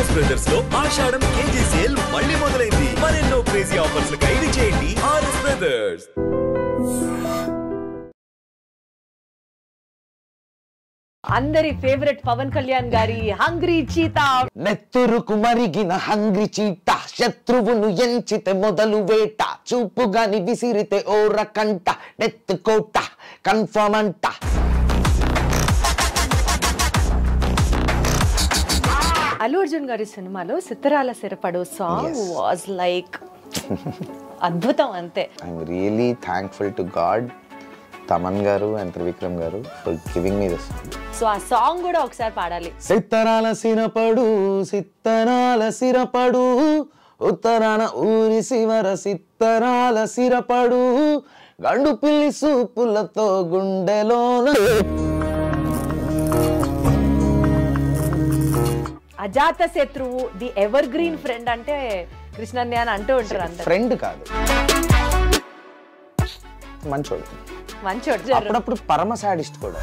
RS brothers లో ఆషాఢం KG sale మళ్ళీ మొదలైంది. మరెన్నో క్రేజీ ఆఫర్స్ ఖైదు చేయండి ఆర్ఎస్ బ్రదర్స్. అందరి ఫేవరెట్ పవన్ కళ్యాణ్ గారి హంగ్రీ చీతా. నెత్తురుకు మరిగిన హంగ్రీ చీతా, శత్రువును ఎంచితే మొదలు వేట, చూపుగాని విసిరితే ఓరకంట, నెత్తు కోట కన్ఫర్మ్ అంట. అల్లు అర్జున్ గారి సినిమాలో Sitharala Sirapadu song was like అద్భుతం అంతే. I'm really thankful to God, Thaman గారు అండ్ త్రివిక్రమ్ గారు for giving me this song. So ఆ సాంగ్ కూడా ఒకసారి పాడాలి. సిత్తరాల సిరపడు సిత్తరాల సిరపడు, ఉత్తరాన ఊరి శివర సిత్తరాల సిరపడు, గండు పిల్లి సూపులతో గుండెలోన. అజాత శత్రువు, ది ఎవర్ గ్రీన్ ఫ్రెండ్ అంటే కృష్ణన్య అని అంటూ ఉంటారు. అందరూ ఫ్రెండ్ కాదు, మంచోడు, మంచోడు, అప్పుడప్పుడు పరమ సాడిస్ట్ కూడా.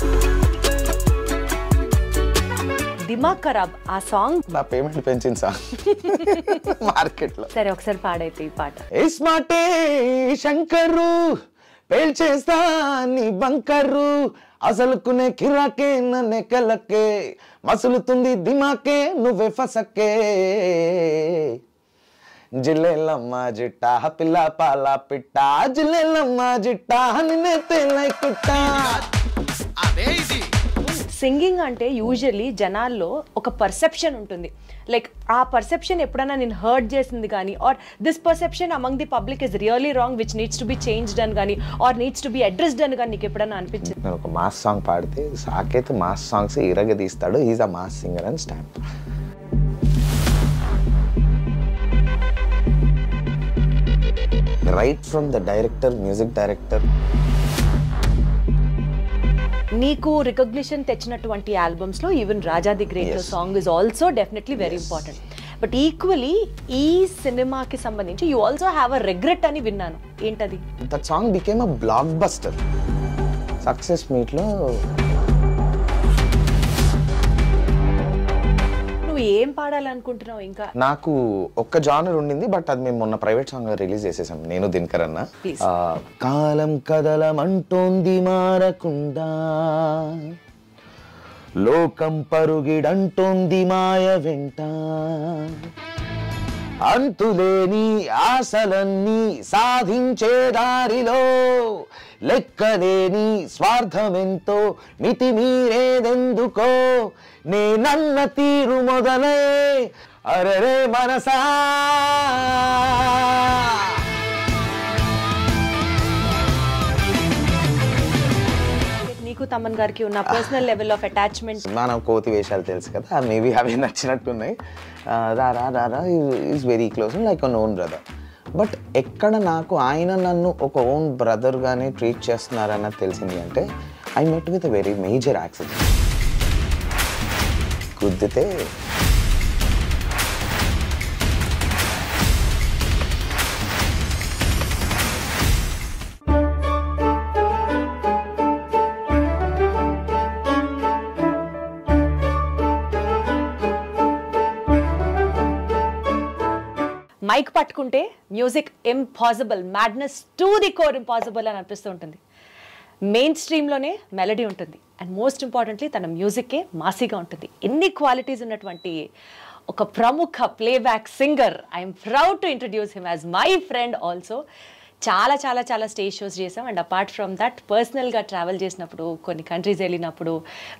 దిమాగ్ ఖరాబ్ ఆ సాంగ్ నా పేమెంట్ పెంచింది సాంగ్ మార్కెట్ లో. సరే ఒకసారి పాడైతే ఈ పాట. ఇస్మాటే శంకరు పేల్చేస్తా నీ బంకరు, అసలుకునే కిరాకే నెక్కలకే, మసులుతుంది దిమాకే నువ్వే ఫసకే. జిల్లెలమ్మ జిట్ట పిల్ల పాల పిట్ట, జిల్లెలమ్మ జిట్ట నిన్నే తేలై కుట్ట. సింగింగ్ అంటే యూజువల్లీ జనాల్లో ఒక పర్సెప్షన్ ఉంటుంది. లైక్ ఆ పర్సెప్షన్ ఎప్పుడైనా నేను హర్ట్ చేసింది కానీ, are this perception among the public is really wrong which needs to be changed అని కానీ, are needs to be addressed అని కానీ నీకు ఎప్పుడైనా అనిపించింది? నేను ఒక మాస్ సాంగ్ పాడితే సాకేత్ మాస్ సాంగ్స్ ఇరగదీస్తాడు, ఈజ్ అ మాస్ సింగర్ అని stamp. Right from the director, music director. నీకు రికగ్నిషన్ తెచ్చినటువంటి ఆల్బమ్స్ లో even Raja the great song is also definitely very important. But equally ఈ సినిమాకి సంబంధించి you also have a regret అని విన్నాను, ఏంటది? That song became a blockbuster. Success meet లో నువ్వు ఏం పాడాలనుకుంటున్నావు? ఇంకా నాకు ఒక్క జానర్ ఉండింది, బట్ అది మేము మొన్న ప్రైవేట్ సాంగ్ రిలీజ్ చేసేసాం నేను దినకర్ అన్న. కాలం కదలమంటోంది మారకుండా, లోకం పరుగిడంటోంది మాయ వెంట, అంతులేని ఆశలన్నీ సాధించే దారిలో, లెక్కలేని స్వార్థమెంతో మితిమీరేదెందుకో, నేనన్న తీరు మొదలే అరరే మనసా. నీకు తమన్ గారికి ఉన్న పర్సనల్ లెవెల్ ఆఫ్ అటాచ్మెంట్? మనం కోతి వేషాలు తెలుసు కదా, మేబీ అవి నచ్చినట్టున్నాయి. రారా is very close, like an own brother. But ఎక్కడ నాకు ఆయన నన్ను ఒక ఓన్ బ్రదర్గానే ట్రీట్ చేస్తున్నారన్నది తెలిసింది అంటే, I met with a very major accident. గుద్దితే మైక్ పట్టుకుంటే music impossible, madness to the core impossible అని అనిపిస్తూ ఉంటుంది. మెయిన్ స్ట్రీమ్లోనే మెలడీ ఉంటుంది, అండ్ మోస్ట్ ఇంపార్టెంట్లీ తన మ్యూజిక్కే మాసీగా ఉంటుంది. ఎన్ని క్వాలిటీస్ ఉన్నటువంటి ఒక ప్రముఖ playback singer. I'm proud to introduce him as my friend also. చాలా చాలా చాలా స్టేజ్ షోస్ చేసాం, అండ్ అపార్ట్ ఫ్రమ్ దట్ పర్సనల్గా ట్రావెల్ చేసినప్పుడు, కొన్ని కంట్రీస్ వెళ్ళినప్పుడు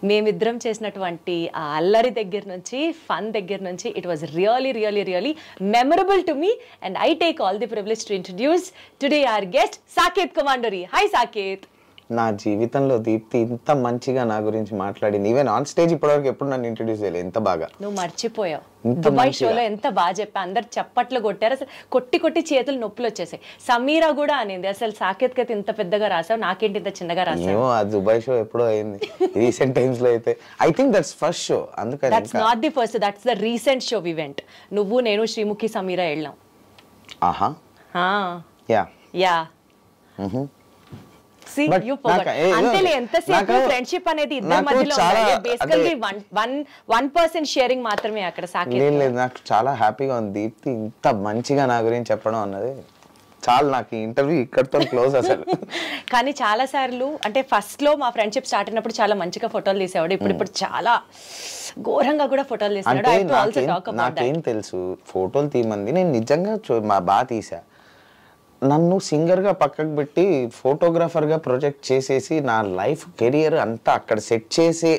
మేమిద్దరం చేసినటువంటి ఆ అల్లరి దగ్గర నుంచి, ఫన్ దగ్గర నుంచి, it was really really really memorable to me. And I take all the privilege to introduce today our guest Saketh Komanduri. Hi Saketh. నా జీవితంలో దీప్తి ఇంత మంచిగా నా గురించి మాట్లాడింది. ఈవెన్ ఆన్ స్టేజ్ ఇప్పటివరకు ఎప్పుడు నన్ను ఇంట్రడ్యూస్ చేయలేదు, ఎంత బాగా. నువ్వు మర్చిపోయావు, దుబాయ్ షోలో ఎంత బాగా చెప్పా, అందరు చప్పట్లు కొట్టారు, అసలు కొట్టి కొట్టి చేతులు నొప్పులు వచ్చేసాయి. సమీరా కూడా అనింది, అసలు సాకేత్ కైతే ఇంత పెద్దగా రాసావు, నాకేంటి ఇంత చిన్నగా రాసావు. ఆ దుబాయ్ షో ఎప్పుడో అయింది, రీసెంట్ టైమ్స్ లో అయితే. I think that's first show, అందుకని. That's not the first, that's the recent show we went. నువ్వు, నేను, శ్రీముఖి, సమీరా వెళ్ళాం. ఆహా, యా. See, you forgot. అంతేలే ఎంతసేపు ఫ్రెండ్షిప్ అనేది ఇద్దరి మధ్యలో ఉండాలి. బేసికల్లీ 1% షేరింగ్ మాత్రమే అక్కడ సాకేత్. లేదు నాకు చాలా హ్యాపీగా ఉంది దీప్తి ఇంత మంచిగా నా గురించి చెప్పడం అన్నది. చాలా నాకు ఈ ఇంటర్వ్యూ ఇక్కడితో క్లోజ్ అసలు. కానీ చాలా సార్లు అంటే ఫస్ట్ లో మా ఫ్రెండ్షిప్ స్టార్ట్ అయినప్పుడు చాలా మంచిగా ఫోటోలు తీసేవాడు. ఇప్పుడు చాలా ఘోరంగా కూడా ఫోటోలు తీసేవాడు. నాకేం తెలుసు ఫోటోలు తీయమంది, నేను నిజంగా బాగా తీసా. నన్ను సింగర్గా పక్కకు పెట్టి ఫోటోగ్రాఫర్గా ప్రొజెక్ట్ చేసేసి నా లైఫ్ కెరియర్ అంతా అక్కడ సెట్ చేసే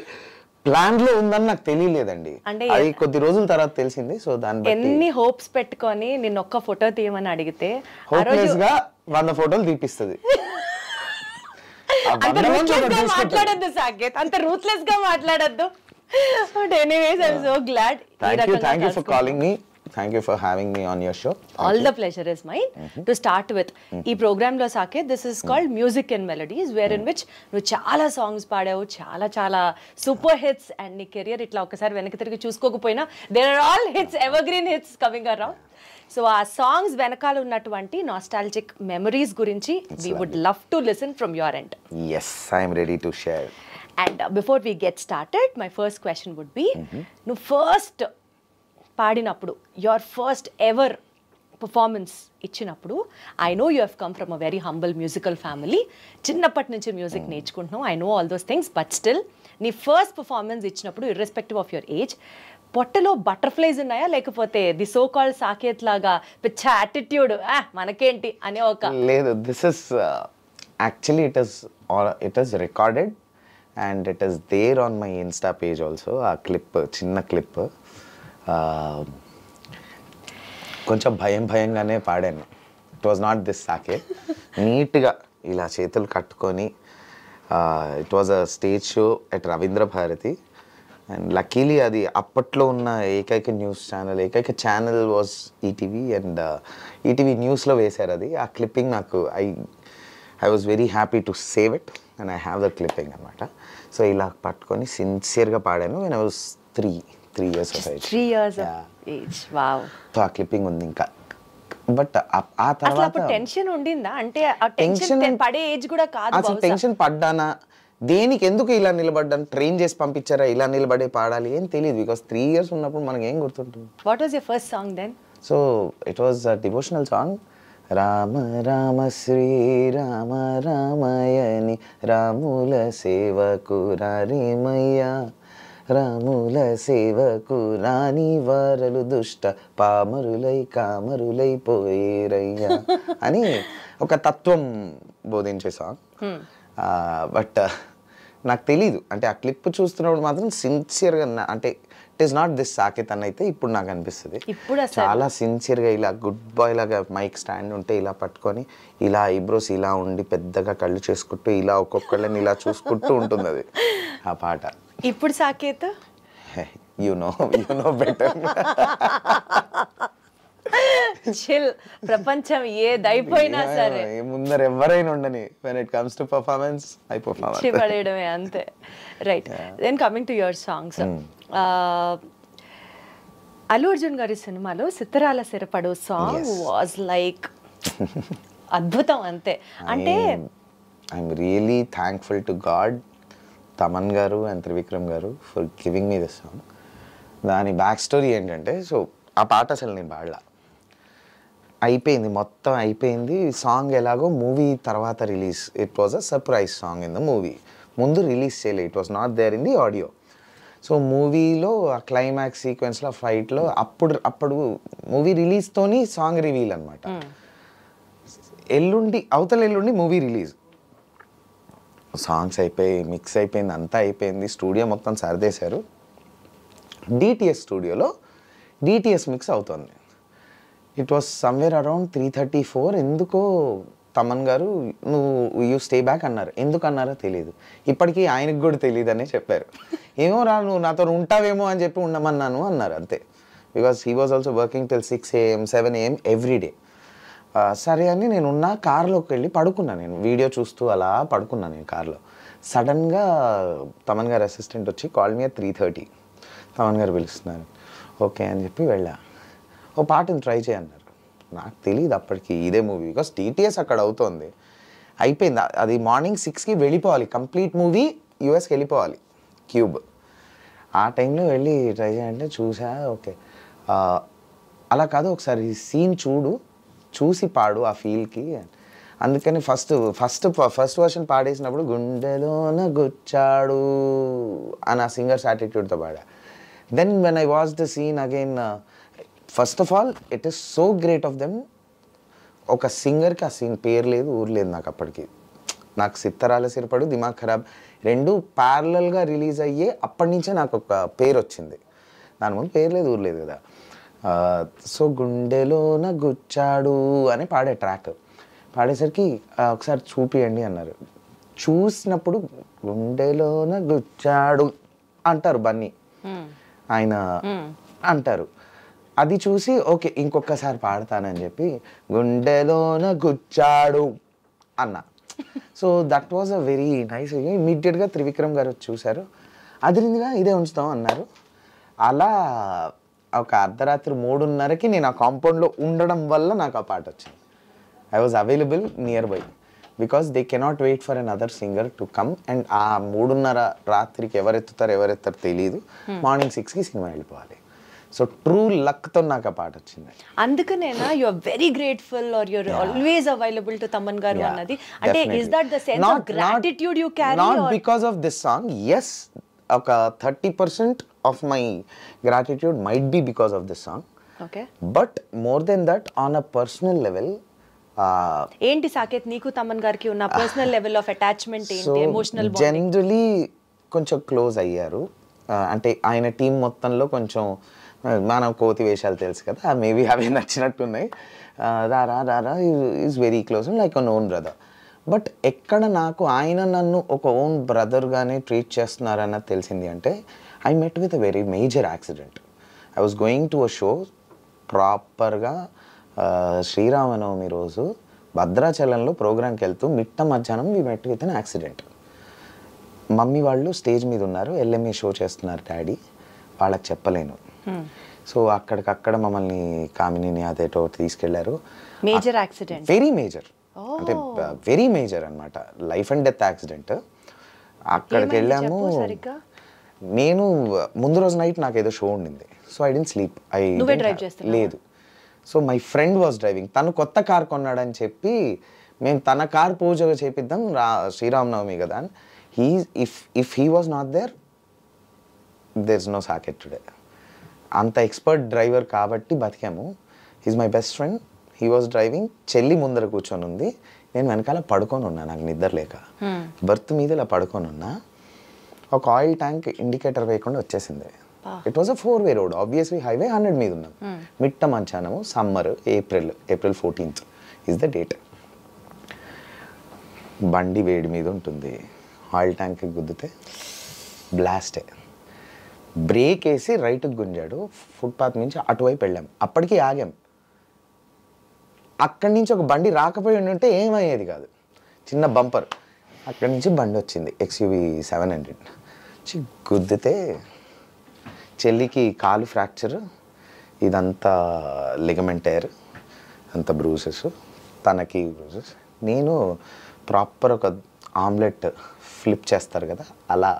ప్లాన్ లో ఉందని నాకు తెలియలేదండి. అది కొద్ది రోజుల తర్వాత తెలిసింది. సో దాని ఎన్ని హోప్స్ పెట్టుకొని నిన్న ఒక్క ఫోటో తీయమని అడిగితే హోప్లెస్ గా 100 ఫోటోలు తీపిస్తుంది. మాట్లాడద్దు సాకేత్, అంత రూత్లెస్ గా మాట్లాడద్దు. But anyways, I'm so glad. Thank you for calling me. Thank you for having me on your show. All the pleasure is mine. To start with, ee program lo Saket, this is called Music and Melodies, wherein which nu chaala songs paadavu, chaala super hits, and nee career itla okasari venaki tirigi chuskokapoyina there are all hits, evergreen hits coming around. So our songs venakala unnatuvanti nostalgic memories gurinchi we would love to listen from your end. Yes, I am ready to share. And before we get started, my first question would be, nu first పాడినప్పుడు your first ever performance ఇచ్చినప్పుడు, I know you have come from a very humble musical family, చిన్నప్పటి నుంచి music నేర్చుకుంటున్నావు, I know all those things, but still నీ first performance ఇచ్చినప్పుడు irrespective of your age పొట్టలో butterflies ఉన్నాయా, లేకపోతే ది సో కాల్డ్ సాకేత్ లాగా పిచ్చ యాటిట్యూడ్ మనకేంటి అనే ఒక? లేదు, this is actually it is recorded and it is there on my insta page also. ఆ క్లిప్, చిన్న క్లిప్ కొంచెం భయంగానే పాడాను. It was not this Saketh. నీట్గా ఇలా చేతులు కట్టుకొని, it was a stage show at Ravindra Bharathi. And luckily అది అప్పట్లో ఉన్న ఏకైక న్యూస్ ఛానల్, ఏకైక channel was ETV, and ETV న్యూస్లో వేశారు అది. ఆ క్లిప్పింగ్ నాకు I was very happy to save it and I have the clipping అనమాట. సో ఇలా పట్టుకొని సిన్సియర్గా పాడాను. When I was 3 years of age. 3 years of age. Wow. So ఆ క్లిప్పింగ్ ఉంది ఇంకా. బట్ ఆ తర్వాత టెన్షన్ ఉండిందా? అంటే ఆ టెన్షన్ పడే ఏజ్ కూడా కాదు. అసలు టెన్షన్ పడ్డానా, దేనికి ఎందుకు ఇలా నిలబడ్డాను, ట్రైన్ చేసి పంపించారా ఇలా నిలబడే పాడాలి ఏం తెలియదు. బికాస్ 3 years ఉన్నప్పుడు మనకి ఏం గుర్తుంటుంది. What was your first song then? So it was a devotional song. Rama Rama Shri Rama రామయని రాముల సేవకు రారేమయ్యా, రాముల సేవకు రాని వారలు దుష్ట పామరులై కామరులై పోయేరయ్యా అని ఒక తత్వం బోధించే సాంగ్. బట్ నాకు తెలీదు, అంటే ఆ క్లిప్ చూస్తున్నప్పుడు మాత్రం సిన్సియర్గా, అంటే it is not this Saketh అని అయితే ఇప్పుడు నాకు అనిపిస్తుంది. చాలా సిన్సియర్గా ఇలా గుడ్ బాయ్ లాగా మైక్ స్టాండ్ ఉంటే ఇలా పట్టుకొని ఇలా ఐబ్రోస్ ఇలా ఉండి పెద్దగా కళ్ళు చేసుకుంటూ ఇలా ఒక్కొక్కళ్ళని ఇలా చూసుకుంటూ ఉంటుంది అది ఆ పాట. ఇప్పుడు Saketh you know better. Chill, ప్రపంచం ఏదైపోయినా సరే ముందర ఎవరైనా ఉండని, when it comes to performance I perform పడేయడమే అంతే. Right, then coming to your songs, Allu Arjun గారి సినిమాలో Sitharala Sirapadu song was like అద్భుతం అంతే. అంటే I'm really thankful to God, Thaman గారు అండ్ త్రివిక్రమ్ గారు for giving me this song. దాని బ్యాక్ స్టోరీ ఏంటంటే, సో ఆ పాట అసలు నేను పాడలా, అయిపోయింది మొత్తం అయిపోయింది. సాంగ్ ఎలాగో మూవీ తర్వాత release, it was a surprise song in the movie. ముందు రిలీజ్ చేయలే, it was not there in the audio. So మూవీలో ఆ క్లైమాక్స్ సీక్వెన్స్లో ఫైట్లో అప్పుడు మూవీ రిలీజ్తోని సాంగ్ రివీల్ అనమాట. అవతల ఎల్లుండి మూవీ రిలీజ్, సాంగ్స్ అయిపోయి మిక్స్ అయిపోయింది, అంతా అయిపోయింది, స్టూడియో మొత్తం సర్దేశారు. డిటిఎస్ స్టూడియోలో డిటిఎస్ మిక్స్ అవుతుంది. It was somewhere around 3:34. ఎందుకో తమన్ గారు నువ్వు యూ స్టే బ్యాక్ అన్నారు. ఎందుకు అన్నారో తెలియదు, ఇప్పటికీ ఆయనకు కూడా తెలియదు అనే చెప్పారు. ఏమో రా నువ్వు నాతో ఉంటావేమో అని చెప్పి ఉండమన్నాను అన్నారు అంతే. Because he was also working till 6 AM 7 AM every day. సరే అని నేను ఉన్న కార్లోకి వెళ్ళి పడుకున్నాను. నేను వీడియో చూస్తూ అలా పడుకున్నాను నేను కార్లో. సడన్గా తమన్ గారు అసిస్టెంట్ వచ్చి కాల్ మీ 3:30. తమన్ గారు పిలుస్తున్నారు. ఓకే అని చెప్పి వెళ్ళా. ఓ పాటను ట్రై చేయన్నారు. నాకు తెలియదు అప్పటికి ఇదే మూవీ, బికాస్ టీటీఎస్ అక్కడ అవుతోంది. అయిపోయింది. అది మార్నింగ్ 6కి వెళ్ళిపోవాలి, కంప్లీట్ మూవీ యూఎస్కి వెళ్ళిపోవాలి క్యూబ్. ఆ టైంలో వెళ్ళి ట్రై చేయాలంటే చూసా, ఓకే అలా కాదు ఒకసారి సీన్ చూసి పాడు ఆ ఫీల్కి. అందుకని ఫస్ట్ వర్షన్ పాడేసినప్పుడు గుండెలోన గుచ్చాడు అని ఆ సింగర్స్ యాటిట్యూడ్తో పాడా. Then when I watch the scene again, first of all it is so great of them. ఒక సింగర్కి ఆ సీన్ పేరు లేదు ఊరు లేదు నాకు అప్పటికి. నాకు సిత్తరాల సిరపడు, దిమాగ్ ఖరాబ్ రెండు ప్యారలల్గా రిలీజ్ అయ్యే అప్పటి నుంచే నాకు ఒక పేరు వచ్చింది. దాని ముందు పేరు లేదు ఊరు లేదు కదా. సో గుండెలోన గుచ్చాడు అని పాడే ట్రాక్ పాడేసరికి ఒకసారి చూపియండి అన్నారు. చూసినప్పుడు గుండెలోన గుచ్చాడు అంటారు బన్నీ, ఆయన అంటారు. అది చూసి ఓకే ఇంకొకసారి పాడతానని చెప్పి గుండెలోన గుచ్చాడు అన్నా. So that was a very nice. ఇమ్మీడియట్గా త్రివిక్రమ్ గారు చూశారు, అదిరిందిగా ఇదే ఉంచుతాం అన్నారు. అలా ఒక అర్ధరాత్రి 3:30కి నేను ఆ కాంపౌండ్లో ఉండడం వల్ల నాకు ఆ పాట వచ్చింది. I was available near by because they cannot wait for an other singer to come. And ఆ 3:30 రాత్రికి ఎవరెత్తారో తెలియదు, మార్నింగ్ 6కి సినిమా వెళ్ళిపోవాలి. సో ట్రూ లక్తో నాకు ఆ పాట వచ్చింది. అందుకనేనా you are very grateful are you are always available to Thaman గారు అన్నది? అంటే is that the sense of gratitude you carry? Not because of this song, yes, ఒక 30% of my gratitude might be because of this song. Okay, but more than that on a personal level. ఏంటి సాకేత్ నీకు తమన్ గారికి ఉన్న personal level of attachment ఏంటి, emotional bonding? Generally కొంచెం close అయ్యారు. అంటే ఆయన టీం మొత్తంలో కొంచెం మనం కోతి వేషాలు తెలుసు కదా, మేబీ అవి నచ్చినట్టున్నాయి. రారా is very close like a own brother. But ఎక్కడ నాకు ఆయన నన్ను ఒక ఓన్ బ్రదర్గానే ట్రీట్ చేస్తున్నారన్నది తెలిసింది అంటే I met with a very major accident. I was going to a show ప్రాపర్గా శ్రీరామనవమి రోజు భద్రాచలంలో ప్రోగ్రామ్కి వెళ్తూ మిట్ట మధ్యాహ్నం we met with an accident. Mummy వాళ్ళు స్టేజ్ మీద ఉన్నారు, ఎల్ఎంఏ షో చేస్తున్నారు డాడీ, వాళ్ళకి చెప్పలేను. సో అక్కడికక్కడ మమ్మల్ని కామినిని అదేటో తీసుకెళ్లారు. మేజర్ యాక్సిడెంట్, వెరీ మేజర్, అంటే వెరీ మేజర్ అనమాట, లైఫ్ అండ్ డెత్ యాక్సిడెంట్. అక్కడికి వెళ్ళాము. నేను ముందు రోజు నైట్ నాకు ఏదో షో ఉండింది, సో ఐ డెంట్ స్లీప్. లేదు, so my friend was driving. తను కొత్త కార్ కొన్నాడని చెప్పి మేము తన కార్ పూజగా చేపిద్దాం శ్రీరామనవమి కదా అని. If he was not there is no Saketh today. అంత ఎక్స్పర్ట్ డ్రైవర్ కాబట్టి బతికాము. He's my best friend, he was driving. చెల్లి ముందర కూర్చొని ఉంది, నేను వెనకాల పడుకొని ఉన్నా, నాకు నిద్ర లేక బర్త్ మీద ఇలా పడుకొని ఉన్నా. ఒక ఆయిల్ ట్యాంక్ ఇండికేటర్ వేయకుండా వచ్చేసింది. It was a 4-way road, obviously highway 100 మీద ఉన్నాం. మిట్ట మధ్యాహ్నము, summer, April 14th is the date. బండి వేడి మీద ఉంటుంది, ఆయిల్ ట్యాంక్కి గుద్దితే బ్లాస్టే. బ్రేక్ వేసి రైట్కి గుంజాడు, ఫుట్పాత్ నుంచి అటువైపు వెళ్ళాం. అప్పటికి ఆగాం. అక్కడి నుంచి ఒక బండి రాకపోయి ఉంటే ఏమయ్యేది కాదు, చిన్న బంపర్. అక్కడి నుంచి బండి వచ్చింది, XUV 700 గుద్దితే చెల్లికి కాలు ఫ్రాక్చర్, ఇదంతా లిగమెంట్ టైర్, అంత బ్రూసెస్, తనకి బ్రూసెస్. నేను ప్రాపర్ ఒక ఆమ్లెట్ ఫ్లిప్ చేస్తారు కదా అలా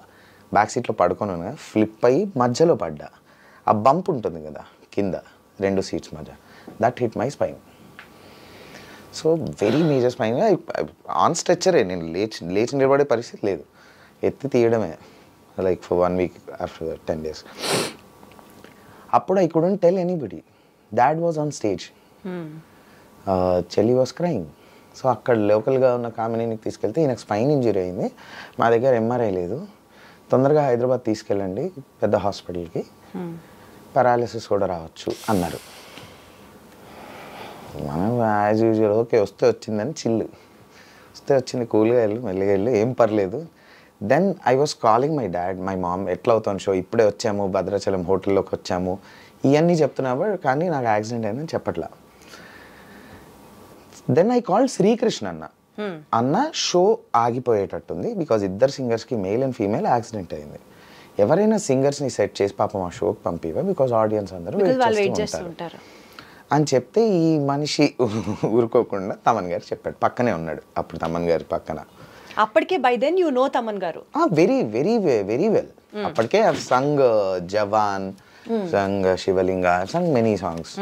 బ్యాక్ సీట్లో పడుకొని ఉన్నా, ఫ్లిప్ అయ్యి మధ్యలో పడ్డా. ఆ బంప్ ఉంటుంది కదా కింద 2 సీట్స్ మధ్య, that hit my spine. So very major spine. On స్ట్రెచ్చరే, నేను లేచి నిలబడే పరిస్థితి లేదు, ఎత్తి తీయడమే like for 1 week after 10 days. అప్పుడు I couldn't tell anybody. Dad was on stage, చెల్లి వాజ్ క్రైయింగ్. సో అక్కడ లోకల్గా ఉన్న కామినీకి తీసుకెళ్తే ఈయనకు స్పైన్ ఇంజరీ అయింది, మా దగ్గర MRI లేదు, తొందరగా హైదరాబాద్ తీసుకెళ్ళండి పెద్ద హాస్పిటల్కి, పారాలిసిస్ కూడా రావచ్చు అన్నారు. మనం యాజ్ యూజువల్ ఓకే వస్తే వచ్చిందని చిల్లు, వస్తే వచ్చింది, కూల్గా వెళ్ళు, మెల్లిగా వెళ్ళు, ఏం పర్లేదు. Then I was calling my dad, my mom, ఎట్లా అవుతాను షో, ఇప్పుడే వచ్చాము, భద్రాచలం హోటల్లోకి వచ్చాము, ఇవన్నీ చెప్తున్నావు కానీ నాకు యాక్సిడెంట్ అయిందని చెప్పట్లా. దెన్ ఐ కాల్డ్ శ్రీకృష్ణ అన్న షో ఆగిపోయేటట్టుంది బికాజ్ ఇద్దరు సింగర్స్కి మేల్ అండ్ ఫీమేల్ యాక్సిడెంట్ అయింది, ఎవరైనా సింగర్స్ని సెట్ చేసి పాపం ఆ షోకి పంపివా బికాజ్ ఆడియన్స్ అందరూ వెయిట్ చేస్తూ ఉంటారు. అని చెప్తే ఈ మనిషి ఊరుకోకుండా తమన్ గారు చెప్పాడు. పక్కనే ఉన్నాడు అప్పుడు తమన్ గారి పక్కన. అప్పటికే by then you know Thaman గారు? Very very very well. అప్పటికే sung Jawaan, sung Shivalinga, sung many songs.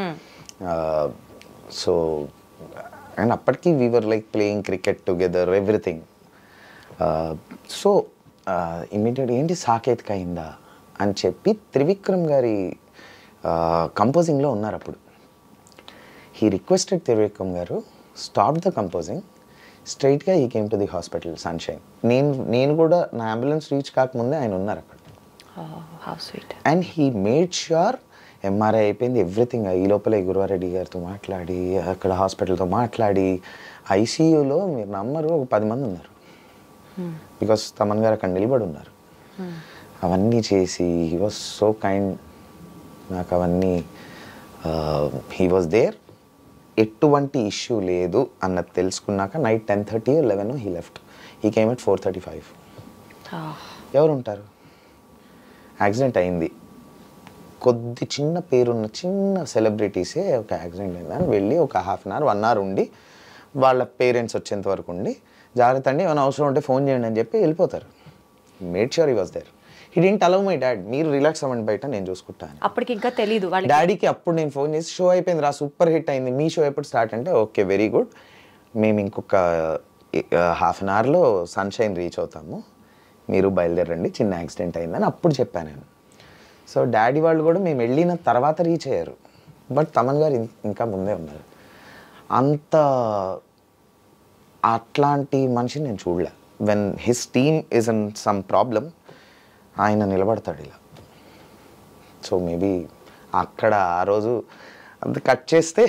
So and అప్పటికి we were like playing cricket together, everything. So immediate ఏంటి సాకేతిక అయిందా అని చెప్పి త్రివిక్రమ్ గారి కంపోజింగ్లో ఉన్నారు అప్పుడు. హీ రిక్వెస్టెడ్ త్రివిక్రమ్ గారు స్టాప్ ద కంపోజింగ్, స్ట్రైట్గా he came to the hospital sunshine. నేను కూడా నా అంబులెన్స్ రీచ్ కాకముందే ఆయన ఉన్నారు అక్కడ. And he made sure MRI అయిపోయింది, ఎవ్రీథింగ్. ఈ లోపల గురువారెడ్డి గారితో మాట్లాడి, అక్కడ హాస్పిటల్తో మాట్లాడి, ఐసీయూలో మీరు నమ్మరు ఒక 10 మంది ఉన్నారు. బికాస్ తమన్ గారు అక్కడ నిలబడి ఉన్నారు. అవన్నీ చేసి హీ వాజ్ సో కైండ్. నాకు అవన్నీ హీ వాజ్ దేర్. ఎటువంటి ఇష్యూ లేదు అన్నది తెలుసుకున్నాక night 10:30 or 11 he left. He came at 4:35. ఎవరు ఉంటారు? యాక్సిడెంట్ అయింది. కొద్ది చిన్న పేరున్న చిన్న సెలబ్రిటీసే ఒక యాక్సిడెంట్ అయిందని వెళ్ళి ఒక 1/2 hour 1 hour ఉండి వాళ్ళ పేరెంట్స్ వచ్చేంత వరకు ఉండి, జాగ్రత్త అండి ఏమైనా అవసరం ఉంటే ఫోన్ చేయండి అని చెప్పి వెళ్ళిపోతారు. Made sure he was there. He didn't allow my dad, మీరు రిలాక్స్ అవ్వండి బయట, నేను చూసుకుంటాను. అప్పటికి ఇంకా తెలీదు డాడీకి. అప్పుడు నేను ఫోన్ చేసి షో అయిపోయింది రా, సూపర్ హిట్ అయింది, మీ షో ఎప్పుడు స్టార్ట్ అంటే ఓకే వెరీ గుడ్, మేము ఇంకొక 1/2 hourలో సన్షైన్ రీచ్ అవుతాము, మీరు బయలుదేరండి, చిన్న యాక్సిడెంట్ అయిందని అప్పుడు చెప్పాను నేను. సో డాడీ వాళ్ళు కూడా మేము వెళ్ళిన తర్వాత రీచ్ అయ్యారు. బట్ తమన్ గారు ఇంకా ముందే ఉన్నారు. అంత అట్లాంటి మనిషిని నేను చూడలే. When his team is in some problem, ఆయన నిలబడతాడు ఇలా. సో మేబీ అక్కడ ఆ రోజు అంత కట్ చేస్తే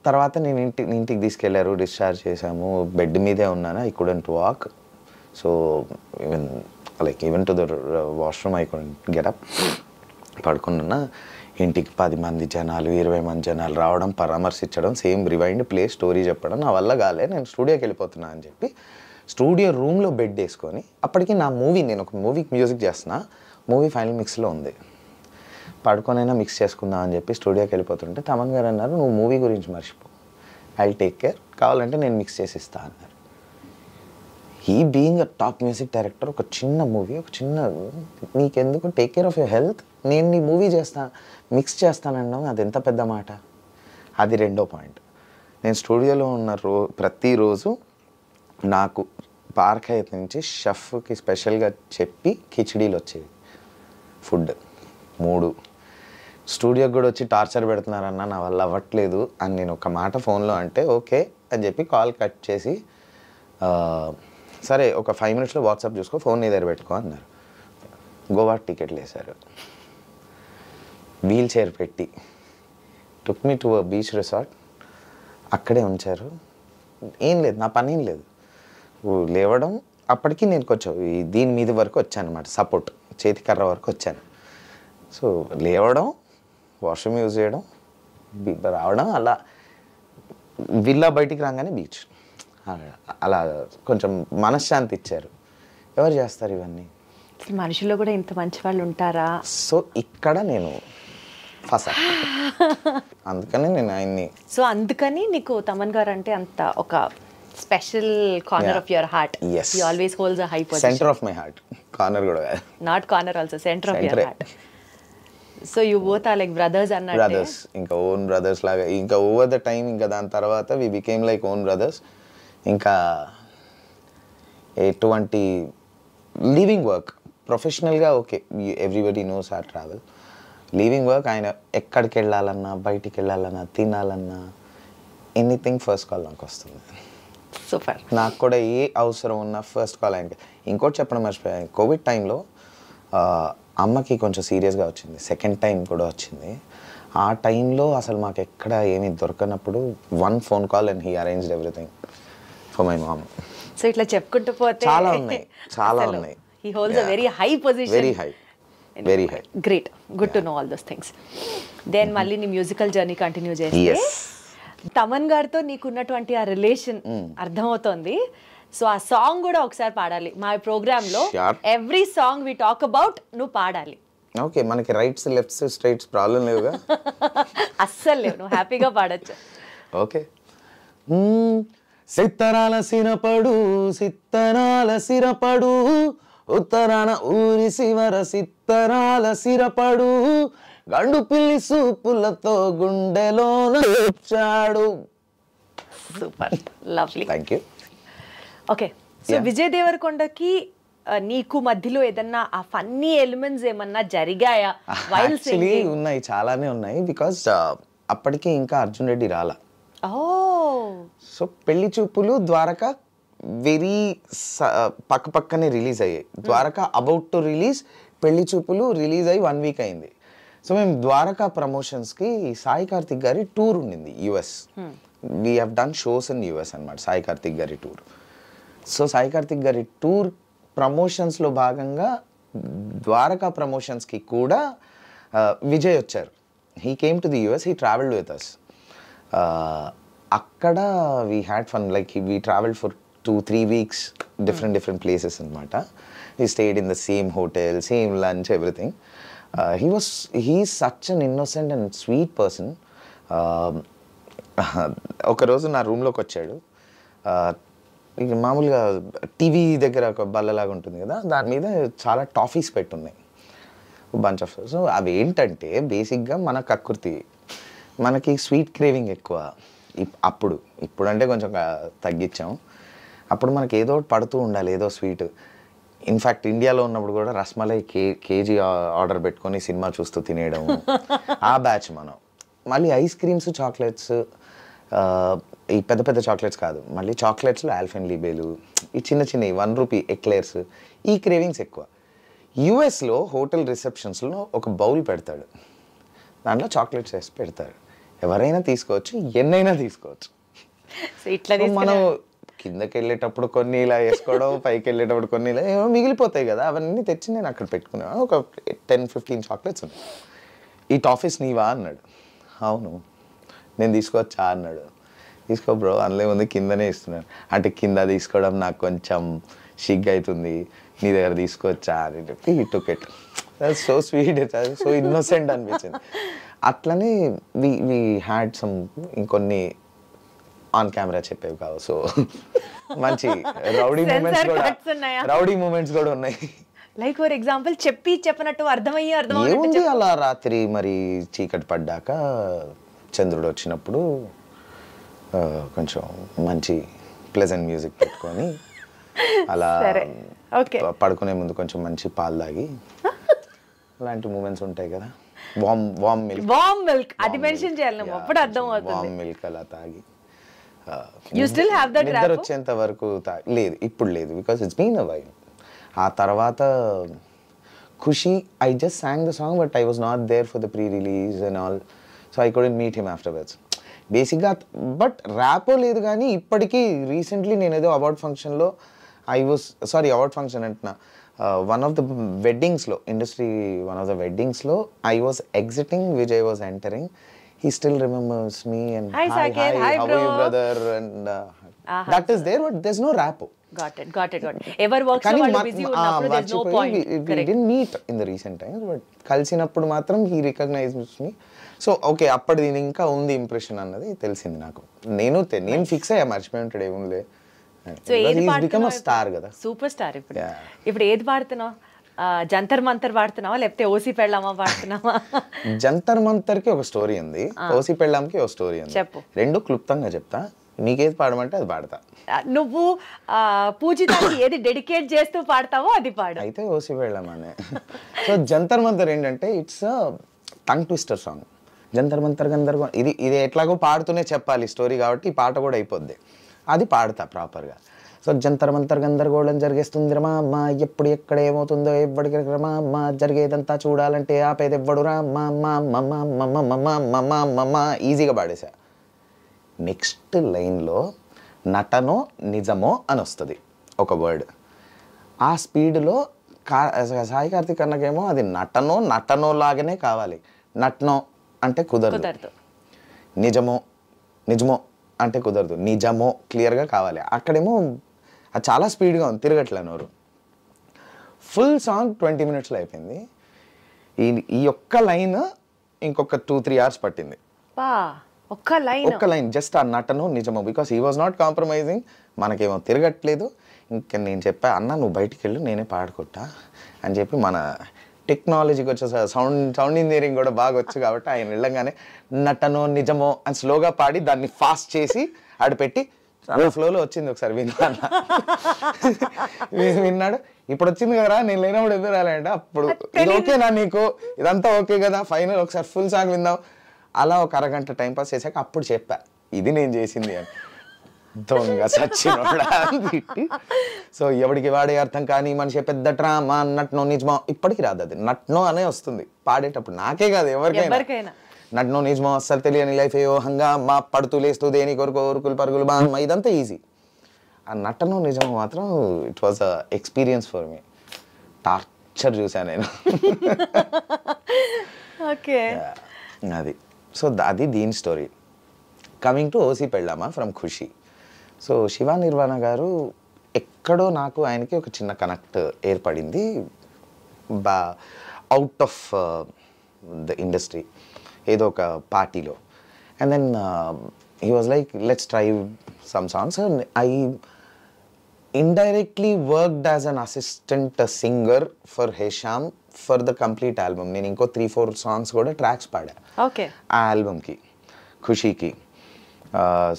తర్వాత నేను ఇంటికి తీసుకెళ్లారు, డిశ్చార్జ్ చేశాము, బెడ్ మీదే ఉన్నాను. I couldn't walk. So even to the washroom I couldn't get up. పడుకున్నా. ఇంటికి 10 మంది జనాలు 20 మంది జనాలు రావడం, పరామర్శించడం, సేమ్ రివైండ్ ప్లే స్టోరీ చెప్పడం నా వల్ల కాలే, నేను స్టూడియోకి వెళ్ళిపోతున్నా అని చెప్పి స్టూడియో రూమ్లో బెడ్ వేసుకొని, అప్పటికి నా మూవీ, నేను ఒక మూవీకి మ్యూజిక్ చేస్తున్నా, మూవీ ఫైనల్ మిక్స్లో ఉంది, పడుకొనైనా మిక్స్ చేసుకుందాం అని చెప్పి స్టూడియోకి వెళ్ళిపోతుంటే తమన్ గారు అన్నారు, నువ్వు మూవీ గురించి మర్చిపో, ఐ టేక్ కేర్, కావాలంటే నేను మిక్స్ చేసి ఇస్తా అన్నారు. He being a top music director, ఒక చిన్న మూవీ, ఒక చిన్న, నీకెందుకు, take care of your health, నేను నీ మూవీ చేస్తా, మిక్స్ చేస్తానన్నావు, అది ఎంత పెద్ద మాట. అది రెండో పాయింట్. నేను స్టూడియోలో ఉన్న ప్రతిరోజు నాకు పార్క్ నుంచి షెఫ్కి స్పెషల్గా చెప్పి కిచిడీలు వచ్చేవి, ఫుడ్ 3. స్టూడియోకి కూడా వచ్చి టార్చర్ పెడుతున్నారన్న, నా వల్ల అవ్వట్లేదు అని నేను ఒక మాట ఫోన్లో అంటే ఓకే అని చెప్పి కాల్ కట్ చేసి, సరే ఒక 5 minutesలో వాట్సాప్ చూసుకో, ఫోన్ నీ దగ్గర పెట్టుకో అన్నారు. గోవా టికెట్లు వేశారు, వీల్ చైర్ పెట్టి టుక్ మీ టు బీచ్ రిసార్ట్, అక్కడే ఉంచారు. ఏం లేదు, నా పని ఏం లేదు, లేవడం. అప్పటికి నేను కొంచెం దీని మీద వరకు వచ్చాను అనమాట, సపోర్ట్ చేతికర్ర వరకు వచ్చాను. సో లేవడం, వాష్రూమ్ యూజ్ చేయడం, రావడం, అలా విల్లా బయటికి రాగానే బీచ్, అలా కొంచెం మనశ్శాంతి ఇచ్చారు. ఎవరు చేస్తారు ఇవన్నీ? మనుషుల్లో కూడా ఇంత మంచి వాళ్ళు ఉంటారా? సో ఇక్కడ నేను ఫస్ట్ అందుకని నేను ఆయన్ని, సో అందుకని నీకు తమన్ గారు అంటే అంత ఒక special corner of your heart. He always holds a high position. Centre of my heart. Corner కూడా కాదు, not corner, also centre of your heart. So you both are like brothers అన్నట్టు. బ్రదర్స్, ఇంకా ఓన్ బ్రదర్స్ లాగా. ఇంకా over the time, ఇంకా దాని తర్వాత we became like own brothers. ఇంకా ఎటువంటి లీవింగ్ వర్క్ ప్రొఫెషనల్గా okay, everybody knows our travel. Leaving work, ఆయన ఎక్కడికి వెళ్ళాలన్నా, బయటికి వెళ్ళాలన్నా, తినాలన్నా, ఎనీథింగ్ ఫస్ట్ కాల్ నాకు వస్తుంది. సూపర్. నాకు కూడా ఏ అవసరం ఉన్నా ఫస్ట్ కాల్ ఆయనకి. ఇంకోటి చెప్పడం మర్చిపోయాను, కోవిడ్ టైంలో అమ్మకి కొంచెం సీరియస్గా వచ్చింది, సెకండ్ టైం కూడా వచ్చింది. ఆ టైంలో అసలు మాకు ఎక్కడ ఏమీ దొరకనప్పుడు 1 phone call and he arranged everything for my mom. So ఇట్లా చెప్పుకుంటూ పోతే చాలా ఉన్నాయి, చాలా ఉన్నాయి. He holds a very high position. Very high, very high. Great, good to know all those things. Then మళ్ళీ నీ మ్యూజికల్ జర్నీ కంటిన్యూ చేస్తే, తమన్ గారితో నీకున్నటువంటి ఆ రిలేషన్ అర్థమవుతోంది. సో ఆ సాంగ్ కూడా ఒకసారి పాడాలి మా ప్రోగ్రామ్ లో. Every song we talk about నువ్వు పాడాలి. ఓకే, మనకి రైట్స్ లెఫ్ట్స్ స్ట్రైట్స్ ప్రాబ్లం లేవుగా. అస్సలు లేవు, నువ్వు హ్యాపీగా పాడచ్చు. ఓకే. సిత్తరాల సిరపడు సిత్తరాల సిరపడు ఉత్తరాన ఊరి శివర సిత్తరాల సిరపడు గండు పిల్లి సూపులతో గుండెలోన వచ్చాడు. Super, lovely. Thank you. Okay, so Vijay దేవరకొండకి నీకు మధ్యలో ఏదన్నా ఆ ఫన్నీ ఎలిమెంట్స్ ఏమన్నా జరిగాయా? యాక్చువల్లీ ఉన్నాయి, చాలానే ఉన్నాయి. బికాస్ అప్పటికి ఇంకా అర్జున్ రెడ్డి రాలా. సో పెళ్లి చూపులు ద్వారక వెరీ పక్కనే రిలీజ్ అయ్యాయి. ద్వారక అబౌట్ టు రిలీజ్, పెళ్లి చూపులు రిలీజ్ అయ్యి 1 వీక్ అయింది. సో మేము ద్వారకా ప్రమోషన్స్కి సాయి కార్తిక్ గారి టూర్ ఉండింది US. We have done shows in US అనమాట, సాయి కార్తిక్ గారి టూర్. సో సాయి కార్తిక్ గారి టూర్ ప్రమోషన్స్లో భాగంగా ద్వారకా ప్రమోషన్స్కి కూడా విజయ్ వచ్చారు. He came to the US, he travelled with us. అక్కడ we had fun, like we travelled for 2-3 weeks different places అనమాట. He stayed in the same hotel, same lunch, everything. he's such an innocent and sweet person. ఒకరోజు నా రూమ్లోకి వచ్చాడు. ఇక మామూలుగా TV దగ్గర ఒక బల్లలాగా ఉంటుంది కదా, దాని మీద చాలా టాఫీస్ పెట్టున్నాయి, బంచ్ ఆఫ్. సో అవి ఏంటంటే బేసిక్గా మన కక్కుర్తి, మనకి స్వీట్ క్రేవింగ్ ఎక్కువ. ఇప్పుడు అంటే కొంచెం తగ్గించాం. అప్పుడు మనకి ఏదో పడుతూ ఉండాలి, ఏదో స్వీట్. ఇన్ఫ్యాక్ట్ ఇండియాలో ఉన్నప్పుడు కూడా రస్మలై కేజీ ఆర్డర్ పెట్టుకొని సినిమా చూస్తూ తినేయడం, ఆ బ్యాచ్ మనం. మళ్ళీ ఐస్ క్రీమ్స్, చాక్లెట్స్, ఈ పెద్ద పెద్ద చాక్లెట్స్ కాదు, మళ్ళీ చాక్లెట్స్లో ఆల్ఫెన్లీబేలు, ఈ చిన్న చిన్నవి 1 రూపీ ఎక్లేర్స్, ఈ క్రేవింగ్స్ ఎక్కువ. యూఎస్లో హోటల్ రిసెప్షన్స్లో ఒక బౌల్ పెడతాడు, దాంట్లో చాక్లెట్స్ వేసి పెడతాడు. ఎవరైనా తీసుకోవచ్చు, ఎన్నైనా తీసుకోవచ్చు. మనం కిందకి వెళ్ళేటప్పుడు కొన్ని ఇలా వేసుకోవడం, పైకి వెళ్ళేటప్పుడు కొన్ని ఇలా ఏమో మిగిలిపోతాయి కదా, అవన్నీ తెచ్చి నేను అక్కడ పెట్టుకున్నాను. ఒక 10-15 చాక్లెట్స్ ఉన్నాయి. ఈ టాఫీస్ నీవా అన్నాడు. అవును. నేను తీసుకోవచ్చా అన్నాడు. తీసుకో బ్రో, అందులో ఉంది, కిందనే ఇస్తున్నాను. అంటే కింద తీసుకోవడం నాకు కొంచెం సిగ్గు అవుతుంది, నీ దగ్గర తీసుకోవచ్చా అని చెప్పి ఈ took it. So sweet, so innocent అనిపించింది. అట్లనే వి హ్యాడ్ సమ్ ఇంకొన్ని ఆన్ కెమెరా చెప్పేవి కావు. సో మంచి రౌడీ మూమెంట్స్ కూడా ఉన్నాయి. లైక్ ఫర్ ఎగ్జాంపుల్ చెప్పినట్టు అర్థమయ్యి ఏముంది, అలా రాత్రి మరి చీకటి పడ్డాక చంద్రుడు వచ్చినప్పుడు కొంచెం మంచి ప్లెజెంట్ మ్యూజిక్ పెట్టుకొని అలా పడుకునే ముందు కొంచెం మంచి పాలు తాగి, అలాంటి మూమెంట్స్ ఉంటాయి కదా. వామ్ మిల్క్ అది మెన్షన్ చేయాలి, అప్పుడు అర్థం అవుతుంది. వామ్ మిల్క్ అలా తాగి యు స్టిల్ హావ్ దట్ నిద్ర వచ్చేంత వరకు లేదు, ఇప్పుడు లేదు, because it's been a while. ఆ తర్వాత Kushi, I just song the song but I was not there for the pre release and all, so I couldn't meet him afterwards బేసిక్గా. But rapport లేదు కానీ ఇప్పటికీ రీసెంట్లీ నేను ఏదో అవార్డ్ ఫంక్షన్లో award function అంటున్నా, వన్ ఆఫ్ ద వెడ్డింగ్స్లో, industry one of the వెడ్డింగ్స్లో I was exiting, Vijay was entering. He still remembers me and hi, how are you brother, and that is there, but there's no rapport. Got it. Ever works so వాళ్ళు busy ఉన్నప్పుడు there's no point. We didn't meet in the recent times, but కలిసినప్పుడు మాత్రం he recognized me. So okay, అప్పటి దీని ఇంకా ఉంది impression అన్నది తెలిసింది నాకు. నేను ఫిక్స్ అయ్యా, మర్చిపోయి ఉంటాడు ఏముంది. సో ఏది పాడుతున్నావు? స్టార్ కదా, సూపర్ స్టార్. ఇప్పుడు ఏది పాడుతున్నావు? జంతర్ మంతర్ పాడుతున్నావా లేకపోతే ఓసి పెళ్ళామా పాడుతున్నావా? జంతర్ మంతర్కి ఒక స్టోరీ ఉంది, ఓసి పెళ్ళాంకి ఒక స్టోరీ ఉంది. చెప్పు. రెండు క్లుప్తంగా చెప్తా, నీకేది పాడమంటే అది పాడతా. నువ్వు పూజితానికి ఏది డెడికేట్ చేస్తూ పాడతావో అది పాడు. అయితే ఓసి పెళ్ళాం అనే. సో జంతర్ మంతర్ ఏంటంటే it's tongue twister song. Jantar Mantar గందరగోళం, ఇది ఎట్లాగో పాడుతూనే చెప్పాలి స్టోరీ కాబట్టి ఈ పాట కూడా అయిపోద్ది, అది పాడతా ప్రాపర్గా. సో జంతర్ మంతర్ గందరగోళం జరిగేస్తుంది రమా అమ్మ, ఎప్పుడు ఎక్కడ ఏమవుతుందో ఎవ్వడికి రమా అమ్మ, జరిగేదంతా చూడాలంటే ఆపేది ఎవ్వడు రా మమ్మ. ఈజీగా పాడేసా. నెక్స్ట్ లైన్లో నటనో నిజమో అని వస్తుంది ఒక వర్డ్. ఆ స్పీడ్లో సాయి కార్తిక్ అన్నకేమో అది నటనో లాగానే కావాలి. నటనో అంటే కుదరదు, నిజమో అంటే కుదరదు, నిజమో క్లియర్గా కావాలి. అక్కడేమో అది చాలా స్పీడ్గా ఉంది, తిరగట్లే నోరు. ఫుల్ సాంగ్ 20 minutesలో అయిపోయింది. ఈ ఒక్క లైన్ ఇంకొక 2-3 hours పట్టింది. ఒక్క లైన్ జస్ట్ ఆ నటను నిజము, because he was not compromising. మనకేమో తిరగట్లేదు. ఇంకా నేను చెప్పా, అన్న నువ్వు బయటికి వెళ్ళు, నేనే పాడుకుంటా అని చెప్పి, మన టెక్నాలజీకి వచ్చే సౌండ్ ఇంజనీరింగ్ కూడా బాగా వచ్చు కాబట్టి ఆయన వెళ్ళంగానే నటనో నిజమో అని స్లోగా పాడి దాన్ని ఫాస్ట్ చేసి ఆడిపెట్టి ఫ్లోలో వచ్చింది. ఒకసారి విన్నాడు. ఇప్పుడు వచ్చింది కదరా, నేను లేనప్పుడు ఎదురు రాలేంట. అప్పుడు ఇది ఓకేనా నీకు, ఇదంతా ఓకే కదా, ఫైనల్ ఒకసారి ఫుల్ సాంగ్ విందాం. అలా ఒక అరగంట టైంపాస్ చేశాక అప్పుడు చెప్పా ఇది నేను చేసింది అని. దొంగ సచ్చినోడా తిట్టి. సో ఎవడికి వాడే అర్థం కానీ మనిషి పెద్ద డ్రామా నట్నో నిజమో ఇప్పటికి రాదు. అది నట్నో అనే వస్తుంది పాడేటప్పుడు, నాకే కాదు ఎవరికైనా. నట్నో నిజమో అస్సలు తెలియని లైఫ్ ఏయో హంగామా పడుతూ లేస్తూ దేని కొరకు ఊరుకులు పరుగులు బాగా ఇదంతా ఈజీ. ఆ నటనో నిజమో మాత్రం it was a experience for me. Torture చూసాను నేను. ఓకే, అది. సో అది దీని story. Coming to Osi Pellama from Kushi. So Shiva Nirvana గారు ఎక్కడో నాకు ఆయనకి ఒక చిన్న కనెక్ట్ ఏర్పడింది అవుట్ ఆఫ్ ద ఇండస్ట్రీ, ఏదో ఒక పార్టీలో. And then he was like let's try some songs. I indirectly worked as an assistant singer for Hesham for the complete album. నేను ఇంకో 3-4 songs కూడా ట్రాక్స్ పాడా ఆ ఆల్బమ్కి, ఖుషీకి.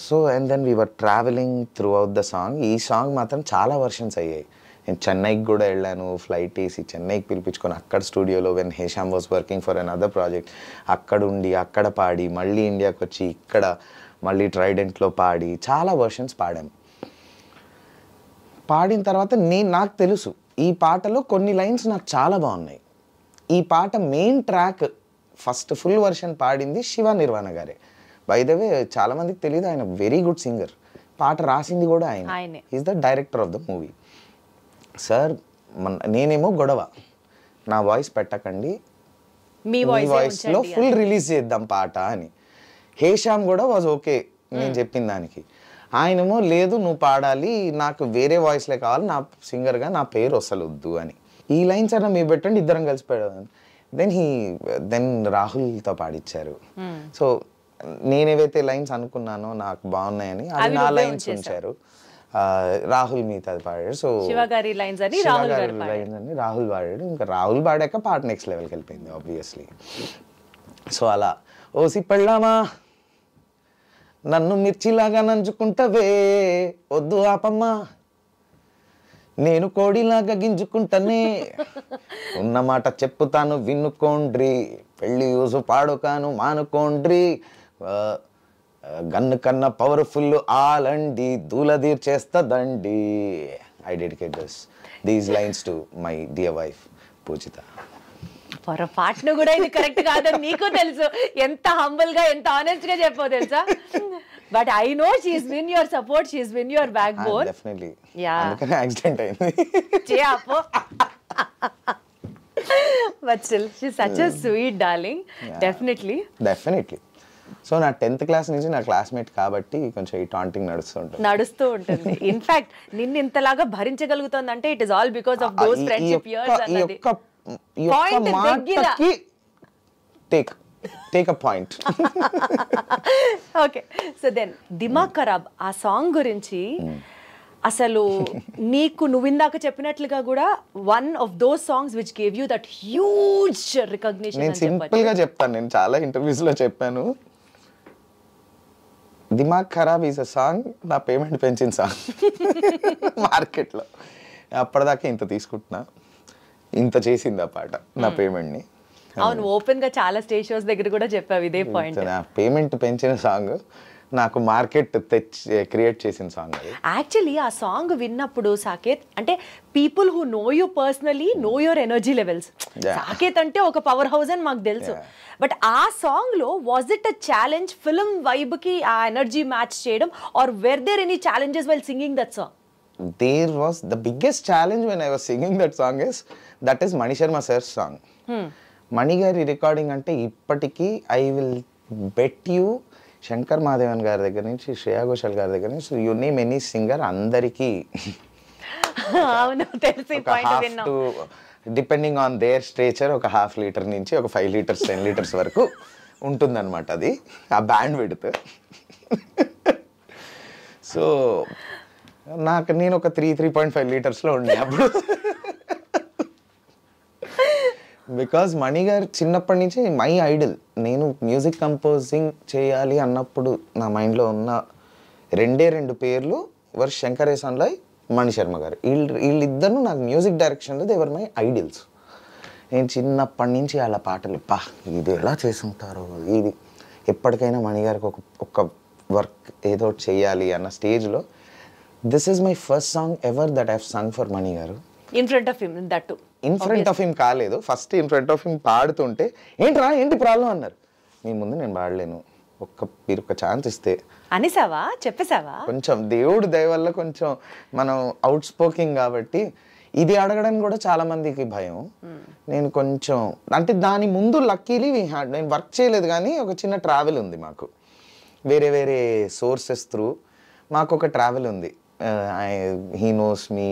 So and then we were travelling throughout the song. ఈ song మాత్రం చాలా వర్షన్స్ అయ్యాయి. నేను చెన్నైకి కూడా వెళ్ళాను, ఫ్లైట్ వేసి చెన్నైకి పిలిపించుకొని అక్కడ స్టూడియోలో when Hesham was working for an other project అక్కడ ఉండి అక్కడ పాడి మళ్ళీ ఇండియాకి వచ్చి ఇక్కడ మళ్ళీ ట్రైడెంట్లో పాడి చాలా వర్షన్స్ పాడాము. పాడిన తర్వాత నాకు తెలుసు ఈ పాటలో కొన్ని లైన్స్ నాకు చాలా బాగున్నాయి. ఈ పాట main track first full version పాడింది శివ నిర్వాణ గారే. బై ద వే చాలా మందికి తెలియదు, ఆయన వెరీ గుడ్ సింగర్. పాట రాసింది కూడా ఆయన. Is the director of the movie. Sir నేనేమో గొడవ, నా వాయిస్ పెట్టకండి, మీ వాయిస్లో ఫుల్ రిలీజ్ చేద్దాం పాట అని. హేషామ్ కూడా వాజ్ ఓకే నేను చెప్పిన దానికి. ఆయనేమో లేదు నువ్వు పాడాలి, నాకు వేరే వాయిస్లే కావాలి, నా సింగర్గా నా పేరు అసలు వద్దు అని. ఈ లైన్స్ అయినా మీరు పెట్టండి ఇద్దరం కలిసి పాడాను. దెన్ రాహుల్తో పాడిచ్చారు. సో నేనేవైతే లైన్స్ అనుకున్నానో నాకు బాగున్నాయని అది నా లైన్స్ ఉంచారు. రాహుల్ మిగతా పాడాడు. సో శివగారి లైన్స్ అని రాహుల్ పాడాడు. ఇంకా రాహుల్ పాడాక పాట నెక్స్ట్ లెవెల్కి వెళ్ళిపోయింది ఆబ్వియస్లీ. సో అలా ఓసి పెళ్ళామా నన్ను మిర్చిలాగా నంచుకుంటవే వద్దు ఆపమ్మా, నేను కోడిలాగా గింజుకుంటానే, ఉన్న మాట చెప్పుతాను వినుకోండ్రి, పెళ్ళి యూసు పాడుకాను మానుకోండ్రి, గన్ను కన్నా పవర్ఫుల్ ఆలండి దూలదీర్చేస్తదండి. I dedicate these lines to my dear wife Poojitha. పొరపాటును కూడా ఇది కరెక్ట్ కాదని నీకు తెలుసు, ఎంత హంబుల్ గా ఎంత ఆనెస్ట్ గా చెప్పావు తెలుసా. But I know she is win your support, she is win your backbone. Definitely. అందుకనే యాక్సిడెంట్ అయింది. But still she is such a sweet darling. Definitely. So నా 10th క్లాస్ నుంచి నా క్లాస్మేట్ కాబట్టి కొంచెం ఈ టాంటింగ్ నడుస్తూ ఉంటుంది. ఇన్ఫాక్ట్ నిన్ను ఇంతలాగా భరించగలుగుతుంది అంటే it is all because of those friendship years అన్నది. Take a point. Okay, so then Dimaag Kharaab ఆ సాంగ్ గురించి అసలు నీకు నువ్వు ఇందాక చెప్పినట్లుగా కూడా one of those songs which gave you that huge recognition. నేను సింపుల్ గా చెప్తాను, నేను చాలా ఇంటర్వ్యూస్ లో చెప్పాను, దిమాగ్ ఖరాబ్ ఈజ్ అ సాంగ్ నా పేమెంట్ పెంచిన సాంగ్ మార్కెట్లో. అప్పటిదాకా ఇంత తీసుకుంటున్నా, ఇంత చేసింది ఆ పాట నా పేమెంట్ ని. అవును, ఓపెన్ గా చాలా స్టేజ్ షోస్ దగ్గర కూడా చెప్పావు ఇదే పాయింట్. నా పేమెంట్ పెంచిన సాంగ్, నాకు మార్కెట్ క్రియేట్ చేసిన సాంగ్. యాక్చువల్లీ ఆ సాంగ్ విన్నప్పుడు సాకేత్ అంటే people who know you personally know your energy levels. Saketh అంటే ఒక పవర్ హౌస్ అని మాకు తెలుసు. బట్ ఆ సాంగ్ లో was it a challenge film vibe కి ఆ ఎనర్జీ మ్యాచ్ చేయడం, or were there any challenges while singing that song? There was the biggest challenge when I was singing that song that is Mani Sharma sir's song. Mani gari recording ante ippatiki I will bet you Shankar Madhavan గారి దగ్గర నుంచి శ్రేయా ఘోషాల్ గారి దగ్గర నుంచి you name any singer అందరికి depending on their స్ట్రేచర్ ఒక 1/2 litre నుంచి ఒక 5 లీటర్స్ 10 లీటర్స్ వరకు ఉంటుందన్నమాట అది ఆ బ్యాండ్ విడ్త్. సో నేను ఒక 3.5 లీటర్స్లో ఉండే అప్పుడు. బికాజ్ మణి గారు చిన్నప్పటి నుంచి మై ఐడల్. నేను మ్యూజిక్ కంపోజింగ్ చేయాలి అన్నప్పుడు నా మైండ్లో ఉన్న 2 పేర్లు వర్ శంకర్ ఎహసాన్, మణి శర్మ గారు. వీళ్ళిద్దరూ నాకు మ్యూజిక్ డైరెక్షన్లో దేవర్ మై ఐడియల్స్. నేను చిన్నప్పటి నుంచి వాళ్ళ పాటలు ఇది ఎలా చేసుంటారో, ఇది ఎప్పటికైనా మణి గారికి ఒక వర్క్ ఏదో చేయాలి అన్న స్టేజ్లో this is my first song ever that I've sung for Mani గారు. In front of him that too in front of him కాలేదు, first in front of him పాడుతుంటే ఏంటి ప్రాబ్లం అన్నారు. మీ ముందు నేను పాడలేను, మీరు ఒక ఛాన్స్ ఇస్తే అనేసావా, చెప్పేసావా? కొంచెం దేవుడు దయ వల్ల కొంచెం మనం అవుట్ స్పోకింగ్ కాబట్టి ఇది అడగడానికి కూడా చాలా మందికి భయం. నేను కొంచెం అంటే దాని ముందు లక్కీలీ నేను వర్క్ చేయలేదు, కానీ ఒక చిన్న ట్రావెల్ ఉంది మాకు, వేరే సోర్సెస్ త్రూ మాకు ఒక ట్రావెల్ ఉంది. హీ నోస్ మీ,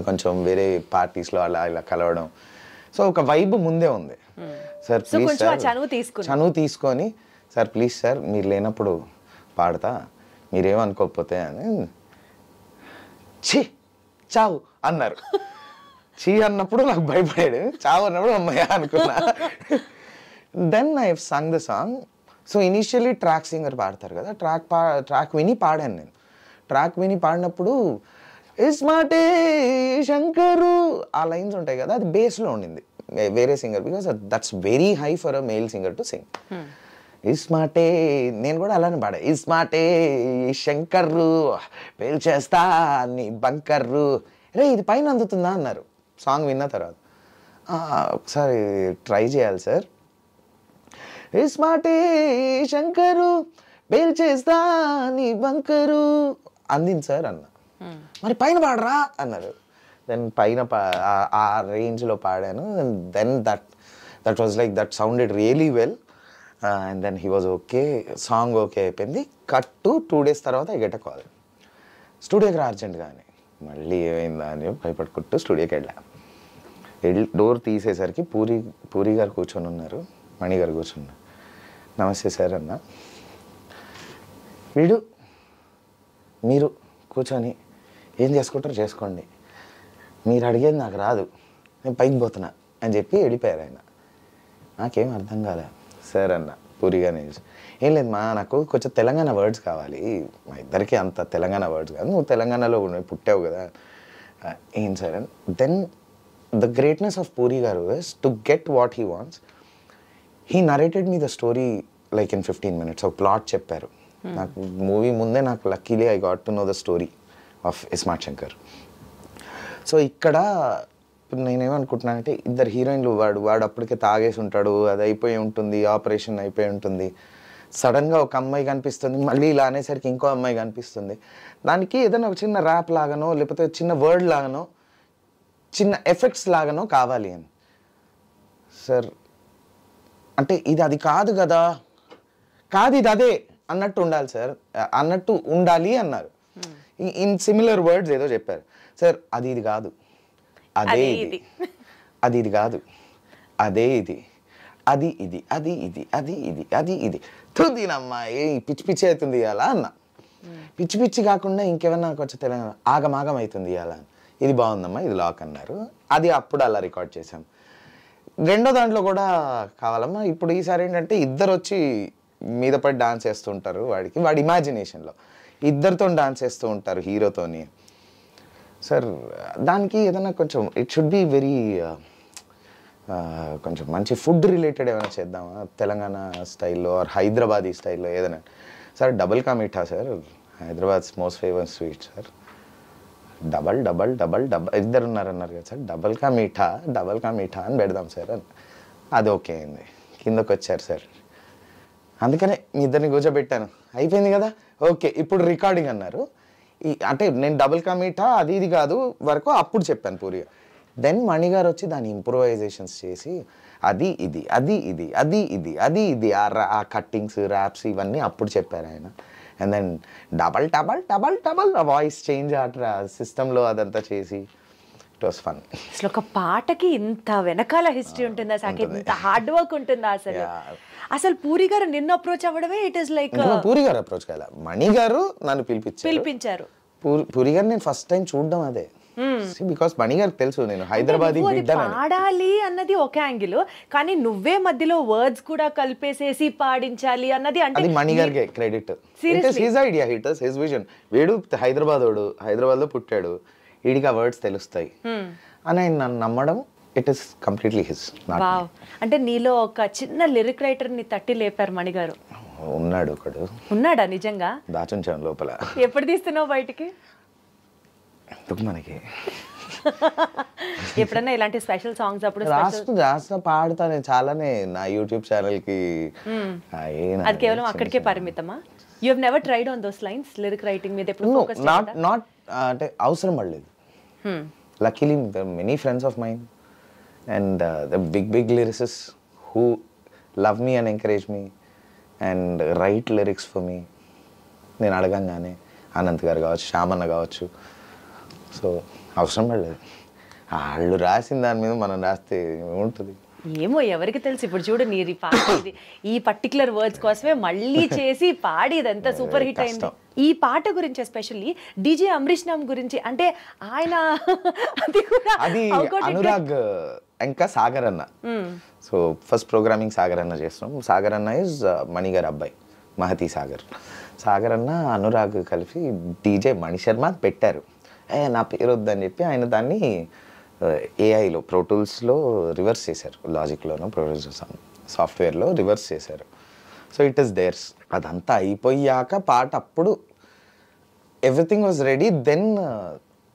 కొంచెం వేరే పార్టీస్లో ఇలా కలవడం. సో ఒక వైబ్ ముందే ఉంది. సార్ ప్లీజ్ సార్ చనువు తీసుకొని సార్ ప్లీజ్ సార్ మీరు లేనప్పుడు పాడతా, మీరేమనుకోకపోతే అని. ఛీ చావు అన్నారు. చీ అన్నప్పుడు నాకు భయపడాడు, చావు అన్నప్పుడు అమ్మాయి అనుకున్నా. Then I sung the song. So initially track singer పాడతారు కదా, ట్రాక్ విని పాడాను నేను. ట్రాక్ విని పాడినప్పుడు ఇస్మాటే శంకరు ఆ లైన్స్ ఉంటాయి కదా, అది బేస్లో ఉండింది వేరే singer, because that's very high for a male singer to sing. ఇస్మాటే నేను కూడా అలానే పాడా, ఇస్మాటే శంకర్రు పేల్చేస్తా నీ బంకర్రు, రే ఇది పైన అందుతుందా అన్నారు సాంగ్ విన్న తర్వాత. ఒకసారి ట్రై చేయాలి సార్. ఇస్మాటే శంకరు పేల్చేస్తా నీ బంకరు అందింది సార్ అన్న. మరి పైన పాడరా అన్నారు. దెన్ పైన ఆ రేంజ్లో పాడాను. Then that was like that sounded really well. And then he was okay, song okay అయిపోయింది. కట్ టు 2 days తర్వాత ఐ గెట్ అ కాల్, స్టూడియోకి రా అర్జెంట్గా అని. మళ్ళీ ఏమైందా అని భయపడుకుంటూ స్టూడియోకి వెళ్ళి డోర్ తీసేసరికి పూరి గారు కూర్చొని ఉన్నారు, మణి గారు కూర్చున్నారు. నమస్తే సార్ అన్న. మీరు కూర్చొని ఏం చేసుకుంటారో చేసుకోండి, మీరు అడిగేది నాకు రాదు, నేను పైకి పోతున్నా అని చెప్పి వెళ్ళిపోయారు ఆయన. నాకేం అర్థం కాలే. సార్ అన్న పూరిగానే, ఏం లేదు మా నాకు కొంచెం తెలంగాణ వర్డ్స్ కావాలి, మా ఇద్దరికి అంత తెలంగాణ వర్డ్స్ కాదు, నువ్వు తెలంగాణలో పుట్టావు కదా. ఏం సార్ అని. Then the greatness of Puri garu is to get what he wants. He narrated me the story like in 15 minutes. ఒక ప్లాట్ చెప్పారు నాకు. మూవీ ముందే నాకు luckily I got to know the story of Ismart Shankar. So ఇక్కడ నేనేమనుకుంటున్నానంటే, ఇద్దరు హీరోయిన్లు, వాడు అప్పటికే తాగేసి ఉంటాడు, అది అయిపోయి ఉంటుంది, ఆపరేషన్ అయిపోయి ఉంటుంది, సడన్గా ఒక అమ్మాయి కనిపిస్తుంది, మళ్ళీ ఇలా అనేసరికి ఇంకో అమ్మాయి కనిపిస్తుంది. దానికి ఏదైనా ఒక చిన్న ర్యాప్ లాగానో లేకపోతే చిన్న వర్డ్ లాగానో చిన్న ఎఫెక్ట్స్ లాగానో కావాలి అని. సార్ అంటే ఇది అది కాదు కదా, కాదు ఇది అదే అన్నట్టు ఉండాలి సార్, అన్నట్టు ఉండాలి అన్నారు. ఇన్ సిమిలర్ వర్డ్స్ ఏదో చెప్పారు. సార్ అది ఇది కాదు, అదే ఇది, అది ఇది కాదు, అదే ఇది, అది ఇది, అది ఇది, అది ఇది, అది ఇది. తుదినమ్మా ఏ పిచ్చి పిచ్చి అవుతుంది ఇవాళ అన్న. పిచ్చి పిచ్చి కాకుండా ఇంకేమన్నా కొంచెం తెలంగాణ ఆగమాగం అవుతుంది ఇవాళ. ఇది బాగుందమ్మా, ఇది లాక్ అన్నారు. అది అప్పుడు అలా రికార్డ్ చేశాం. రెండో దాంట్లో కూడా కావాలమ్మా. ఇప్పుడు ఈసారి ఏంటంటే ఇద్దరు వచ్చి మీద పడి డాన్స్ చేస్తూ ఉంటారు, వాడి ఇమాజినేషన్లో ఇద్దరితో డాన్స్ చేస్తూ ఉంటారు హీరోతోని. సార్ దానికి ఏదైనా కొంచెం ఇట్ షుడ్ బి వెరీ కొంచెం మంచి ఫుడ్ రిలేటెడ్ ఏమైనా చేద్దామా, తెలంగాణ స్టైల్లో ఆర్ హైదరాబాదీ స్టైల్లో ఏదైనా. Sir double ka meetha sir, Hyderabad's most famous sweet sir. Double double double double ఇద్దరు ఉన్నారన్నారు కదా సార్, డబల్ కా మీఠా అని పెడదాం సార్ అని. అది ఓకే అయింది. కిందకు వచ్చారు సార్. అందుకనే మీ ఇద్దరిని కూర్చోబెట్టాను, అయిపోయింది కదా ఓకే ఇప్పుడు రికార్డింగ్ అన్నారు. అంటే నేను డబుల్ కా మీఠా అది ఇది కాదు వరకు అప్పుడు చెప్పాను పూరిగా. దెన్ మణి గారు వచ్చి దాని ఇంప్రూవైజేషన్స్ చేసి అది ఇది, అది ఇది, అది ఇది, అది ఇది, ఆ కట్టింగ్స్ ర్యాప్స్ ఇవన్నీ అప్పుడు చెప్పారు ఆయన. And then double double double double voice change ఆ సిస్టంలో అదంతా చేసి ఇట్ వాస్ ఫన్. అసలు ఒక పాటకి ఇంత వెనకాల హిస్టరీ ఉంటుందా సాకేత్, ఇంత హార్డ్ వర్క్ ఉంటుందా అసలు? అసలు పూరి గారు నిన్ను అప్రోచ్ అవ్వడమే ఇట్ ఇస్ లైక్ పూరి గారు అప్రోచ్ కాల, మణి గారు నన్ను పిలిపించారు. పూరి గారు నేను ఫస్ట్ టైం చూడడం అదే, బికాస్ మణి గారికి తెలుసు నేను హైదరాబాద్ పాడాలి అన్నది ఒక యాంగిల్, కానీ నువ్వే మధ్యలో వర్డ్స్ కూడా కలిపేసేసి పాడించాలి అన్నది అంటే అది మణి గారికి credit. It is his idea, it is his vision. వీడు హైదరాబాద్ లో పుట్టాడు, వీడికి ఆ వర్డ్స్ తెలుస్తాయి అని ఆయన నన్ను నమ్మడం, it is completely his. Wow. అంటే నీలో ఒక చిన్న లిరిక్ రైటర్ ని తట్టి లేపారు మణి గారు. ఉన్నాడు ఒకడు. ఉన్నాడా నిజంగా? దాచుంచాను లోపల. ఎప్పుడు తీస్తున్నావు బయటికి? ఎందుకు మనకి ఎప్పుడన్నా ఇలాంటి స్పెషల్ సాంగ్స్ అప్పుడు రాస్తా పాడతా నేను చాలానే నా యూట్యూబ్ ఛానల్ కి. అది కేవలం అక్కడికే పరిమితమా? You have never tried on those lines, lyric writing మీద ఎప్పుడు ఫోకస్ చేయలేదా? నాట్ అంటే అవసరం పడలేదు. Luckily many friends of mind and the big lyricists who love me and encourage me and write lyrics for me. నేను అడగంగానే అనంత్ గారు కావచ్చు, శ్యామన్న కావచ్చు, సో అవసరం పడలేదు. వాళ్ళు రాసిన దాని మీద మనం రాస్తే ఏముంటుంది? ఏమో ఎవరికి తెలుసు. ఇప్పుడు చూడు నీ ఈ పర్టికులర్ వర్డ్స్ కోసమే మళ్ళీ చేసి పాడి ఇదంతా సూపర్ హిట్ అయింది. ఈ పాట గురించి ఎస్పెషల్లీ డీజే అమరీష్ నామ్ గురించి, అంటే ఆయన అది అనురాగ్ ఇంకా సాగర్ అన్న. సో ఫస్ట్ ప్రోగ్రామింగ్ సాగర్ అన్న చేస్తున్నాం. సాగర్ అన్న ఇస్ మణి గారి అబ్బాయి, మహతి సాగర్. సాగర్ అన్న అనురాగ్ కలిపి డీజే మణి శర్మ పెట్టారు. నా పేరు వద్దని చెప్పి ఆయన దాన్ని ఏఐలో ప్రోటూల్స్లో రివర్స్ చేశారు, లాజిక్లోనో ప్రొడ్యూసర్ సాఫ్ట్వేర్లో రివర్స్ చేశారు. So it is there's. అదంతా అయిపోయాక పాట అప్పుడు ఎవ్రీథింగ్ వాజ్ రెడీ. దెన్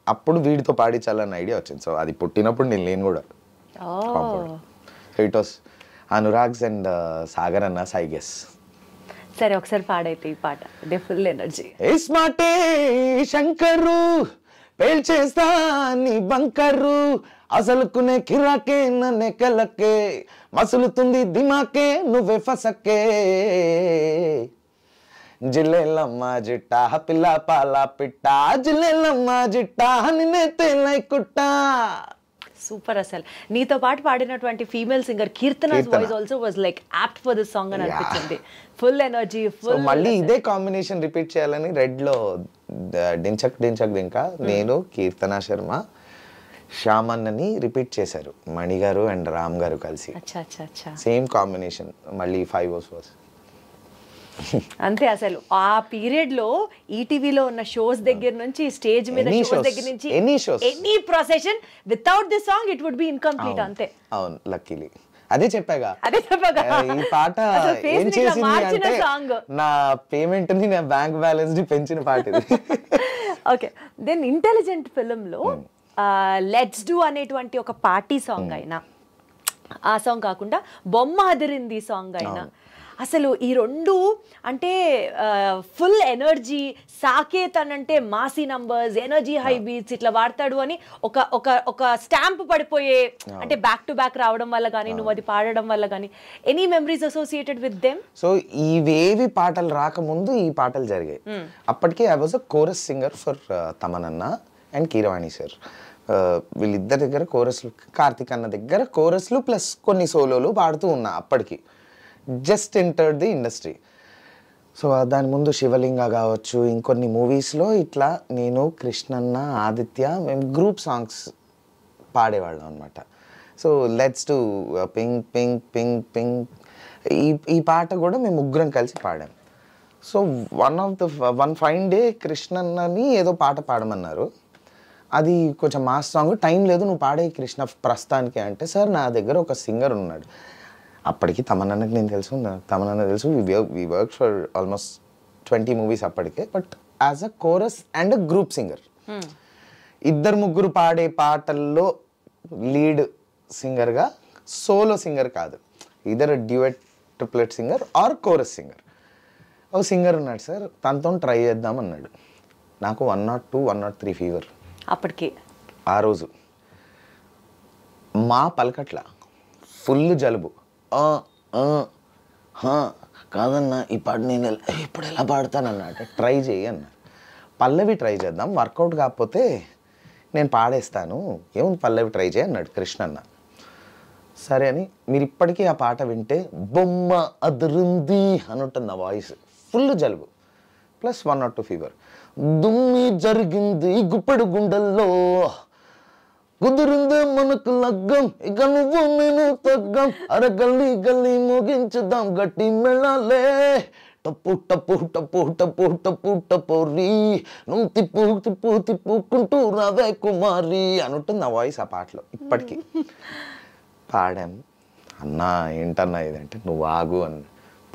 అప్పుడు వీడితో పాడించాలన్న ఐడియా వచ్చింది. సో అది పుట్టినప్పుడు నేను లేను కూడా. So it was Anurag's and Sagar అన్న ఐ గెస్. సరే ఒకసారి పాడైతే ఈ పాట, దే ఫుల్ ఎనర్జీ. ఇస్మాటే శంకరు పేల్చేస్తా నీ బంకరు, అసలుకునే కిరాకే నన్నే కలకే, మసులుతుంది దిమాకే నువ్వే ఫసకే, జిల్లెలమ్మ జిట్టా పిల్ల పాల పిట్ట, జిల్లెలమ్మ జిట్టా నిన్నే తేలై కుట్టా. సూపర్. అసలు నీతో పాటు పాడినటువంటి female singer Keerthana's voice also was like apt for this song అని అనిపించింది. Full energy, full. మళ్ళీ ఇదే కాంబినేషన్ రిపీట్ చేయాలని రెడ్ లో డించక్ డింకా నేను, కీర్తనా శర్మ, శ్యామన్నని రిపీట్ చేశారు మణి గారు అండ్ రామ్ గారు కలిసి. సేమ్ కాంబినేషన్ మళ్ళీ 5 hours. అంతే. అసలు ఆ పీరియడ్ లో ఈటీవీలో ఉన్న షోస్ దగ్గర నుంచి, స్టేజ్ మీద షోస్ దగ్గర నుంచి, any procession without this song it would be incomplete. అంతే. అవును, లక్కీలీ అదే చెప్పాగా ఈ పాట ఏం చేసింది అంటే నా పేమెంట్ ని, నా బ్యాంక్ బ్యాలెన్స్ ని పెంచిన పాట ఇది. ఓకే. దెన్ ఇంటెలిజెంట్ ఫిల్మ్ లో లెట్స్ డూ అనేటువంటి ఒక పార్టీ సాంగ్ అయినా, ఆ సాంగ్ కాకుండా బొమ్మ అదిరింది సాంగ్ అయినా, అసలు ఈ రెండు అంటే ఫుల్ ఎనర్జీ. సాకేత్ అని అంటే Masih numbers, energy, high beats ఇట్లా వాడతాడు అని ఒక స్టాంప్ పడిపోయే, అంటే బ్యాక్ టు బ్యాక్ రావడం వల్ల కానీ, నువ్వు అది పాడడం వల్ల కానీ, any memories associated with them? So ఇవేవి పాటలు రాకముందు ఈ పాటలు జరిగాయి. అప్పటికే I was a chorus singer for తమనన్న అండ్ కీరవాణి సార్. వీళ్ళిద్దరి దగ్గర కోరస్లు, కార్తిక్ అన్న దగ్గర కోరస్లు ప్లస్ కొన్ని సోలోలు పాడుతూ ఉన్నా. అప్పటికి just entered the industry. So దాని ముందు శివలింగ కావచ్చు, ఇంకొన్ని మూవీస్లో ఇట్లా నేను, కృష్ణన్న, ఆదిత్య మేము గ్రూప్ సాంగ్స్ పాడేవాళ్ళం అనమాట. So let's do pink pink pink pink, ఈ పాట కూడా మేము ముగ్గురం కలిసి పాడాం. సో వన్ ఫైన్ డే కృష్ణన్నని ఏదో పాట పాడమన్నారు. అది కొంచెం మాస్ సాంగ్, టైం లేదు నువ్వు పాడే కృష్ణ ప్రస్తుతానికి అంటే, సార్ నా దగ్గర ఒక సింగర్ ఉన్నాడు. అప్పటికి తమన్నకి నేను తమన్న తెలుసు. We work for almost 20 movies అప్పటికే. But as a chorus and group singer, ఇద్దరు ముగ్గురు పాడే పాటల్లో లీడ్ సింగర్గా, సోలో సింగర్ కాదు, either duet, triplet singer or chorus singer. ఒక సింగర్ ఉన్నాడు సార్, తనతో ట్రై చేద్దాం అన్నాడు. నాకు 102, 103 ఫీవర్ అప్పటికి. ఆ రోజు మా పలకట్ల ఫుల్ జలుబు. కాదన్నా ఈ పాట నేను ఇప్పుడు ఎలా పాడతానన్నా అంటే, ట్రై చేయి అన్న. పల్లవి ట్రై చేద్దాం, వర్కౌట్ కాకపోతే నేను పాడేస్తాను, ఏముంది పల్లవి ట్రై చేయి అన్నాడు కృష్ణ అన్న. సరే అని మీరు ఇప్పటికీ ఆ పాట వింటే బొమ్మ అదురుంది అని ఉంటుంది నా వాయిస్. ఫుల్ జలుబు ప్లస్ 1 or 2 ఫీవర్. దుమ్మి జరిగింది గుప్పెడు గుండెల్లో, కుదిరిందే మనకు లగ్గం, ఇక నువ్వు నేను తగ్గం, అర గల్లీ గల్లీ మోగించుదాం గట్టి మెళ్ళాలే, టప్పు టప్పు టప్పు టప్పు టప్పు టపోరి, నువ్వు తిప్పు తిప్పు తిప్పుకుంటూ రావే కుమారి అని ఉంటుంది నా వాయిస్ ఆ పాటలో ఇప్పటికీ. పాడాము. అన్నా ఏంటన్నా ఇదంటే నువ్వు ఆగు అని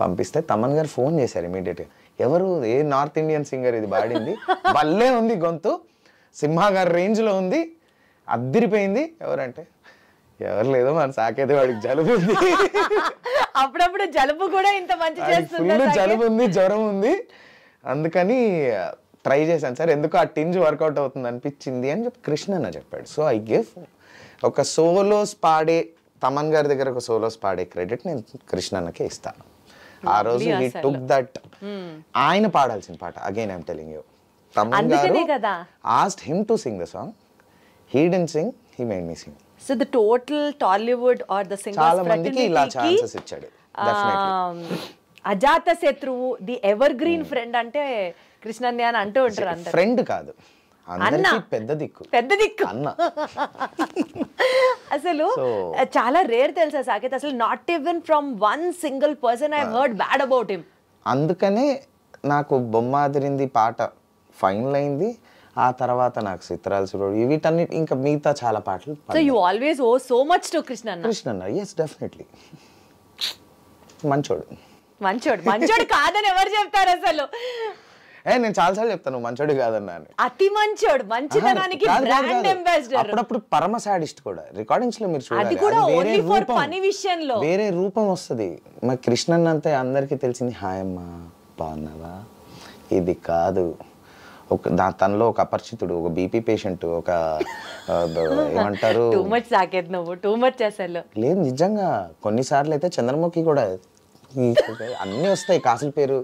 పంపిస్తే తమన్ గారు ఫోన్ చేశారు ఇమీడియట్గా. ఎవరు, ఏ నార్త్ ఇండియన్ సింగర్ ఇది పాడింది, భలే ఉంది గొంతు, సింహ గారి రేంజ్లో ఉంది, అద్దిరిపోయింది. ఎవరంటే ఎవరు లేదో మన సాకైతే వాడికి జలుబు ఉంది. అప్పుడప్పుడు జలుబు కూడా ఇంత మంచి చేస్తుంది. ఫుల్ జలుబు ఉంది, జ్వరం ఉంది, అందుకని ట్రై చేశాను సార్, ఎందుకు ఆ టింజ్ వర్కౌట్ అవుతుంది అనిపించింది అని చెప్పి కృష్ణ అన్న చెప్పాడు. సో ఐ గివ్ ఒక సోలోస్ పాడే, తమన్ గారి దగ్గర ఒక సోలోస్ పాడే క్రెడిట్ నేను కృష్ణ అన్నకే ఇస్తాను. ఆ రోజు వి టుక్ దట్, ఆయన పాడాల్సిన పాట. Again I'm telling you, Thaman garu asked him to sing the song, he didn't sing, he made me sing. So the total Tollywood are the singers చాలా మందికి ఇలా ఛాన్సెస్ ఇచ్చాడు. అజాత శత్రువు, ది ఎవర్ గ్రీన్ ఫ్రెండ్ అంటే కృష్ణన్య అని అంటూ ఉంటారు అందరూ. ఫ్రెండ్ కాదు, అందరికీ పెద్ద దిక్కు, పెద్ద దిక్కు అన్న. అసలు చాలా రేర్ తెలుసా సాకేత్, అసలు not even from one single person I heard bad about him. అందుకనే నాకు బొమ్మాదిరింది పాట ఫైనల్ అయింది. ఆ తర్వాత నాకు చిత్రాలు సురోడు, వీటన్నిటి ఇంకా మిగతా చాలా పాటలు. So you always owe so much to కృష్ణన్న. కృష్ణన్న, ఎస్ డెఫినెట్లీ మంచోడు. మంచోడు మంచోడు కాదని ఎవరు చెప్తారు అసలు? నేను చాలాసార్లు చెప్తాను మంచోడు కాదన్నా అని. అతి మంచోడు, మంచితనానికి బ్రాండ్ అంబాసిడర్. అప్పుడప్పుడు పరమ సాడిస్ట్ కూడా. రికార్డింగ్స్ లో మీరు అది కూడా ఓన్లీ ఫర్ ఫనీ విషయంలో వేరే రూపం వస్తుంది. మా కృష్ణన్ అంతే అందరికీ తెలిసింది హాయమ్మా బాగున్నావా, ఇది కాదు. ఒక తనలో ఒక అపరిచితుడు, ఒక బీపీ పేషెంట్, ఒక ఏమంటారు, టూ మచ్ సాకేత్, నువ్వు టూ మచ్ అసలు. లేదు నిజంగా కొన్నిసార్లు అయితే చంద్రముఖి కూడా అన్నీ వస్తాయి కాసుల పేరు.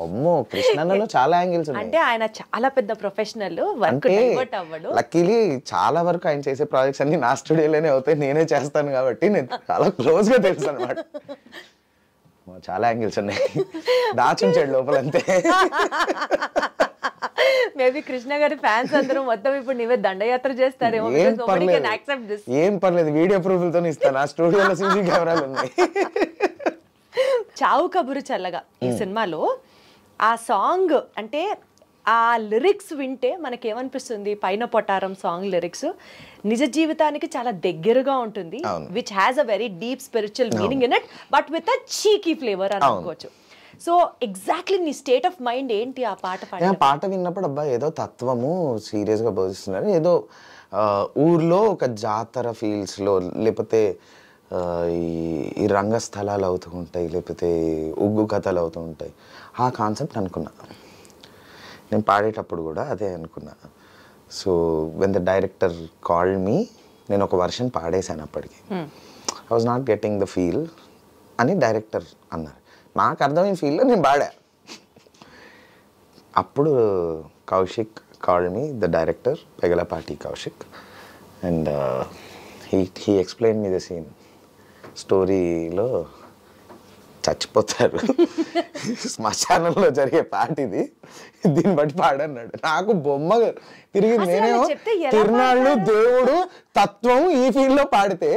అమ్మో, కృష్ణన్నలో చాలా యాంగిల్స్ ఉన్నాయి. అంటే ఆయన చాలా పెద్ద ప్రొఫెషనల్, వర్క్ డైవర్ట్ అవ్వడు. లక్కీలీ చాలా వరకు ఆయన చేసే ప్రాజెక్ట్స్ అన్ని నా స్టూడియోలోనే అవుతాయి, నేనే చేస్తాను కాబట్టి నేను చాలా క్లోజ్ గా తెలుసు అనమాట. చాలా యాంగిల్స్ ఉన్నాయి, దాచుంచాడు లోపల అంతే. మేబీ కృష్ణ గారి ఫ్యాన్స్ అందరూ మొత్తం ఇప్పుడు నీవే దండయాత్ర చేస్తారేమో. ఏం పర్లేదు, వీడియో ప్రూఫ్లతో ఇస్తాను, ఆ స్టూడియోలో సీసీ కెమెరాలు ఉన్నాయి. చావు కబురు చల్లగా ఈ సినిమాలో ఆ సాంగ్ అంటే ఆ లిరిక్స్ వింటే మనకేమనిపిస్తుంది, పైన పొటారం సాంగ్ లిరిక్స్ నిజ జీవితానికి చాలా దగ్గరగా ఉంటుంది, which has a very deep spiritual meaning in it, but with a cheeky flavour అని అనుకోవచ్చు. సో ఎగ్జాక్ట్లీ నీ స్టేట్ ఆఫ్ మైండ్ ఏంటి ఆ పాట పాట విన్నప్పుడు? అబ్బా ఏదో తత్వము సీరియస్గా బోధిస్తున్నారు, ఏదో ఊర్లో ఒక జాతర ఫీల్స్లో, లేకపోతే ఈ రంగస్థలాలు అవుతూ ఉంటాయి, లేకపోతే ఉగ్గు కథలు అవుతూ ఉంటాయి, ఆ కాన్సెప్ట్ అనుకున్నా నేను పాడేటప్పుడు కూడా అదే అనుకున్నా. So when the director called me, నేను ఒక వర్షన్ పాడేశాను అప్పటికి. I was not getting the feel అని డైరెక్టర్ అన్నారు. నాకు అర్థమైన ఫీల్లో నేను పాడా. అప్పుడు Kaushik called me, the director Pegalapati Kaushik, and he explain me the scene. స్టోరీలో చచ్చిపోతారు, శ్మశానంలో జరిగే పాట ఇది, దీన్ని బట్టి పాడన్నాడు. నాకు బొమ్మ తిరిగి, నేనేమో తిరునాళ్ళు, దేవుడు, తత్వం ఈ ఫీల్డ్లో పాడితే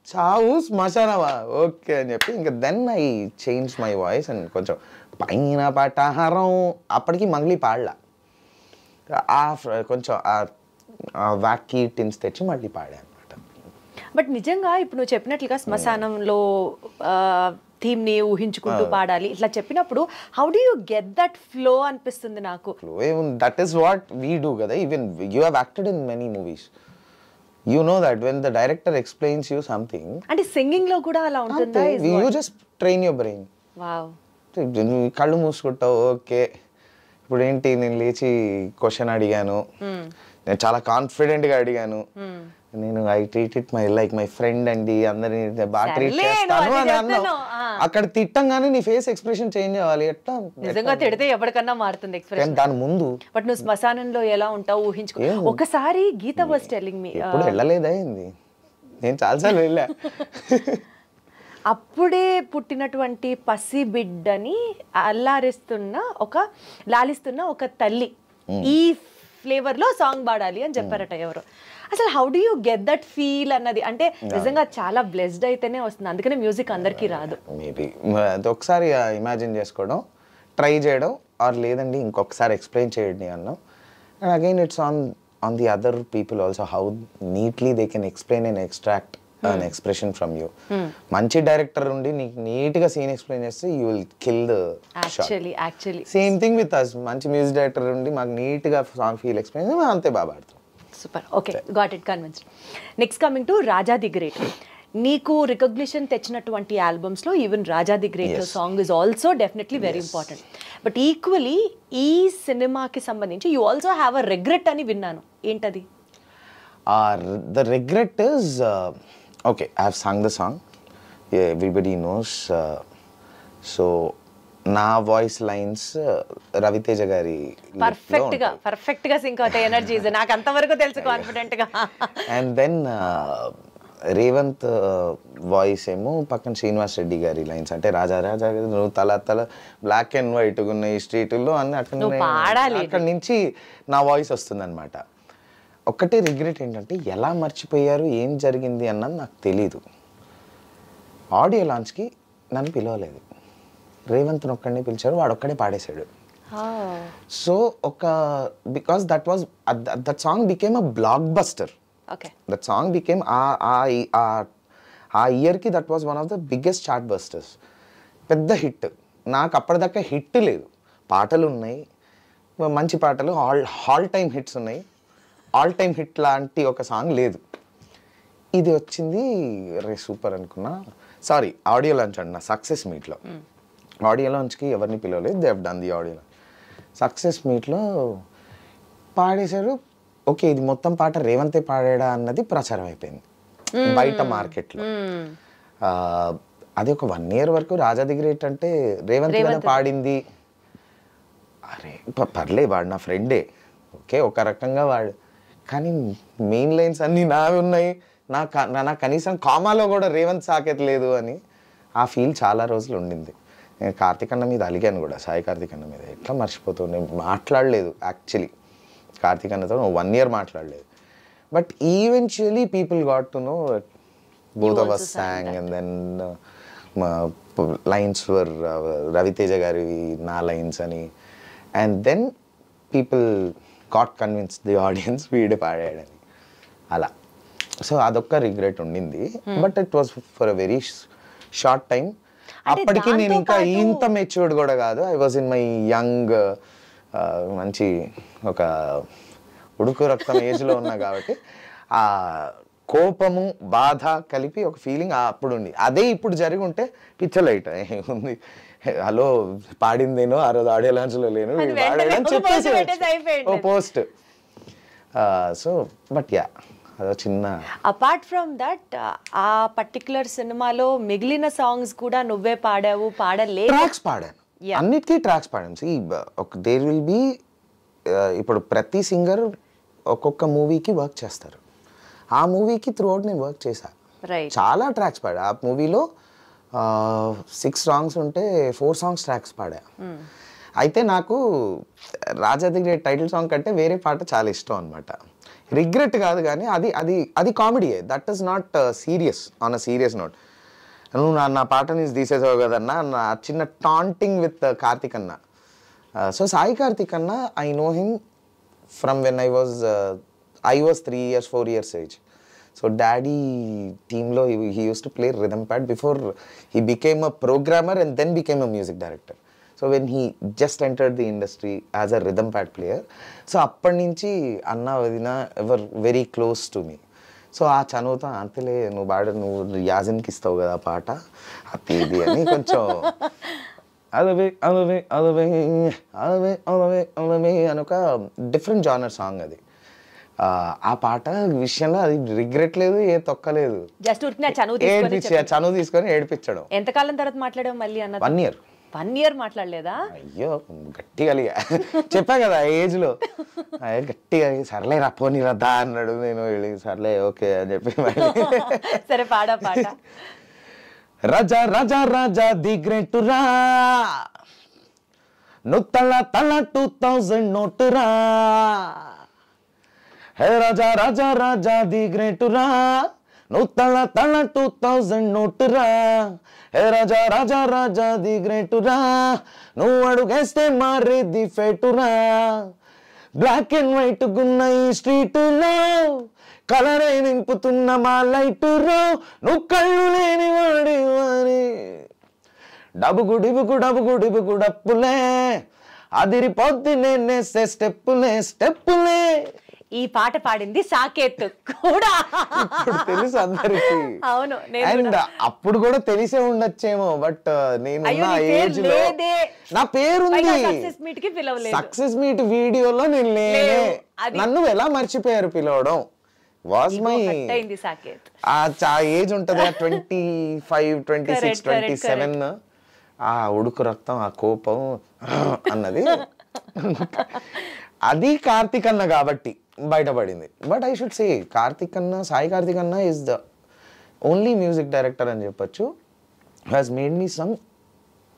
చావు శ్మశానమా ఓకే అని చెప్పి ఇంకా then I change my voice and కొంచెం పైన పటాహారం అప్పటికి మంగ్లీ పాడలా, కొంచెం వ్యాకీ టిన్స్ తెచ్చి మళ్ళీ పాడా. బట్ నిజంగా ఇప్పుడు నువ్వు చెప్పినట్లుగా శ్మశానంలో థీమ్ ని ఊహించుకుంటూ పాడాలి ఇట్లా చెప్పినప్పుడు how do you get that flow అనిపిస్తుంది నాకు. That is what we do కదా. Even you have acted in many movies, you know that when the director explains you something. అంటే సింగింగ్ లో కూడా అలా ఉంటుందా? You just train your brain. Wow. కళ్ళు మూసుకుంటావు, ఓకే ఇప్పుడు ఏంటి, నేను లేచి క్వశ్చన్ అడిగాను, నేను చాలా కాన్ఫిడెంట్గా అడిగాను, నేను I treat it my like my friend అండి, అందరినీ బాగా ట్రీట్ చేస్తాను అని అన్నావు. అక్కడ తిట్టంగానే నీ ఫేస్ ఎక్స్ప్రెషన్ చేంజ్ అవ్వాలి. ఎట్లా నిజంగా తిడితే ఎవరికన్నా మారుతుంది ఎక్స్ప్రెషన్. దాని ముందు బట్ నువ్వు శ్మశానంలో ఎలా ఉంటావు ఊహించుకో. ఒకసారి గీత వాస్ టెల్లింగ్ మీ, ఎప్పుడు వెళ్ళలేదా ఏంది, నేను చాలాసార్లు వెళ్ళా. అప్పుడే పుట్టినటువంటి పసి బిడ్డని లాలిస్తున్న ఒక తల్లి ఈ ఫ్లేవర్ లో సాంగ్ పాడాలి అని చెప్పారట ఎవరు. అసలు how do you get that feel అన్నది, అంటే నిజంగా చాలా బ్లెస్డ్ అయితేనే వస్తుంది, అందుకనే మ్యూజిక్ అందరికీ రాదు. మేబీ అది ఒకసారి ఇమాజిన్ చేసుకోవడం, ట్రై చేయడం, ఆర్ లేదండి ఇంకొకసారి ఎక్స్ప్లెయిన్ చేయండి అన్నాం. And again it's on the other people also how neatly they can explain and extract an expression from you. మంచి డైరెక్టర్ ఉండి నీకు నీట్ గా సీన్ ఎక్స్ప్లెయిన్ చేస్తే you will kill the actually same thing with us. మంచి music director ఉండి మాకు neat గా song feel explain చేస్తే అంతే బాగా పాడతాం. Super, okay, got it, convinced. Next coming to Raja the great. నీకు రికగ్నిషన్ తెచ్చినటువంటి ఆల్బమ్స్ లో even Raja the great song is also definitely very important. But equally ఈ సినిమాకి సంబంధించి you also have a regret అని విన్నాను, ఏంటది? The regret is okay, I have sung the song, yeah, everybody knows, so నా voice lines Raviteja గారి perfect గా sync అవుతాయి ఎనర్జీస్, నాకు అంతవరకు తెలుసు కాన్ఫిడెంట్ గా. అండ్ దెన్ రేవంత్ వాయిస్ ఏమో పక్కన శ్రీనివాస్ రెడ్డి గారి లైన్స్, అంటే రాజా రాజా నువ్వు తల బ్లాక్ అండ్ వైట్ ఉన్న ఈ స్ట్రీట్లో అన్ని అక్కడ నుంచి నా వాయిస్ వస్తుంది అనమాట. ఒక్కటే రిగ్రెట్ ఏంటంటే ఎలా మర్చిపోయారు, ఏం జరిగింది అన్నది నాకు తెలీదు. ఆడియో లాంచ్కి నన్ను పిలవలేదు, రేవంత్ని ఒక్కడిని పిలిచారు, వాడు ఒక్కడే పాడేశాడు. So because that song became a blockbuster. That song became ఆ ఇయర్కి that was one of the biggest chartbusters, పెద్ద హిట్. నాకు అప్పటిదాకా హిట్ లేదు, పాటలు ఉన్నాయి మంచి పాటలు, ఆల్ టైమ్ హిట్స్ ఉన్నాయి, ఆల్ టైమ్ హిట్ లాంటి ఒక సాంగ్ లేదు. ఇది వచ్చింది, రే సూపర్ అనుకున్నా. సారీ, ఆడియో లాంచ్ అన్న సక్సెస్ మీట్లో. ఆడియో లాంచ్కి ఎవరిని పిలవలేదు, they have done the audio launch. Success మీట్లో పాడేశారు. ఓకే, ఇది మొత్తం పాట రేవంతే పాడాడా అన్నది ప్రచారం అయిపోయింది బయట మార్కెట్లో. అది ఒక 1 year వరకు రాజా ది గ్రేట్ అంటే రేవంత్ కదా పాడింది. అరే పర్లేదు, వాడు నా ఫ్రెండే, ఓకే ఒక రకంగా వాడు, కానీ మెయిన్ లైన్స్ అన్నీ నావి ఉన్నాయి, నా కనీసం కామాలో కూడా రేవంత్ సాకేత్ లేదు అని ఆ ఫీల్ చాలా రోజులు ఉండింది. నేను కార్తీక్ అన్న మీద అలిగాను కూడా, సాయి కార్తీక్ అన్న మీద, ఎట్లా మర్చిపోతావు, నేను మాట్లాడలేదు యాక్చువల్లీ కార్తీక్ అన్నతో 1 year మాట్లాడలేదు. But eventually people got to know both of us sang, and then lines were Raviteja గారివి, నా లైన్స్ అని, and then people got convince the audience వీడు పాడాడని అలా. సో అదొక్క రిగ్రెట్ ఉండింది. But it was for a very short time. అప్పటికి నేను ఇంకా ఇంత మెచ్యూర్డ్ కూడా కాదు, I was in my young మంచి ఒక ఉడుకు రక్తం ఏజ్లో ఉన్నా కాబట్టి ఆ కోపము బాధ కలిపి ఒక ఫీలింగ్ అప్పుడు ఉంది. అదే ఇప్పుడు జరిగి ఉంటే పిచ్చలైట్ ఉంది, హలో పాడిందేనో ఆ రోజు ఆడియో లాంచ్లో లేను చెప్పేసి పోస్ట్. సో బట్ యా, అదో చిన్న. అపార్ట్ ఫ్రమ్ దట్ ఆ పర్టికులర్ సినిమాలో మిగిలిన సాంగ్స్ కూడా నువ్వే పాడావు, ట్రాక్స్ పాడాను, అన్నిటికీ ట్రాక్స్ పాడాను. దేర్ విల్ బి, ఇప్పుడు ప్రతి సింగర్ ఒక్కొక్క మూవీకి వర్క్ చేస్తారు, ఆ మూవీకి త్రూ అవుట్ నేను వర్క్ చేశా, చాలా ట్రాక్స్ పాడా. ఆ మూవీలో 6 songs ఉంటే 4 songs ట్రాక్స్ పాడా. అయితే నాకు రాజా ది గ్రేట్ టైటిల్ సాంగ్ కంటే వేరే పాట చాలా ఇష్టం అనమాట. రిగ్రెట్ కాదు, కానీ అది కామెడీయే, that is not serious on a serious note. నువ్వు నా పాటని తీసేసావు కదన్నా, నా చిన్న టాంటింగ్ విత్ కార్తిక్ అన్న. సో సాయి కార్తిక్ అన్న, I know him from when I was 3 years 4 years age. So daddy team lo he used to play rhythm pad before he became a programmer and then became a music director. So when he just entered the industry as a rhythm pad player, so appadi nunchi anna vadina ever very close to me. So ఆ చనువుతో అంతలే నువ్వు యాజిన్ కి ఇస్తావు కదా పాట అది అని కొంచెం అలవే అలవే అలవే అలవే అలవే అలవే అని ఒక డిఫరెంట్ జానర్ సాంగ్ అది. ఆ పాట విషయంలో అది రిగ్రెట్ లేదు, ఏ తొక్కలేదు. జస్ట్ ఉరికిన చనువు తీసుకొని ఏడిపించడం. ఎంతకాలం తర్వాత మాట్లాడాం మళ్ళీ అన్న? 1 year. 1 year మాట్లాడలేదా? అయ్యో గట్టిగా చెప్పా కదా ఏజ్లో, గట్టిగా సర్లే రా పోనీ రద్దా అన్నాడు. నేను వెళ్ళి సర్లే ఓకే అని చెప్పి సరే పాట రాజా రాజా రాజా ది గ్రేట్ రా, నువ్వు తల 2000 నోటు రా. హే రాజా రాజా రాజా ది గ్రేట్ రా, నువ్వు తల 2000 నోటు రా. హే రాజా రాజా రాజా ది గ్రేట్ రా, నువ్వు అడుగేస్తే మారేది ఫేటురా. బ్లాక్ అండ్ వైట్ గున్న ఈ స్ట్రీటులో కలరే నింపుతున్న మా లైటు రో, నువ్వు కళ్ళు లేని వాడి డబుగు డిబుగు డబుగు డిబుగు డప్పులే, అదిరిపోద్ది నేనేసే స్టెప్పులే. ఈ పాట పాడింది సాకేత్ కూడా తెలుసు అందరికి. అవును, అండ్ అప్పుడు కూడా తెలిసే ఉండొచ్చేమో, బట్ నేను ఏజ్ లో నా పేరుంది. సక్సెస్ మీట్ వీడియోలో నేను లేనే, నన్ను ఎలా మర్చిపోయారు పిలవడం? వాజ్ మై ఆ ఏజ్ ఉంటది 25, 26, 27. ఆ ఉడుకు రక్తం, ఆ కోపం అన్నది అది కార్తిక్ అన్న కాబట్టి బయటపడింది. But I should say Sai Karthik అన్న is the only music director అని చెప్పొచ్చు, has made me sung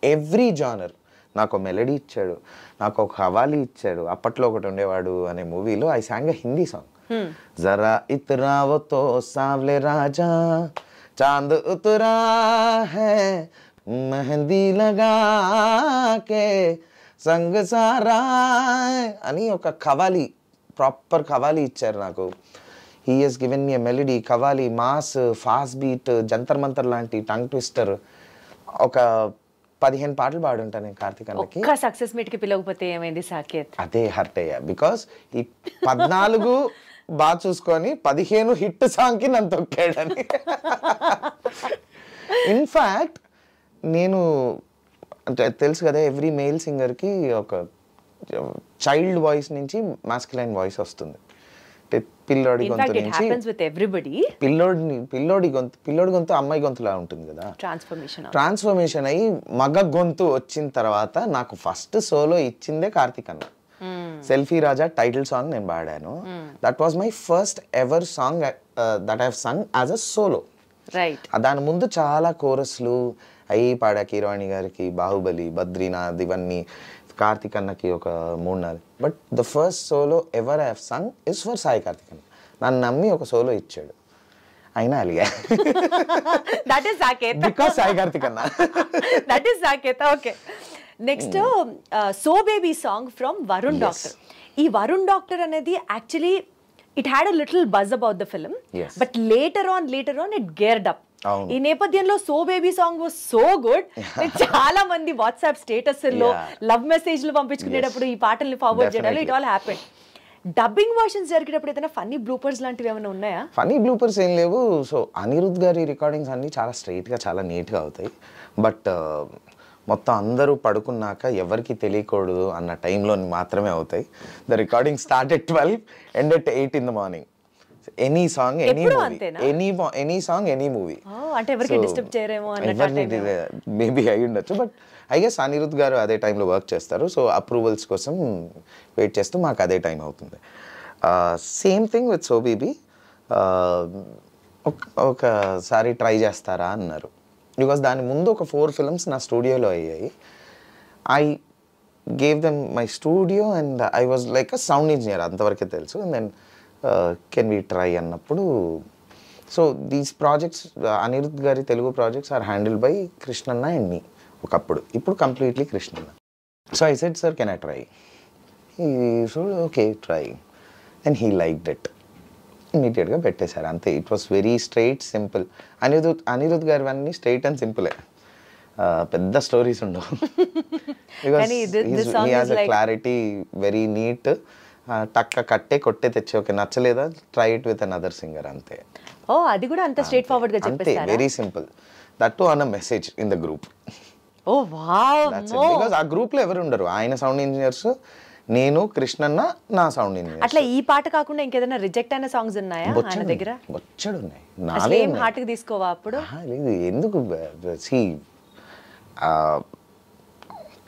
every genre. నాకు మెలడీ ఇచ్చాడు, నాకు ఒక హవాలీ ఇచ్చాడు. అప్పట్లో ఒకటి ఉండేవాడు అనే మూవీలో I song a Hindi song, జరా ఇతరా వో తో సావ్లే రాజా చాంద్ ఉతరా హై మెహందీ లగా కే సంగ్ సారా అని ఒక కవాలి, ప్రాపర్ కవాలి ఇచ్చారు నాకు. He has given me a melody, qawwali, mass, fast beat, Jantar Mantar లాంటి టంగ్ ట్విస్టర్. ఒక 15 పాటలు పాడుంటాను నేను కార్తిక్ అన్నకి. సక్సెస్ మీట్ కి పిలవకపోతే ఏమైంది సాకేత్? అదే హర్ట్ అయ్యా, బికాస్ ఈ 14 బాగా చూసుకొని 15 హిట్ సాంగ్ కి నన్ను తొక్కాడని. ఇన్ఫాక్ట్ నేను అంటే తెలుసు కదా, ఎవ్రీ మేల్ సింగర్కి ఒక చైల్డ్ వాయిస్ నుంచి మాస్కులైన్ వాయిస్ వస్తుంది. పిల్లోడి గొంతు నుంచి పిల్లోడి గొంతు అమ్మాయి గొంతులా ఉంటుంది కదా. ట్రాన్స్ఫర్మేషన్ అయ్యి మగ గొంతు వచ్చిన తర్వాత నాకు ఫస్ట్ సోలో ఇచ్చిందే కార్తిక్ అన్న. సెల్ఫీ రాజా టైటిల్ సాంగ్ నేను పాడాను. That was my first ever song that I have Sung as a solo. దాని ముందు చాలా కోరస్లు అయ్యి పాడా, కీరవాణి గారికి బాహుబలి, బద్రీనాథ్, ఇవన్నీ కార్తిక్ అన్నకి ఒక 3-4. But the first solo ever I have sung is for Sai Karthik అన్న. నన్ను నమ్మి ఒక సోలో ఇచ్చాడు, అయినా అలిగా. That is Saketh, because Sai Karthik అన్న. That is Saketh. Okay, next so baby song from Varun doctor. ఈ వరుణ్ డాక్టర్ అనేది actually it had a little buzz about the film, but later on it geared up. ఈ నేపథ్యంలో so baby song was so good. చాలా మంది WhatsApp status లో love మెసేజ్లు పంపించుకునేటప్పుడు ఈ పాటల్ని ఫార్వర్డ్ చేయడం, it all happen. Dubbing versions జరిగేటప్పుడు ఏదైనా ఫన్నీ బ్లూపర్స్ లాంటివి ఏమైనా ఉన్నాయా? ఫన్నీ బ్లూపర్స్ ఏం లేవు. సో అనిరుద్ గారి రికార్డింగ్స్ అన్ని చాలా స్ట్రైట్ గా, చాలా నీట్ గా అవుతాయి. బట్ మొత్తం అందరూ పడుకున్నాక ఎవరికి తెలియకూడదు అన్న టైంలో మాత్రమే అవుతాయి. The recording start at 12, end at 8 in the morning. Any song, any song, any movie. అంటే ఎవరికి డిస్టర్బ్ చేయరేమో అన్న మేబీ అయి ఉండొచ్చు. బట్ ఐ గెస్ అనిరుద్ గారు అదే టైంలో వర్క్ చేస్తారు. సో అప్రూవల్స్ కోసం వెయిట్ చేస్తూ మాకు అదే టైం అవుతుంది. Same thing with so baby. ఒకసారి ట్రై చేస్తారా అన్నారు. బికాస్ దాని ముందు ఒక 4 films నా స్టూడియోలో అయ్యాయి. I gave them my studio and I was like a sound engineer, అంతవరకే తెలుసు. And then can we try అన్నప్పుడు, సో దీస్ ప్రాజెక్ట్స్, అనిరుద్ గారి Telugu projects are handled by కృష్ణన్న అండ్ మీ ఒకప్పుడు. ఇప్పుడు కంప్లీట్లీ కృష్ణన్న. So I said sir can I try? So okay try. And he liked it. ఇమీడియట్గా పెట్టేశారు అంతే. It was very straight, simple. Anirudh garu అన్నీ స్ట్రైట్ అండ్ సింపులే, పెద్ద స్టోరీస్ ఉండవు. Because he has a clarity, very neat. టక్క కట్టే కొట్టే తెచ్చే, ఓకే నచ్చలేదా try it with another singer, అంతే. ఓ అది కూడా అంత స్ట్రైట్ ఫార్వర్డ్ గా చెప్పేస్తారా? అంతే, very simple. That to on a message in the group. Oh wow. బికాస్ ఆ గ్రూప్ లో ఎవరు ఉండరు, ఆయన సౌండ్ ఇంజనీర్స్, నేను కృష్ణన్న నా సౌండ్ ఇంజనీర్. అట్లా ఈ పాట కాకుండా ఇంకేదైనా రిజెక్ట్ అయిన సాంగ్స్ ఉన్నాయా ఆయన దగ్గర? బొచ్చడు ఉన్నాయి. అసలు ఏం హార్ట్కి తీసుకోవా అప్పుడు? లేదు, ఎందుకు సి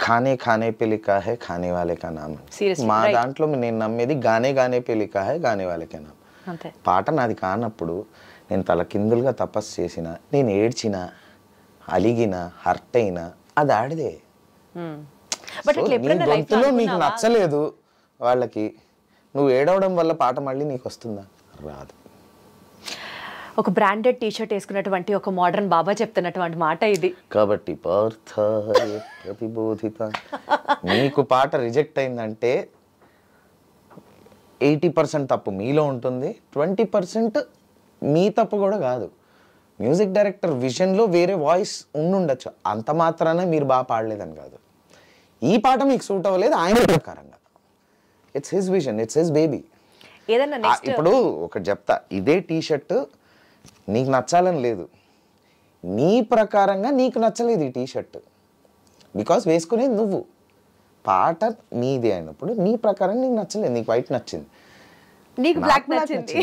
ఖానే ఖానే పే లిఖా హై ఖానే వాలే కా నామ్. మా దాంట్లో నేను నమ్మేది గానే గానే పే లిఖా హై గానే వాలే కా నామ్. పాట నాది కానప్పుడు నేను తలకిందులుగా తపస్సు చేసిన, నేను ఏడ్చిన, అలిగిన, హర్ట్ అయినా అది ఆడిదే. గొంతులో నీకు నచ్చలేదు వాళ్ళకి, నువ్వు ఏడవడం వల్ల పాట మళ్ళీ నీకు వస్తుందా? రాదు. ఒక బ్రాండెడ్ టీషర్ట్ వేసుకున్నటువంటి ఒక మోడర్న్ బాబా చెప్తున్నటువంటి మాట ఇది. కాబట్టి ప్రతిబోధిత నీకు పాట రిజెక్ట్ అయిందంటే 80% తప్పు మీలో ఉంటుంది, 20% మీ తప్పు కూడా కాదు. మ్యూజిక్ డైరెక్టర్ విజన్లో వేరే వాయిస్ ఉండుండొచ్చు, అంత మాత్రాన మీరు బాగా పాడలేదని కాదు. ఈ పాట మీకు సూట్ అవ్వలేదు ఆయన ప్రకారంగా. It's his vision, it's his baby. ఇప్పుడు ఒకటి చెప్తా, ఇదే టీషర్ట్ నీకు నచ్చాలని లేదు, నీ ప్రకారంగా నీకు నచ్చలేదు ఈ టీషర్ట్, బికాస్ వేసుకునేది నువ్వు, పాట నీది అయినప్పుడు నీ ప్రకారం నీకు నచ్చలేదు, నీకు వైట్ నచ్చింది, నీకు బ్లాక్ నచ్చింది.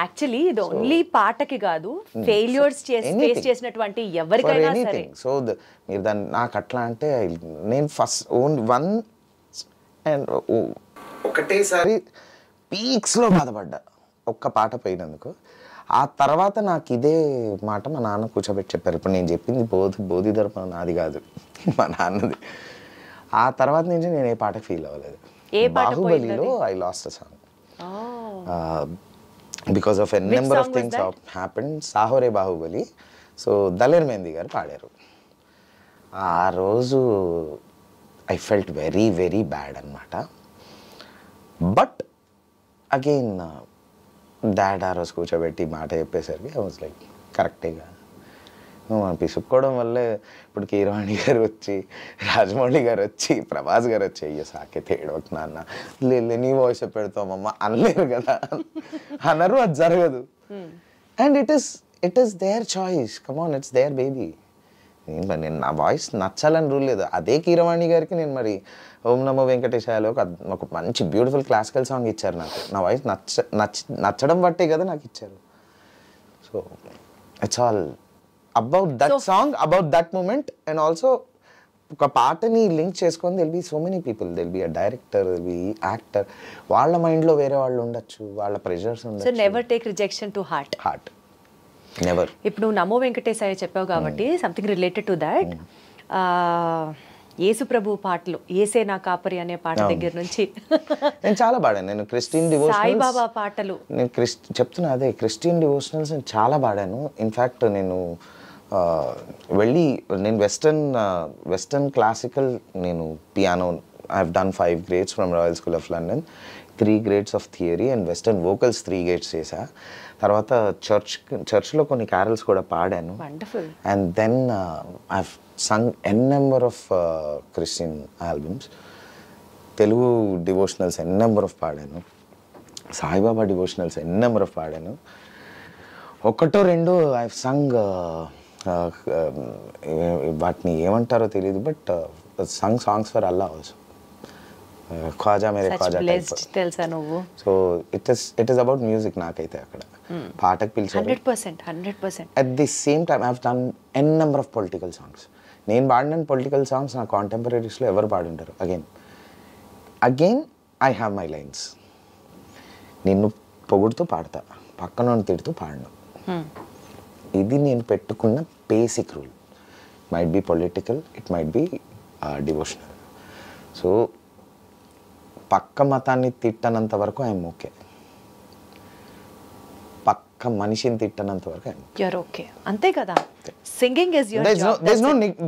యాక్చువల్లీ ఇది ఓన్లీ పాటకి కాదు, ఫెయిల్యూర్స్ ఫేస్ చేసినటువంటి ఎవరికైనా సరే. సో మీరు దాన్ని నాకు అట్లా అంటే నేను ఫస్ట్ వన్ అండ్ ఒకటేసారి పీక్స్లో బాధపడ్డా ఒక్క పాట పోయినందుకు. ఆ తర్వాత నాకు ఇదే మాట మా నాన్న కూర్చోబెట్టి చెప్పారు. ఇప్పుడు నేను చెప్పింది బోధి దర్పణ నాది కాదు, మా నాన్నది. ఆ తర్వాత నుంచి నేను ఏ పాటకు ఫీల్ అవ్వలేదు. బాహుబలిలో I lost a song because of n number of things happened. Saahore Baahubali. సో దలేర్ మెహందీ గారు పాడారు. ఆ రోజు I felt very very bad అనమాట. బట్ అగైన్ డాడ్ ఆ రోజు కూర్చోబెట్టి మాట చెప్పేసరికి ఐ వాజ్ లైక్ కరెక్టేగా మనం పిసుక్కోవడం వల్లే ఇప్పుడు కీరవాణి గారు వచ్చి, రాజమౌళి గారు వచ్చి, ప్రభాస్ గారు వచ్చి అయ్యో సాకేతే ఏడవకు నాన్న, లేదు నీ వాయిస్ పెడతామమ్మ అనలేరు కదా, అనరు, అది జరగదు. And it is their choice, come on, it's their baby. నేను నా వాయిస్ నచ్చాలని రూల్ లేదు. అదే కీరవాణి గారికి నేను మరి ఓం నమో వెంకటేశాయలో ఒక మంచి బ్యూటిఫుల్ క్లాసికల్ సాంగ్ ఇచ్చారు నాకు. నా వాయిస్ నచ్చడం బట్టే కదా నాకు ఇచ్చారు. So it's all about that song, about that moment. And also ఒక పాటని లింక్ చేసుకొని they'll be so many people, they'll be a director, they'll be actor, వాళ్ళ మైండ్లో వేరే వాళ్ళు ఉండొచ్చు, వాళ్ళ ప్రెషర్స్ ఉండొచ్చు. So never take rejection to heart. Never. ఇప్పుడు నువ్వు నమో వెంకటేశాయ చెప్పావు కాబట్టి సంథింగ్ రిలేటెడ్ టు దాట్, యేసు ప్రభు పాటలు, ఏసే నా కాపరి అనే పాట దగ్గర నుంచి నేను చాలా పాడాను. నేను క్రిస్టియన్ డివోషనల్స్, సాయిబాబా పాటలు, నేను చెప్తున్నా అదే క్రిస్టియన్ డివోషనల్స్ నేను చాలా పాడాను. ఇన్ఫ్యాక్ట్ నేను వెస్టర్న్ క్లాసికల్, నేను piano I have done 5 grades from royal school of London, 3 grades of theory, and western vocals 3 grades చేశా. తర్వాత చర్చ్లో కొన్ని క్యారల్స్ కూడా పాడాను. And then I have sung n number of Christian albums. Telugu devotionals n number of పాడాను, Saibaba devotionals n number of పాడాను. ఒకటో రెండో ఐ హావ్ సంగ్, వాటిని ఏమంటారో తెలియదు, but sung songs for Allah also. Khwaja Mere Khwaja తెలుసా నువ్వు. So it is about music. నాకైతే అక్కడ పాటకు పిలిచారు 100%. At the same time I have done n number of political songs. నేను పాడిన పొలిటికల్ సాంగ్స్ నా కాంటెంపరీస్లో ఎవరు పాడుంటారు. Again I have my lines. నిన్ను పొగుడుతూ పాడతా, పక్కన తిడుతూ పాడను. ఇది నేను పెట్టుకున్న basic rule. Might be political, it might be devotional. So పక్క మతాన్ని తిట్టనంత వరకు ఐఎమ్ ఓకే, పక్క మనిషిని తిట్టనంత వరకు you're okay. అంతే కదా. Singing is your job.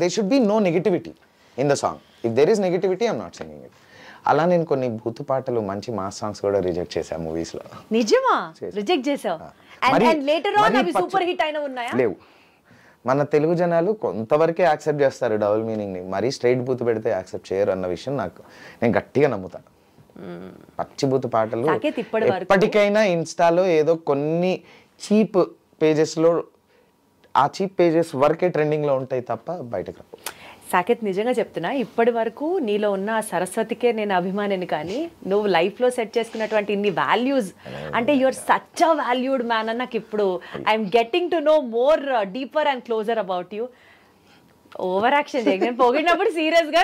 There should be no negativity in the song. If there is negativity, I'm not singing it. అలా నేను కొన్ని బూతు పాటలు, మంచి మాస్ సాంగ్స్ కూడా రిజెక్ట్ చేశాను మూవీస్లో. నిజమా? రిజెక్ట్ చేసావు? And later on అవి సూపర్ హిట్ అయినా ఉన్నాయా? లేవు. మన తెలుగు జనాలు కొంతవరకే యాక్సెప్ట్ చేస్తారు డబుల్ మీనింగ్ని, మరీ స్ట్రైట్ బూతు పెడితే యాక్సెప్ట్ చేయరు అన్న విషయం నేను గట్టిగా నమ్ముతాను. పచ్చి బూతు పాటలు ఎప్పటికైనా ఇన్స్టాలో ఏదో కొన్ని చీప్ పేజెస్లో, ఆ చీప్ పేజెస్ వరకే ట్రెండింగ్లో ఉంటాయి తప్ప బయటకు రావు. సాకేత్ నిజంగా చెప్తున్నా, ఇప్పటి వరకు నీలో ఉన్న ఆ సరస్వతికే నేను అభిమానిని, కానీ నువ్వు లైఫ్లో సెట్ చేసుకున్నటువంటి ఇన్ని వాల్యూస్, అంటే your such a valued man అని నాకు ఇప్పుడు I'm getting to know more deeper and closer about you. Over action చేయ, నేను పొగిడినప్పుడు సీరియస్ గా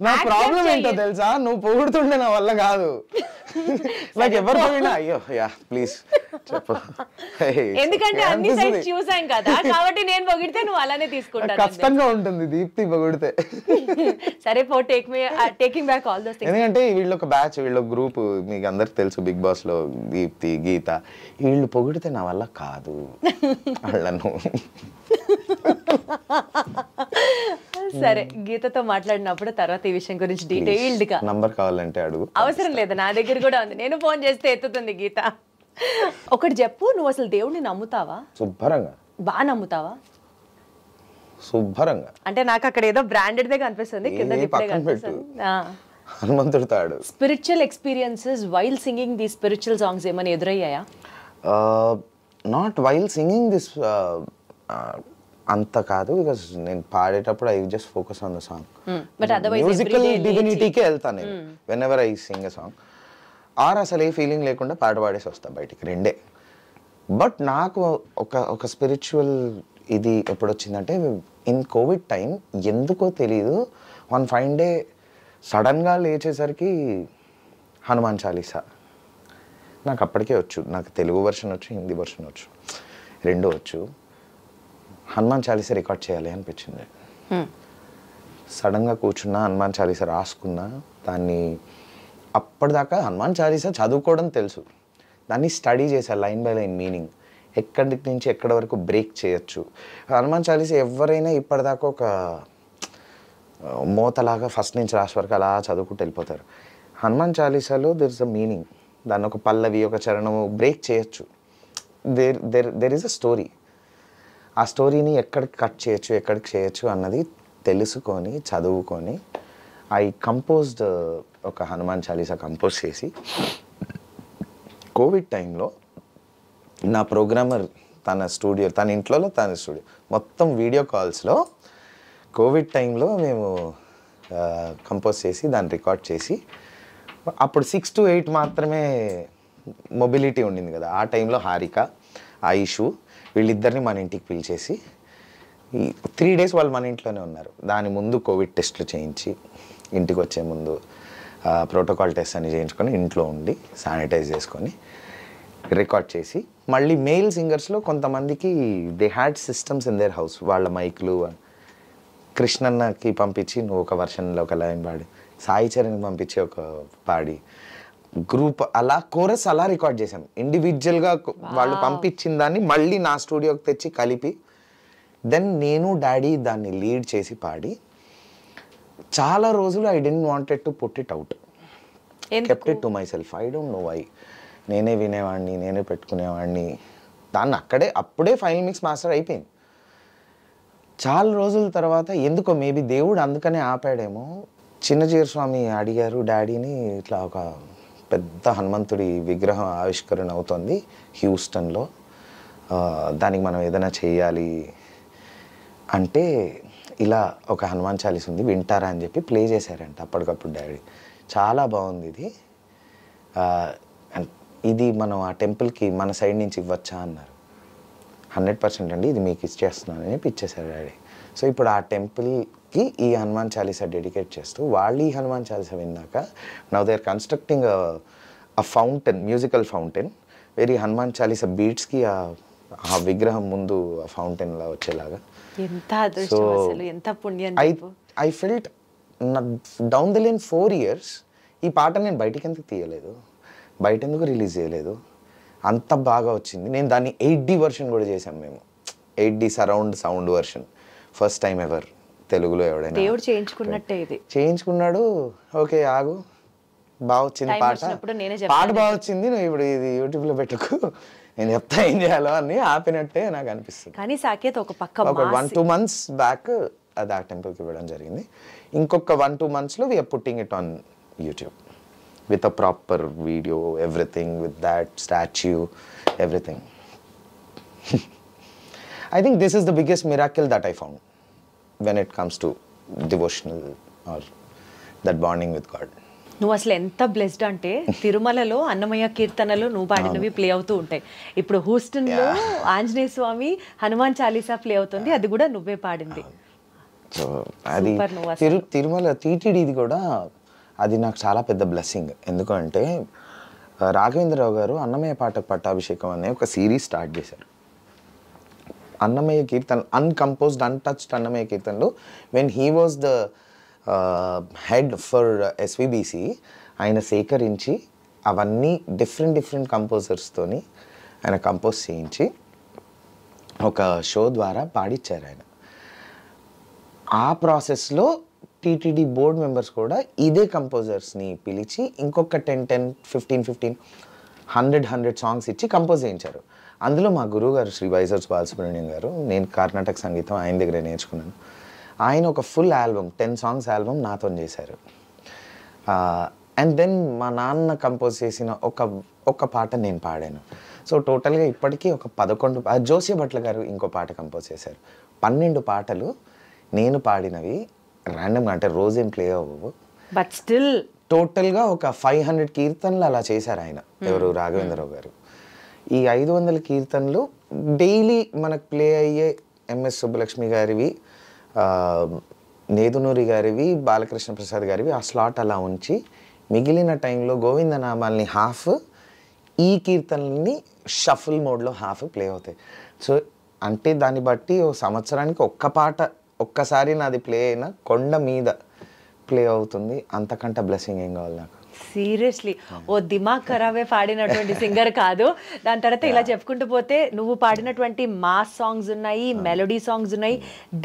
నా ప్రాబ్లం ఏంటో తెలుసా, నువ్వు పొగుడుతుండే నా వల్ల కాదు. నాకు ఎవరు పోయినా అయ్యో యా ప్లీజ్ చెప్పు, ఎందుకంటే అన్ని సైడ్స్ చూసాం కదా, కాబట్టి నేను పొగిడితే నువ్వు అలానే తీసుకుంటాను. కష్టంగా ఉంటుంది దీప్తి పొగిడితే. సరే పో, taking back all those things. ఎందుకంటే వీళ్ళు ఒక బ్యాచ్, వీళ్ళు ఒక గ్రూప్, మీకు అందరికి తెలుసు బిగ్ బాస్ లో దీప్తి, గీత, వీళ్ళు పొగిడితే నా వల్ల కాదు వాళ్ళను. సరే, గీతతో మాట్లాడినప్పుడు తర్వాత ఈ విషయం గురించి డీటెయిల్డ్ గా. నంబర్ కావాలంటే అడుగు. అవసరం లేదు, నా దగ్గర కూడా ఉంది, నేను ఫోన్ చేస్తే ఎత్తుతుంది గీత. ఒకటి చెప్పు, నువ్వు అసలు దేవుడిని నమ్ముతావా? శుభ్రంగా. బాగా నమ్ముతావా? శుభ్రంగా. అంటే నాకు అక్కడ ఏదో బ్రాండెడ్ దే కనిపిస్తుంది, కింద కనిపిస్తుంది. హనుమంతుడు తాడు. Spiritual experiences while singing the spiritual songs ఏమైనా ఎదురయ్యాయా? నాట్ వైల్ సింగింగ్ దిస్, అంత కాదు, బికాస్ నేను పాడేటప్పుడు I just focus on the song. Musical డివినిటీకే వెళ్తాను నేను whenever I sing a song. Or అసలు ఏ ఫీలింగ్ లేకుండా పాట పాడేసి వస్తా బయటికి, రెండే. బట్ నాకు ఒక స్పిరిచువల్ ఇది ఎప్పుడు వచ్చిందంటే ఇన్ కోవిడ్ టైం, ఎందుకో తెలీదు, వన్ ఫైన్ డే సడన్గా లేచేసరికి హనుమాన్ చాలీసా నాకు అప్పటికే వచ్చు. నాకు తెలుగు వర్షన్ వచ్చు, హిందీ వర్షన్ వచ్చు, రెండూ వచ్చు. హనుమాన్ చాలీసా రికార్డ్ చేయాలి అనిపించింది. సడన్గా కూర్చున్నా, హనుమాన్ చాలీసా రాసుకున్నా. దాన్ని అప్పటిదాకా హనుమాన్ చాలీసా చదువుకోవడం తెలుసు, దాన్ని స్టడీ చేశా లైన్ బై లైన్ మీనింగ్, ఎక్కడి నుంచి ఎక్కడి వరకు బ్రేక్ చేయొచ్చు. హనుమాన్ చాలీసా ఎవరైనా ఇప్పటిదాకా ఒక మోతలాగా ఫస్ట్ నుంచి లాస్ట్ వరకు అలా చదువుకుంటూ వెళ్ళిపోతారు. హనుమాన్ చాలీసాలో దెర్ ఇస్ అ మీనింగ్, దాన్ని ఒక పల్లవి, ఒక చరణము బ్రేక్ చేయొచ్చు. There is a story. ఆ స్టోరీని ఎక్కడికి కట్ చేయొచ్చు, ఎక్కడికి చేయొచ్చు అన్నది తెలుసుకొని చదువుకొని ఐ కంపోజ్డ్ ఒక హనుమాన్ చాలీసా కంపోజ్ చేసి, కోవిడ్ టైంలో నా ప్రోగ్రామర్ తన స్టూడియో, తన ఇంట్లో తన స్టూడియో మొత్తం వీడియో కాల్స్లో కోవిడ్ టైంలో మేము కంపోజ్ చేసి దాన్ని రికార్డ్ చేసి, అప్పుడు 6 to 8 మాత్రమే మొబిలిటీ ఉండింది కదా. ఆ టైంలో హారిక, ఆయిషు వీళ్ళిద్దరిని మన ఇంటికి పిలిచేసి, ఈ 3 days వాళ్ళు మన ఇంట్లోనే ఉన్నారు. దాని ముందు కోవిడ్ టెస్ట్లు చేయించి, ఇంటికి వచ్చే ముందు ప్రోటోకాల్ టెస్ట్ అని చేయించుకొని, ఇంట్లో ఉండి శానిటైజ్ చేసుకొని రికార్డ్ చేసి, మళ్ళీ మేల్ సింగర్స్లో కొంతమందికి they had systems in their house, వాళ్ళ మైక్లు. కృష్ణన్నకి పంపించి నువ్వు ఒక వర్షన్లో ఒక లైన్ పాడి, సాయి చరణ్కి పంపించి ఒక పాడి, గ్రూప్ అలా కోరస్ అలా రికార్డ్ చేసాం. ఇండివిజువల్గా వాళ్ళు పంపించిన దాన్ని మళ్ళీ నా స్టూడియోకి తెచ్చి కలిపి, దెన్ నేను డాడీ దాన్ని లీడ్ చేసి పాడి, చాలా రోజులు I didn't wanted to put it out, kept it to myself. I don't know why. నేనే వినేవాడిని, నేనే పెట్టుకునేవాడిని. దాన్ని అప్పుడే ఫైనల్ మిక్స్ మాస్టర్ అయిపోయింది. చాలా రోజుల తర్వాత ఎందుకో మేబీ దేవుడు అందుకనే ఆపాడేమో. చిన్నజీర స్వామి అడిగారు డాడీని, ఇట్లా ఒక పెద్ద హనుమంతుడి విగ్రహం ఆవిష్కరణ అవుతుంది హ్యూస్టన్లో, దానికి మనం ఏదైనా చేయాలి అంటే, ఇలా ఒక హనుమాన్ చాలీస్ ఉంది వింటారా అని చెప్పి ప్లే చేశారంట అప్పటికప్పుడు డాడీ. చాలా బాగుంది ఇది, ఇది మనం ఆ టెంపుల్కి మన సైడ్ నుంచి ఇవ్వచ్చా అన్నారు. 100% అండి, ఇది మీకు ఇచ్చేస్తున్నానని చెప్పి ఇచ్చేసారు డాడీ. సో ఇప్పుడు ఆ టెంపుల్కి ఈ హనుమాన్ చాలీసా డెడికేట్ చేస్తూ, వాళ్ళు ఈ హనుమాన్ చాలీసా విన్నాక now they are constructing a fountain, musical fountain, very Hanuman Chalisa బీట్స్కి ఆ విగ్రహం ముందు ఆ ఫౌంటైన్లా వచ్చేలాగా. ఎంత అదృష్టం అసలు, ఎంత పుణ్యం. I felt down the line 4 years ఈ పాట నేను బయటికి ఎందుకు తీయలేదు, బయట ఎందుకు రిలీజ్ చేయలేదు, అంత బాగా వచ్చింది. నేను దాన్ని 8D వర్షన్ కూడా చేశాను మేము, 8D surround sound version, first time ever తెలుగులో ఎవడైనా. దేవుడు చేయించుకున్నట్టే ఇది చేయించుకున్నాడు. ఓకే ఆగు, బాగా వచ్చింది పాట, పాట బాగా వచ్చింది, నువ్వు ఇప్పుడు ఇది యూట్యూబ్లో పెట్టుకు, నేను చెప్తా ఏం చేయాలో అని ఆపినట్టే నాకు అనిపిస్తుంది. కానీ సాకేత్ ఒక పక్క 1-2 months బ్యాక్ అది ఆ టెంపుల్కి ఇవ్వడం జరిగింది. ఇంకొక 1-2 monthsలో we're putting it on YouTube with a proper video, everything, with that statue, everything. I think this is the biggest miracle that I found. when it comes to devotional or that bonding with God. నువ్వు అసలు ఎంత blessed అంటే తిరుమలలో అన్నమయ్య కీర్తనలు నువ్వు పాడినవి play అవుతూ ఉంటాయి. ఇప్పుడు హూస్టన్లో ఆంజనేయ స్వామి హనుమాన్ చాలీసా ప్లే అవుతుంది, అది కూడా నువ్వే పాడింది. సో అది తిరుమల టీటీడీది కూడా అది నాకు చాలా పెద్ద బ్లెస్సింగ్. ఎందుకంటే రాఘవేంద్రరావు గారు అన్నమయ్య పాటకు పట్టాభిషేకం అనే ఒక సిరీస్ స్టార్ట్ చేశారు. అన్నమయ్య కీర్తన అన్కంపోజ్డ్ అన్టచ్డ్ అన్నమయ్య కీర్తనలు when he was the head for SVBC ఆయన సేకరించి అవన్నీ డిఫరెంట్ కంపోజర్స్తోని ఆయన కంపోజ్ చేయించి ఒక షో ద్వారా పాడిచ్చారు ఆయన. ఆ ప్రాసెస్లో టీటీడీ బోర్డ్ మెంబర్స్ కూడా ఇదే కంపోజర్స్ని పిలిచి ఇంకొక 10-15 సాంగ్స్ ఇచ్చి కంపోజ్ చేయించారు. అందులో మా గురువు గారు శ్రీ వైజర్స్ బాలసుబ్రహ్మణ్యం గారు, నేను కర్ణాటక సంగీతం ఆయన దగ్గర నేర్చుకున్నాను. ఆయన ఒక ఫుల్ ఆల్బమ్ 10 songs ఆల్బమ్ నాతో చేశారు. అండ్ దెన్ మా నాన్న కంపోజ్ చేసిన ఒక పాట నేను పాడాను. సో టోటల్గా ఇప్పటికీ ఒక 11 జోసి భట్ల గారు ఇంకో పాట కంపోజ్ చేశారు. 12 పాటలు నేను పాడినవి ర్యాండమ్గా, అంటే రోజేం ప్లే అవ్వవు, బట్ స్టిల్ టోటల్గా ఒక 500 కీర్తనలు అలా చేశారు ఆయన, ఎవరు రాఘవేంద్రరావు గారు. ఈ 500 కీర్తనలు డైలీ మనకు ప్లే అయ్యే ఎంఎస్ సుబ్బలక్ష్మి గారివి, నేదునూరి గారివి, బాలకృష్ణ ప్రసాద్ గారివి ఆ స్లాట్ అలా ఉంచి మిగిలిన టైంలో గోవిందనామాల్ని హాఫ్, ఈ కీర్తనల్ని షఫుల్ మోడ్లో హాఫ్ ప్లే అవుతాయి. సో అంటే దాన్ని బట్టి ఓ సంవత్సరానికి ఒక్క పాట ఒక్కసారి నాది ప్లే అయినా కొండ మీద ప్లే అవుతుంది. అంతకంటే బ్లెస్సింగ్ ఏం కావాలి నాకు? సీరియస్లీ ఓ దిమాగ్ ఖరాబే పాడినటువంటి సింగర్ కాదు. దాని తర్వాత ఇలా చెప్పుకుంటూ పోతే నువ్వు పాడినటువంటి మాస్ సాంగ్స్ ఉన్నాయి, మెలోడీ సాంగ్స్ ఉన్నాయి,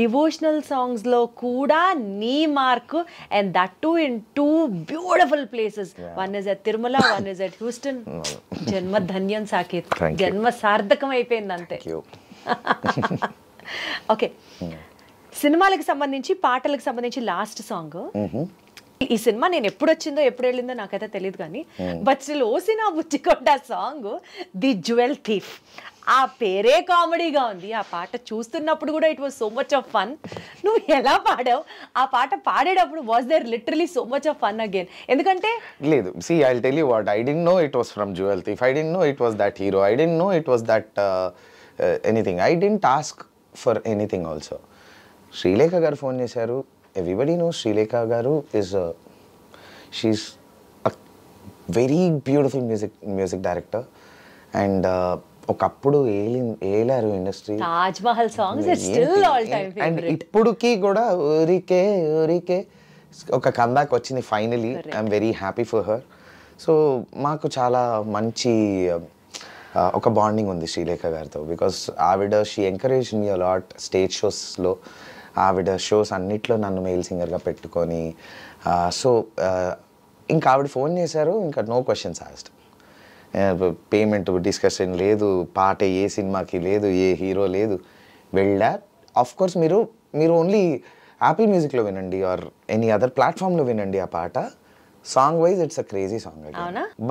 డివోషనల్ సాంగ్స్లో కూడా నీ mark, and that too in 2 beautiful places. One is at Tirumala, one is at Houston. జన్మ ధన్యం సాకేత్, జన్మ సార్థకం అయిపోయింది అంతే. ఓకే, సినిమాలకు సంబంధించి పాటలకు సంబంధించి లాస్ట్ సాంగ్. ఈ సినిమా నేను ఎప్పుడు వచ్చిందో ఎప్పుడు వెళ్ళిందో నాకైతే తెలియదు కానీ, but still Osina Buchikonda song the jewel thief, ఆ పేరే కామెడీగా ఉంది. ఆ పాట చూస్తున్నప్పుడు కూడా it was so much of fun. నువ్వు ఎలా పాడావు ఆ పాట పాడేటప్పుడు? Was there literally so much of fun again? ఎందుకంటే లేదు, see I'll tell you what, I didn't know it was from Jewel Thief, I didn't know it was that hero, I didn't know it was that anything, I didn't ask for anything also. Srilekha గారు phone చేశారు. Everybody knows Sreelekha garu is she's a very beautiful music director and ఒకప్పుడు ఏలారు industry. Taj Mahal songs it's still all time favourite. And ఇప్పుడుకి కూడా ఊరికే ఒక comeback వచ్చింది finally. I'm very happy for her. So మాకు చాలా మంచి ఒక బాండింగ్ ఉంది శ్రీలేఖ గారితో. బికాస్ ఆవిడ she encourage me a lot stage షోస్లో. ఆవిడ షోస్ అన్నిట్లో నన్ను మెయిల్ సింగర్గా పెట్టుకొని, సో ఇంకా ఆవిడ ఫోన్ చేశారు, ఇంకా no questions asked. Payment discussion లేదు, పాట ఏ సినిమాకి లేదు, ఏ హీరో లేదు, వెళ్ళా. ఆఫ్ కోర్స్ మీరు ఓన్లీ యాపిల్ మ్యూజిక్లో వినండి ఆర్ ఎనీ అదర్ ప్లాట్ఫామ్లో వినండి ఆ పాట. Song wise it's a crazy song.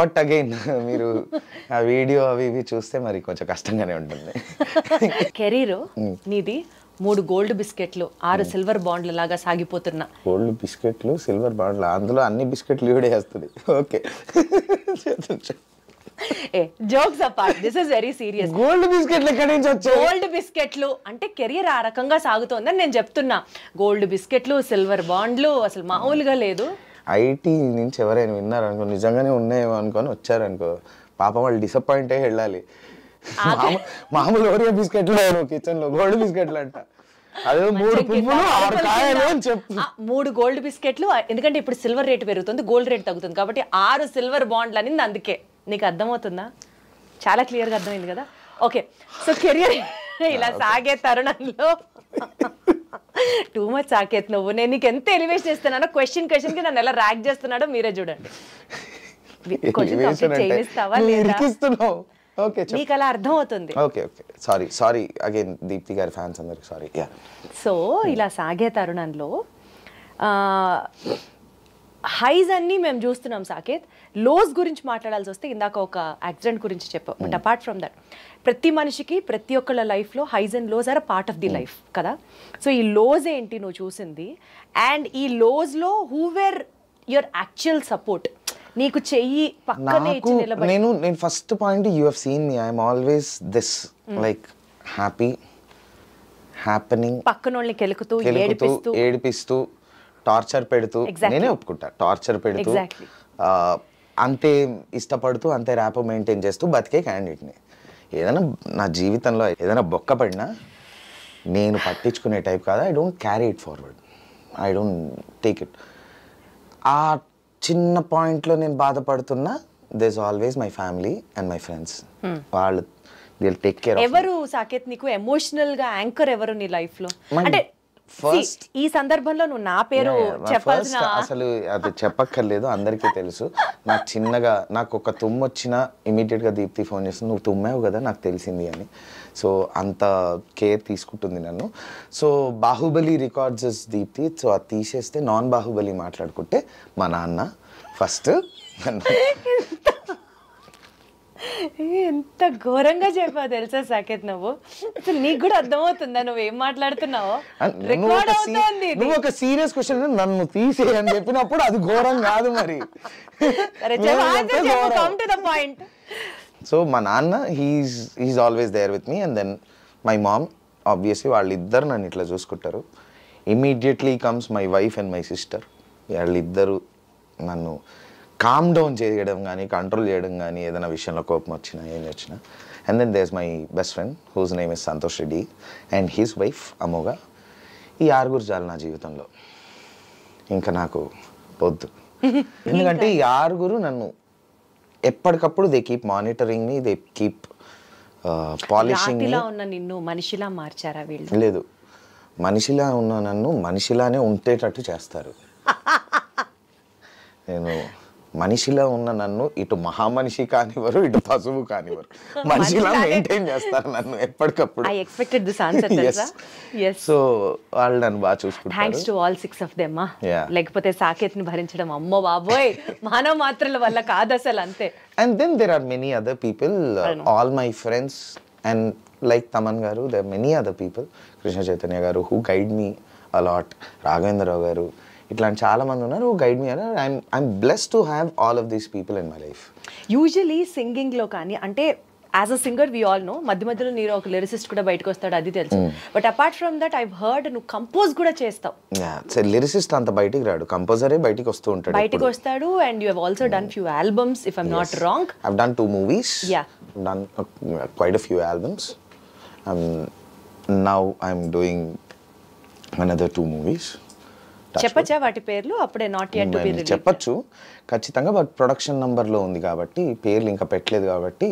But again మీరు ఆ వీడియో అవి ఇవి చూస్తే మరి కొంచెం కష్టంగానే ఉంటుంది. కెరీర్ నీది 3 గోల్డ్ బిస్కెట్లు, 6 సిల్వర్ బాండ్ల లాగా సాగిపోతున్నా. గోల్డ్ బిస్కెట్లు, సిల్వర్ బాండ్లు, అందులో అన్ని బిస్కెట్లు ఈవిడే వేస్తుంది. Okay, jokes apart, this is very serious. Gold బిస్కెట్లు ఎక్కడి నుంచి వచ్చాయి? గోల్డ్ బిస్కెట్లు అంటే కెరియర్ ఆ రకంగా సాగుతోందని నేను చెప్తున్నా. గోల్డ్ బిస్కెట్లు, సిల్వర్ బాండ్లు అసలు మామూలుగా లేదు. ఐటీ నుంచి ఎవరైనా విన్నారనుకో, నిజంగానే ఉన్నాయేమో అనుకొని వచ్చారనుకో, పాపం వాళ్ళు డిసప్పాయింట్ అయ్యి వెళ్ళాలి. మామూలు ఓరియో బిస్కెట్లు కిచెన్ లో గోల్డ్ బిస్కెట్లు అంట. అదే 3 పువ్వులు 6 కాయలు అని చెప్పు. 3 గోల్డ్ బిస్కెట్లు, ఎందుకంటే ఇప్పుడు సిల్వర్ రేట్ పెరుగుతుంది, గోల్డ్ రేట్ తగ్గుతుంది కాబట్టి 6 సిల్వర్ బాండ్లు అనేది అందుకే. నీకు అర్థమవుతుందా? చాలా క్లియర్గా అర్థమైంది కదా. ఓకే, సో కెరియర్ ఇలా సాగే తరుణంలో టూ మచ్ సాకేత్ నువ్వు. నేను నీకు ఎంత ఎలివేషన్ ఇస్తున్నానో, క్వశ్చన్ కి నన్ను ఎలా ర్యాక్ చేస్తున్నాడో మీరే చూడండి. నీకు అలా అర్థం అవుతుంది. సారీ అగైన్ దీప్తి గారి ఫ్యాన్స్ అందరికి సారీ. సో ఇలా సాగే తరుణంలో హైస్ అన్ని మేము చూస్తున్నాం సాకేత్. లోస్ గురించి మాట్లాడాల్సి వస్తే ఇందాక ఒక యాక్సిడెంట్ గురించి చెప్పాం. బట్ అపార్ట్ ఫ్రమ్ దట్ ప్రతి మనిషికి ప్రతి ఒక్కళ్ళ లైఫ్లో highs and lows are part of the life కదా. సో ఈ లోస్ ఏంటి నువ్వు చూసింది, అండ్ ఈ లోస్లో who were your actual support, నీకు చెయ్యి పక్కనే ఇచ్చి నిలబడి? నేను first point, you have seen me, I'm always this like happy, happening, పక్కనోళ్ళని కెలుకుతూ ఏడిపిస్తూ టార్చర్ పెడుతూ, నేనే ఒప్పుకుంటా, టార్చర్ పెడుతూ, అంతే ఇష్టపడుతూ, అంతే ర్యాప్ మెయింటైన్ చేస్తూ బతికే క్యాండిడేట్ని. ఏదైనా నా జీవితంలో ఏదైనా బొక్క పడినా నేను పట్టించుకునే టైప్ కాదు. I don't carry it forward, I don't take it. ఆ చిన్న పాయింట్లో నేను బాధపడుతున్నా, there is always my family and my friends. వాళ్ళు విల్ టేక్ కేర్. ఎవరు సాకేత్ నీకు ఎమోషనల్ గా యాంకర్ ఎవరు నీ లైఫ్ లో? అంటే ఫస్ట్ ఈ సందర్భంలో నువ్వు నా పేరు చెప్పాల్సిన, అసలు అది చెప్పక్కర్లేదు, అందరికీ తెలుసు. నాకు చిన్నగా నాకు ఒక తుమ్ము వచ్చినా ఇమీడియట్ గా దీప్తి ఫోన్ చేస్తుంది, నువ్వు తుమ్మావు కదా నాకు తెలిసింది అని. సో అంత కేర్ తీసుకుంటుంది నన్ను. So Baahubali records is Deepthi. So అది తీసేస్తే నాన్ బాహుబలి మాట్లాడుకుంటే మా నాన్న ఫస్ట్. ఎంత ఘోరంగా చెప్పావు తెలుసా సాకేత్ నువ్వు. అసలు నీకు కూడా అర్థమవుతుందా నువ్వు ఏం మాట్లాడుతున్నావో? రికార్డ్ అవుతోంది. నువ్వు ఒక సీరియస్ క్వశ్చన్ నన్ను తీసే అని చెప్పినప్పుడు అది ఘోరం కాదు మరి. సో మా నాన్న he is always there with me. And then my mom, obviously వాళ్ళిద్దరు నన్ను ఇట్లా చూసుకుంటారు. Immediately comes my wife and my sister. వాళ్ళిద్దరు నన్ను కామ్ డౌన్ చేయడం కానీ, కంట్రోల్ చేయడం కానీ, ఏదైనా విషయంలో కోపం వచ్చినా ఏం వచ్చినా. And then there is my best friend whose name is Santosh Reddy and his wife Amogha. ఈ ఆరుగురు చాలు నా జీవితంలో, ఇంకా నాకు వద్దు. ఎందుకంటే ఈ ఆరుగురు నన్ను ఎప్పటికప్పుడు they keep monitoring me, they keep polishing me. నిన్ను మనిషిలా మార్చారా వీళ్ళు? లేదు, మనిషిలా ఉన్న నన్ను మనిషిలానే ఉండేటట్టు చేస్తారు. నేను మనిషిలో ఉన్న నన్ను ఇటు మహామనిషి కానివ్వరు, ఇటు పశువు కానివ్వరు, మనిషిలా మెయింటైన్ చేస్తారు నన్ను ఎప్పటికప్పుడు. I expected this answer, తెలుసా? Yes. సో వాళ్ళు నన్ను బాగా చూసుకుంటారు. Thanks to all 6 of them. లేకపోతే సాకేత్ని భరించడం అమ్మో బాబోయ్ మానవ మాత్రల వల్ల కాదు అసలు, అంతే. And then there are many other people, all my friends, and like Taman garu, there are many other people, Krishna Chaitanya garu, who guide me a lot, Raghavendra Rao garu, ఇట్లాంటి చాలా మంది ఉన్నారు who guide me. I'm blessed to have all of these people in my life. Usually సింగింగ్లో కానీ, అంటే as a singer we all know, మధ్య మధ్యలో మీరు ఒక లిరిసిస్ట్ కూడా బయటకు వస్తాడు, అది తెలుసు. But apart from that I've heard నువ్వు కంపోజ్ కూడా చేస్తావు. లిరిసిస్ట్ అంత బయటికి రాడు, కంపోజరే బయటికి వస్తూ ఉంటాడు, బయటకు వస్తాడు. And you have also done few albums if I'm not wrong. I've done 2 movies. Yeah. I've done quite a few albums. Now I'm doing another 2 movies. చెప్పచ్చా వాటి పేర్లు? అప్పుడే not yet to be released చెప్పచ్చు ఖచ్చితంగా, but production నంబర్లో ఉంది కాబట్టి పేర్లు ఇంకా పెట్టలేదు కాబట్టి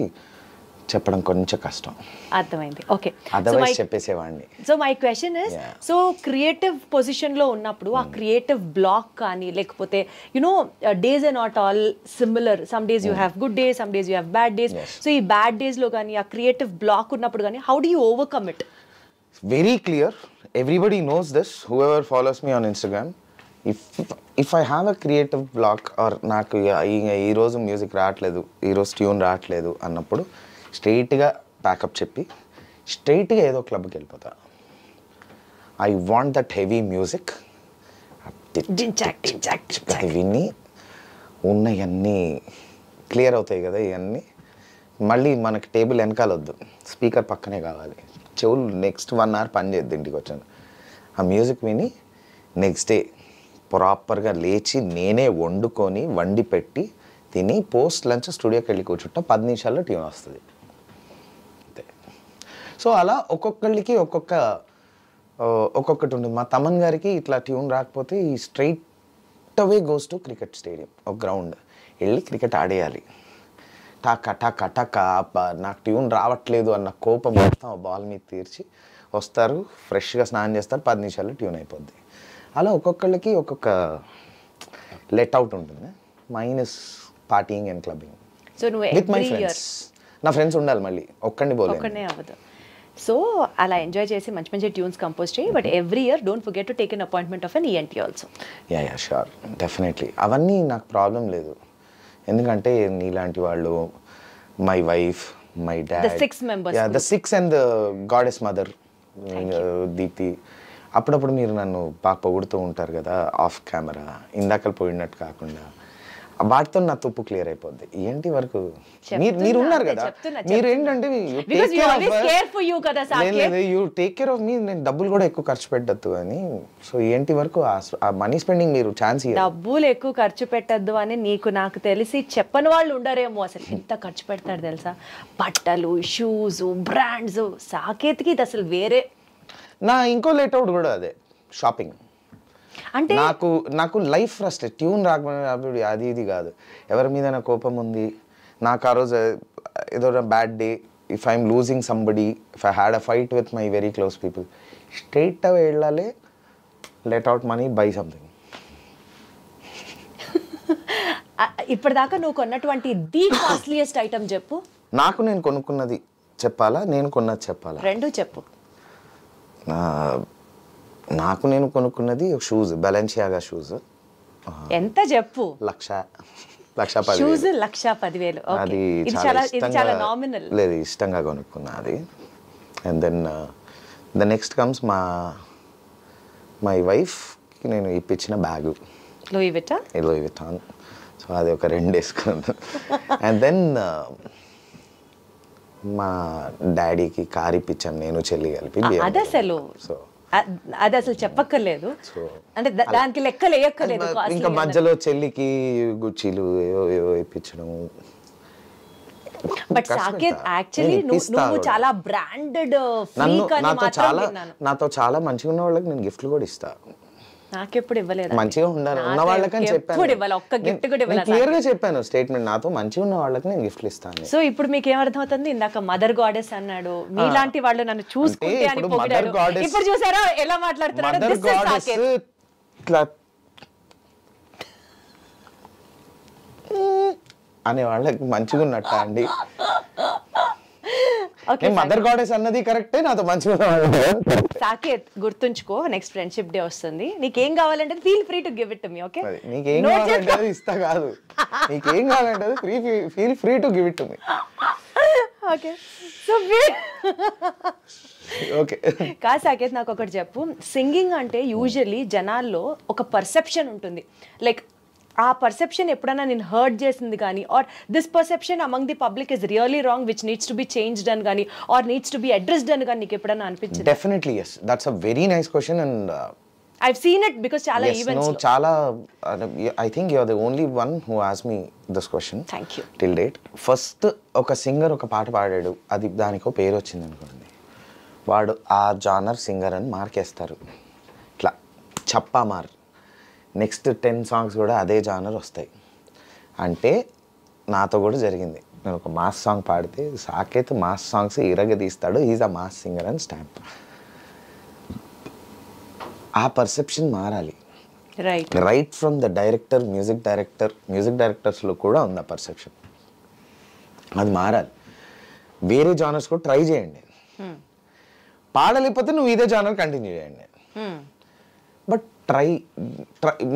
చెప్పడం కొంచెం కష్టం. అర్థమైంది, ఓకే. అదర్వైజ్ చెప్పేసేవాడిని. So my question is, so creative పొజిషన్లో ఉన్నప్పుడు ఆ క్రియేటివ్ బ్లాక్ కానీ, లేకపోతే you know days are not all similar, some days you have good days, some days you have bad days. So ఈ బ్యాడ్ డేస్లో కానీ, ఆ క్రియేటివ్ బ్లాక్ ఉన్నప్పుడు కానీ, how do you overcome it? Very clear. Everybody knows this. Whoever follows me on Instagram, if I have a creative block or నాకు ఈ రోజు music రావట్లేదు, ఈ రోజు ట్యూన్ రావట్లేదు అన్నప్పుడు స్ట్రైట్గా ప్యాకప్ చెప్పి స్ట్రైట్గా ఏదో క్లబ్కి వెళ్ళిపోతా. I want that heavy music. అది విని ఉన్నవన్నీ క్లియర్ అవుతాయి కదా, ఇవన్నీ మళ్ళీ మనకి టేబుల్ వెనకాల వద్దు, స్పీకర్ పక్కనే కావాలి. చెవులు నెక్స్ట్ 1 hour పని చేద్ది ఇంటికి వచ్చాను. ఆ మ్యూజిక్ విని నెక్స్ట్ డే ప్రాపర్గా లేచి నేనే వండి పెట్టి తిని పోస్ట్ లంచ్ స్టూడియోకి వెళ్ళి కూర్చుంటా. 10 నిమిషాల్లో ట్యూన్ వస్తుంది అంతే. సో అలా ఒక్కొక్కళ్ళకి ఒక్కొక్కటి ఉంటుంది. మా తమన్ గారికి ఇట్లా ట్యూన్ రాకపోతే ఈ straight away goes to cricket stadium, ఒక గ్రౌండ్ వెళ్ళి క్రికెట్ ఆడేయాలి. టక టక టక నాకు ట్యూన్ రావట్లేదు అన్న కోపం మొత్తం ఆ బాల్ మీద తీర్చి వస్తారు, ఫ్రెష్గా స్నానం చేస్తారు, 10 నిమిషాల్లో ట్యూన్ అయిపోద్ది. అలా ఒక్కొక్కళ్ళకి ఒక్కొక్క లెట్ అవుట్ ఉంటుంది. Minus partying and clubbing so నువ్వు విత్ మై ఫ్రెండ్స్. నా ఫ్రెండ్స్ ఉండాలి, మళ్ళీ ఒక్కడిని పోలేదు. అవ్వదు. సో అలా ఎంజాయ్ చేసి మంచి మంచి ట్యూన్స్ కంపోజ్ చేయి. But every year don't forget to take an appointment of an ENT also. Yeah sure, definitely. అవన్నీ నాకు ప్రాబ్లం లేదు, ఎందుకంటే నీలాంటి వాళ్ళు, my wife, my dad, The 6 members. the 6 and the goddess mother, Deepthi. అప్పుడప్పుడు మీరు నన్ను బాగా పొగుడుతూ ఉంటారు కదా ఆఫ్ కెమెరా, ఇందాక పోయినట్టు కాకుండా. వాటితో నా తుప్పు క్లియర్ అయిపోద్ది. ఏంటి వరకు మీరు ఉన్నారు కదా, మీరు ఏంటంటే యూ టేక్ కేర్ ఆఫ్ మీ, నేను డబ్బులు కూడా ఎక్కువ ఖర్చు పెట్టద్దు అని. సో ఏంటి వరకు ఆ మనీ స్పెండింగ్ మీరు ఛాన్స్ డబ్బులు ఎక్కువ ఖర్చు పెట్టద్దు అని నాకు తెలిసి చెప్పని వాళ్ళు ఉండరేమో. అసలు ఎంత ఖర్చు పెడతాడు తెలుసా, బట్టలు, షూస్, బ్రాండ్స్. సాకేత్కి ఇది అసలు వేరే. నా ఇంకో లేట్ అవుట్ కూడా అదే షాపింగ్. అంటే నాకు లైఫ్ ఫ్రస్ట్రేట్, ట్యూన్ రాకపోతే అది ఇది కాదు, ఎవరి మీద నా కోపం ఉంది, నాకు ఆ రోజు ఏదో bad day, if I'm losing somebody, if I had a fight with my very close people, straight away వెళ్ళాలి, let out money, by something. ఇప్పటిదాకా నువ్వు కొన్నటువంటి ది కాస్ట్లీయెస్ట్ ఐటమ్ చెప్పు. నేను కొనుక్కున్నది చెప్పాలా, నేను కొన్నది చెప్పాలా? రెండు చెప్పు. నేను కొనుక్కున్నది షూస్, బెలెన్షియాగా షూస్. ఎంత చెప్పు? 1,10,000 షూస్ 1,10,000. అది చాలా నామినల్. లేదు, ఇష్టంగా కొనుక్కున్నా అది. And then the next comes my వైఫ్కి నేను ఇప్పించిన బ్యాగు, లూయి విటాన్. సో అది ఒక 2 వేసుకున్నాను. అండ్ దెన్ మా డాడీకి కార్ ఇప్పించాను, నేను చెల్లి కలిపి. అది అసలు చెప్పక్కర్లేదు, అంటే దానికి లెక్కలు వేయక్కర్లేదు. ఇంకా మధ్యలో చెల్లికి గుచ్చిలు ఏవో ఇప్పించడం. బట్ సాకేత్ యాక్చువల్లీ నువ్వు చాలా బ్రాండెడ్ ఫ్రీక్ అని మాత్రం విన్నాను. నాతో చాలా మంచిగా ఉన్న వాళ్ళకి నేను గిఫ్ట్లు కూడా ఇస్తా. నాకెప్పుడు ఇవ్వలేదు. మంచిగా ఉండాలి ఉన్న వాళ్ళకని చెప్పాను, ఒక్క గిఫ్ట్ కూడా ఇవ్వలేదు. క్లియర్ గా చెప్పాను స్టేట్మెంట్, నాతో మంచిగా ఉన్న వాళ్ళకి నేను గిఫ్ట్లు ఇస్తాను. సో ఇప్పుడు మీకు ఏమర్థం అవుతుంది? ఇందాక మదర్ గాడెస్ అన్నాడు, మీలాంటి వాళ్ళు నన్ను చూసుకుంటే అని పొగిడారు. ఇప్పుడు చూసారా ఎలా మాట్లాడుతున్నారు? అనే వాళ్ళకి మంచిగా ఉన్నట్ట అండి. మదర్ గాడెస్ అన్నది కరెక్టే, నాతో మంచిగా. సాకేత్ గుర్తుంచుకో, నెక్స్ట్ ఫ్రెండ్షిప్ డే వస్తుంది, నీకేం కావాలంటే feel free to give it to me. Okay, నీకేం కావాలంటే అది ఇస్తా కాదు, నీకేం కావాలంటే అది feel free to give it to me. Okay, so okay. కాదు సాకేత్, నాకు ఒకటి చెప్పు. సింగింగ్ అంటే యూజువల్లీ జనాల్లో ఒక పర్సెప్షన్ ఉంటుంది, లైక్ ఆ పర్సెప్షన్ ఎప్పుడైనా నేను హర్ట్ చేసింది కానీ, are this perception among the public is really wrong which needs to be changed అని కానీ, are needs to be addressed అని కానీ నీకు ఎప్పుడైనా అనిపించింది? Definitely yes, that's a very nice question and I've seen it because చాలా events లో. చాలా I think you're the only one who asked me this question. Thank you. Till date. First ఒక singer ఒక పాట పాడాడు, అది దానికో పేరు వచ్చింది అనుకోండి, వాడు ఆ జానర్ సింగర్ అని మార్కేస్తారు, ఇట్లా చప్పా మార్. నెక్స్ట్ 10 సాంగ్స్ కూడా అదే జానర్ వస్తాయి. అంటే నాతో కూడా జరిగింది, నేను ఒక మాస్ సాంగ్ పాడితే సాకేత్ మాస్ సాంగ్స్ ఇరగదీస్తాడు, ఈజ్ అ మాస్ సింగర్ అని స్టాంప్. ఆ పర్సెప్షన్ మారాలి. Right from the director, music డైరెక్టర్స్లో కూడా ఉంది ఆ పర్సెప్షన్, అది మారాలి. వేరే జానర్స్ కూడా ట్రై చేయండి, పాడలేకపోతే నువ్వు ఇదే జానర్ కంటిన్యూ చేయండి. బట్ ట్రై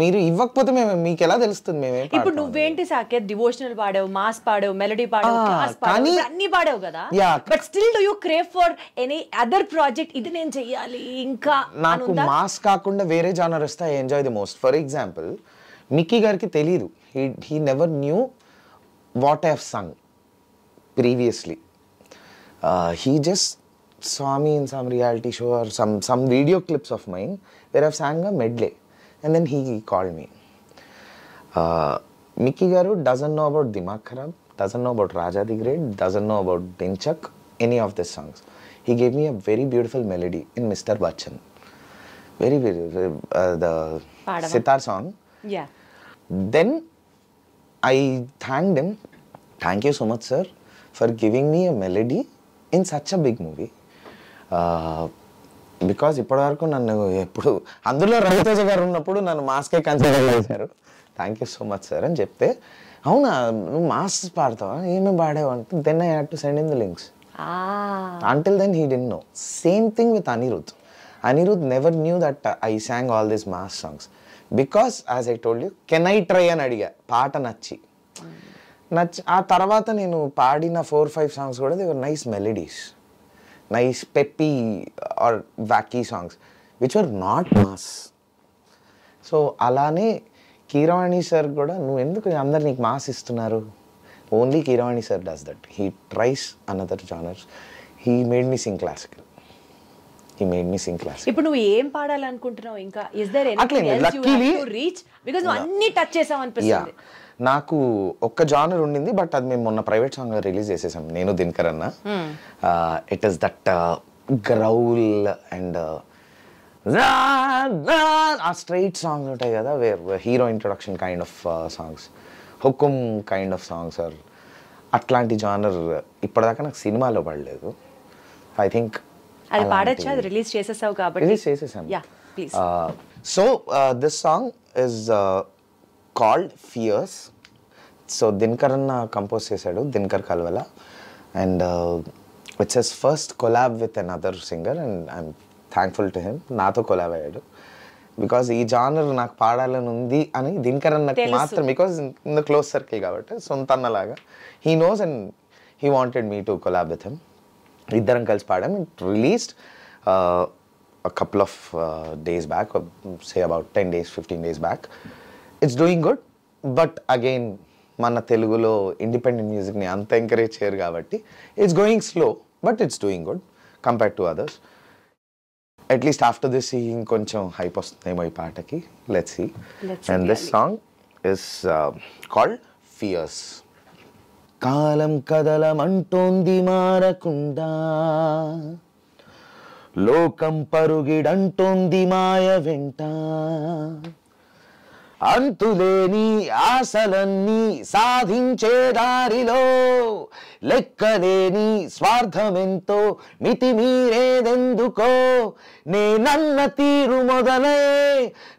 మీరు ఇవ్వకపోతే మీకు ఎలా తెలుస్తుంది? మేమే ఇప్పుడు నువ్వేంటి సాకేత్, డివోషనల్ పాడావు, మాస్ పాడావు, మెలడీ పాడావు, క్లాస్ పాడావు, అన్ని పాడావు కదా, but still do you crave for any other project, ఇది నేను చెయ్యాలి ఇంకా? నాకు మాస్ కాకుండా వేరే జానర్ వస్తే I enjoy the most. For example, Mickey గారికి తెలీదు, he never knew what I have Sung previously. He just saw me in some reality show or some video clips of mine where I've sang a medley, and then he called me. Mickey Garu doesn't know about Dimag Kharab, doesn't know about Raja the Great, doesn't know about Dinchak, any of these songs. He gave me a very beautiful melody in Mr. Bachchan. Very beautiful, the sitar song. Yeah. Then I thanked him. Thank you so much, sir, for giving me a melody in such a big movie. Because ఇప్పటివరకు నన్ను ఎప్పుడు అందులో రవితేజ గారు ఉన్నప్పుడు నన్ను మాస్కే consider చేశారు. Thank you so much sir అని చెప్తే, అవునా నువ్వు మాస్ పాడతావా, ఏమేమి పాడావు అంటే, then I had to send in the links. Until then, he didn't know. Same thing with Anirudh. Anirudh never knew that I sang all these mass songs. Because, as I told you, can I try అని అడిగా పాట నచ్చి ఆ తర్వాత నేను పాడిన 4-5 songs కూడా they were nice melodies, nice peppy or wacky songs which were not mass. So అలానే కీరవాణి సార్ కూడా నువ్వు ఎందుకు అందరు నీకు మాస్ ఇస్తున్నారు, only Keeravani sir does that. He tries another genres. He made me sing classical. ఇప్పుడు నువ్వు ఏం పాడాలనుకుంటున్నావు ఇంకా? Is there at least anything else you have luckily- to reach? Because నువ్వు అన్ని టచ్ చేసావు అనిపిస్తుంది. నాకు ఒక్క జానర్ ఉండింది, బట్ అది మేము మొన్న ప్రైవేట్ సాంగ్ రిలీజ్ చేసేసాం నేను దినకర్ అన్న. It is that growl and ఆ స్ట్రైట్ సాంగ్స్ ఉంటాయి కదా, where hero introduction kind of songs, Hukum kind of songs or అట్లాంటి జానర్ ఇప్పటిదాకా నాకు సినిమాలో పడలేదు. ఐ థింక్ అది పాడొచ్చా? అది రిలీజ్ చేసేసావు కాబట్టి. రిలీజ్ చేసేసాం. Yeah please. So this song is called Fierce. So Dinakar అన్న కంపోజ్ చేశాడు, Dinakar Kalvala, and it's his first collab with another singer and I'm thankful to him. నాతో కొలాబ్ అయ్యాడు బికాజ్ ఈ జానర్ నాకు పాడాలని ఉంది అని దినకర్ అన్నకు మాత్రం, because in the close circle కాబట్టి సొంత అన్నలాగా he knows and he wanted me to collab with him. ఇద్దరం కలిసి పాడాం. It released a couple of days back, or say about 10 days, 15 days back. It's doing good, but again, మన తెలుగులో independent మ్యూజిక్ని అంత encourage చేయరు కాబట్టి it's going slow, but it's doing good compared to others. At least after this ఇంకొంచెం hype వస్తుందేమో ఈ పాటకి. Let's see. And this song is called Fierce. కాలం కదలమంటోంది మారకుండా, లోకం పరుగిడంటోంది మాయ వెంట, అంతులేని ఆశలన్నీ సాధించే దారిలో, లెక్కలేని స్వార్థమెంతో మితిమీరేదెందుకో, నేనన్న తీరు మొదలే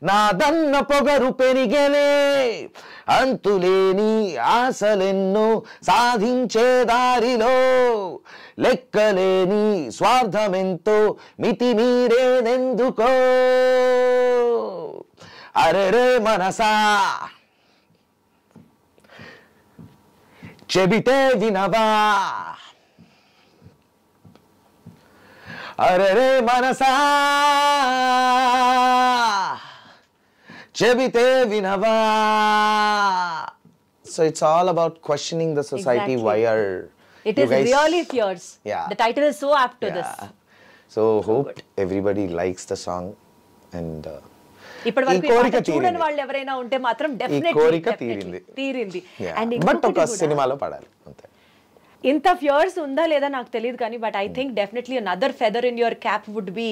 నాదన్న పొగరు పెరిగెలే, అంతులేని ఆశలెన్నో సాధించే దారిలో, లెక్కలేని స్వార్థమెంతో మితిమీరేదెందుకో, అరెరే మనసా చెబితే వినవా, అరెరే మనసా చెబితే వినవా. So it's all about questioning the society. Exactly. Why are It you is guys... really fierce. Yeah. The title is so apt to this. So hope everybody likes the song and ఇప్పటి వరకు ఈ పాట చూడని వాళ్ళు ఎవరైనా ఉంటే మాత్రం కోరిక డెఫినెట్లీ తీరింది. అండ్ బట్ ఒక సినిమాలో పడాలి అంతే. ఇంత ఫ్యూర్స్ ఉందా లేదా నాకు తెలియదు కానీ, but I think definitely another feather in your cap would be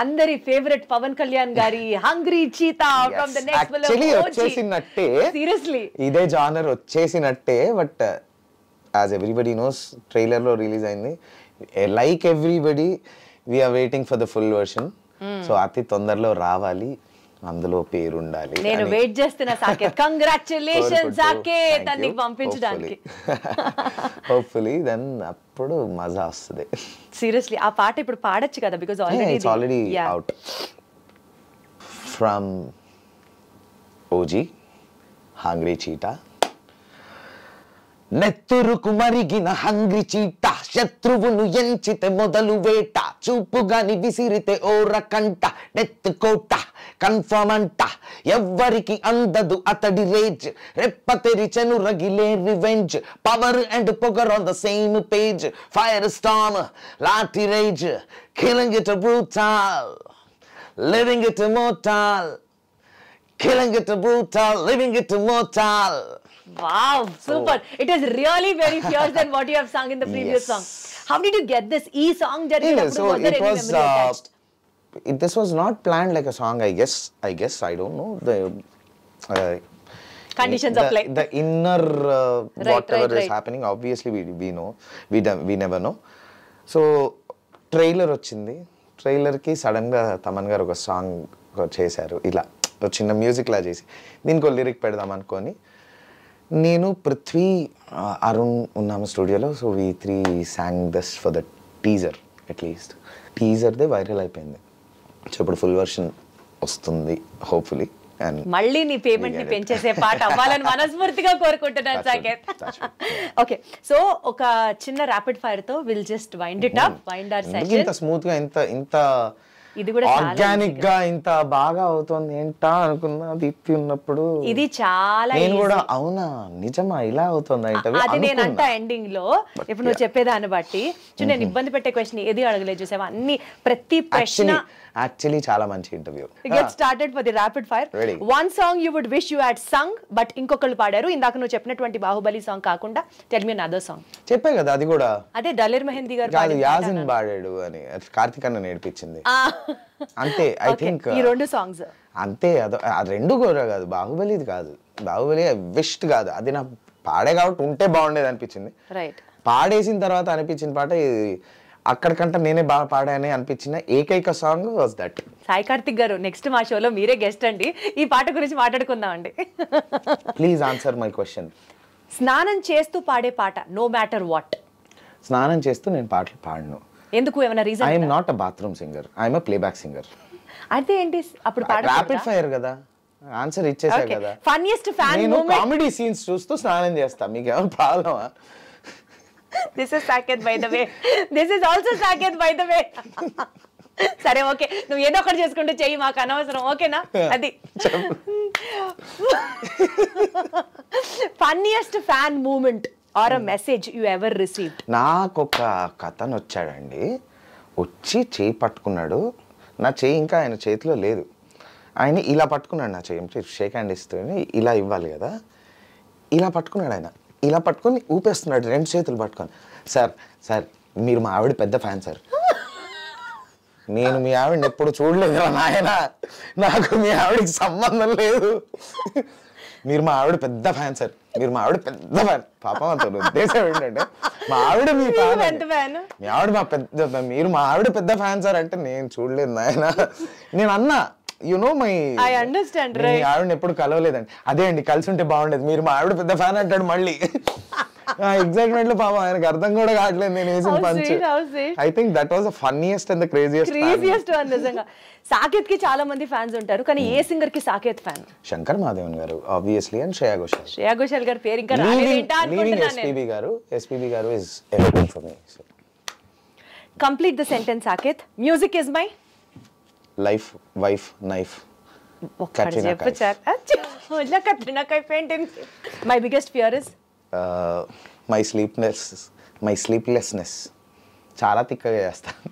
అందరి ఫేవరెట్ పవన్ కళ్యాణ్ గారి hungry cheetah from the next film. Actually వచ్చేసినట్టే, సీరియస్లీ ఇదే జానర్ వచ్చేసినట్టే. But as everybody knows trailer లో రిలీజ్ అయింది. Like everybody we're waiting for the full version. So అతి తొందరలో రావాలి, అందులో పేరు ఉండాలి. నేను వెయిట్ చేస్తున్నా సాకేత్. కంగ్రాచులేషన్స్ సాకేత్ అన్ని పంపించడానికి. హోప్ఫుల్లీ దెన్ అప్పుడు మజా వస్తుంది. సీరియస్లీ ఆ పాట ఇప్పుడు పాడొచ్చు కదా, because already out from OG hungry cheetah. నెత్తురుకు మరిగిన హంగ్రీ చీట, శత్రువును ఎంచితే మొదలు వేట, చూపుగాని విసిరితే ఓరకంట, నెత్తుకోట కన్ఫర్మ్ అంట, ఎవ్వరికి అందదు అతడి రేజ్, రెప్ప తెరిచెను రగిలే రివెంజ్, పవర్ అండ్ పొగర్ on the same page, fire storm lathi rage, killing it brutal, living it immortal, killing it brutal, living it immortal. Wow, super. It is really very fierce than what you have sung in the previous song. How did you get this song Yeah, so was there it any was memory attached? this was not planned like a song, I guess I don't know the Conditions of play. the inner whatever is right. happening, obviously we know, we never know. So trailer వచ్చింది. Trailer కి sudden గా తమన్ గారు ఒక song చేశారు, ఇలా చిన్న music లా చేసి దీనికి ఒక లిరిక్ పెడదాం అనుకొని నేను పృథ్వీ అరుణ్ ఉన్నాము స్టూడియోలో. So we three song thus for the teaser. At least టీజర్దే వైరల్ అయిపోయింది. సో ఇప్పుడు ఫుల్ వర్షన్ వస్తుంది హోప్ఫుల్లీ. మళ్ళీ నీ పేమెంట్ ని పెంచేసే పాట అవ్వాలని మనస్ఫూర్తిగా కోరుకుంటున్నాను సాకేత్. ఓకే, సో ఒక చిన్న ర్యాపిడ్ ఫైర్ తో will just wind it up, wind our session. ఇంత స్మూత్ గా ఇంత ఇది కూడా ఆర్గానిక్ గా ఇంత బాగా అవుతుంది ఏంటా అనుకున్నా దీప్తి ఉన్నప్పుడు. ఇది చాలా నేను కూడా అవునా నిజమా ఇలా అవుతుంది అది నేను అంట ఎండింగ్ లో. ఇప్పుడు నువ్వు చెప్పేదాన్ని బట్టి నేను ఇబ్బంది పెట్టే క్వశ్చన్ ఏది అడగలేదు చూసావా, అన్ని ప్రతి ప్రశ్న. యాక్చువల్లీ చాలా మంచి interview. Get started for the rapid fire. One song you would wish you had sung but ఇంకొకళ్ళు పాడారు. ఇందాక నువ్వు చెప్పినటువంటి బాహుబలి సాంగ్ కాకుండా టెల్ మీ అనదర్ సాంగ్. చెప్పే కదా అది కూడా. అదే డలేర్ మెహందీ గారు కాదు, యాజిన్ పాడాడు అని కార్తిక్ అన్న నేర్పించింది అంతే. ఐ థింక్ ఈ రెండు సాంగ్స్ అంతే. అది రెండు కూడా కాదు, బాహుబలిది కాదు. బాహుబలి విష్ట్ కాదు, అది నా పాడే కాబట్టి ఉంటే బాగుండేది అనిపించింది. రైట్, పాడేసిన తర్వాత అనిపించిన పాట అక్కడికంటే నేనే బాగా పాడానే అనిపించిన ఏకైక song was that. Sai Karthik గారు నెక్స్ట్ మా షోలో మీరే గెస్ట్ అండి, ఈ పాట గురించి మాట్లాడుకుందాం అండి. Please answer my question. స్నానం చేస్తూ పాడే పాట నో మ్యాటర్ వాట్. స్నానం చేస్తూ నేను పాటలు పాడను. ఎందుకు, ఏమైనా reason? I'm not a bathroom singer, I'm a playback singer. అదే ఏంటి అప్పుడు ర్యాపిడ్ ఫైర్ కదా, ఆన్సర్ ఇచ్చేసా కదా. ఫన్నీయెస్ట్ ఫ్యాన్ నేను మూమెంట్. కామెడీ సీన్స్ చూస్తూ స్నానం చేస్తా, మీకు ఏమైనా ప్రాబ్లమా? This is Saket by the way. This is also Saket by the way. సరే ఓకే, నువ్వు ఏదో ఒకటి చేసుకుంటే చెయ్యి, మాకు అనవసరం. ఓకేనా? అది funniest fan moment or a message you ever received. నాకు ఒక కథను వచ్చాడండి, వచ్చి చేయి పట్టుకున్నాడు. నా చేయి ఇంకా ఆయన చేతిలో లేదు, ఆయన ఇలా పట్టుకున్నాడు నా చేయి. షేక్ హ్యాండ్ ఇస్తే ఇలా ఇవ్వాలి కదా, ఇలా పట్టుకున్నాడు ఆయన. ఇలా పట్టుకొని ఊపేస్తున్నాడు రెండు చేతులు పట్టుకొని. సార్ సార్ మీరు మా ఆవిడ పెద్ద ఫ్యాన్ సార్. నేను మీ ఆవిడని ఎప్పుడు చూడలేదు కదా నాయన, నాకు మీ ఆవిడకి సంబంధం లేదు. మీరు మా ఆవిడ పెద్ద ఫ్యాన్ సార్, మీరు మా ఆవిడ పెద్ద ఫ్యాన్. పాపం అతను ఉద్దేశం ఏంటంటే మా ఆవిడ మీ ఫ్యాన్, మీ ఆవిడ మా పెద్ద, మీరు మా ఆవిడ పెద్ద ఫ్యాన్ సార్ అంటే నేను చూడలేదు నాయన. నేను అన్నా you know my, I understand. మీ ఆవిడని ఎప్పుడు కలవలేదండి. అదే అండి కలిసి ఉంటే బాగుండేది, మీరు మా ఆవిడ పెద్ద ఫ్యాన్ అంటాడు మళ్ళీ. ఎగ్జైట్మెంట్ లో పాపం ఆయనకు అర్థం కూడా కావట్లేదు నేను వేసిన punch. I think that was the funniest and the craziest one. నిజంగా సాకేత్ కి చాలా మంది ఫ్యాన్స్ ఉంటారు, కానీ ఏ సింగర్ కి Saketh fan? Shankar Mahadevan garu obviously, and Shreya Ghoshal. Shreya Ghoshal గారి పేరు ఇంకా రాలేదేంటా అనుకుంటున్నాను. SPB garu is everything for me. Complete the sentence Saketh. Music is my life, wife, knife. My biggest fear is my sleeplessness. చాలా తిక్కగా చేస్తాను,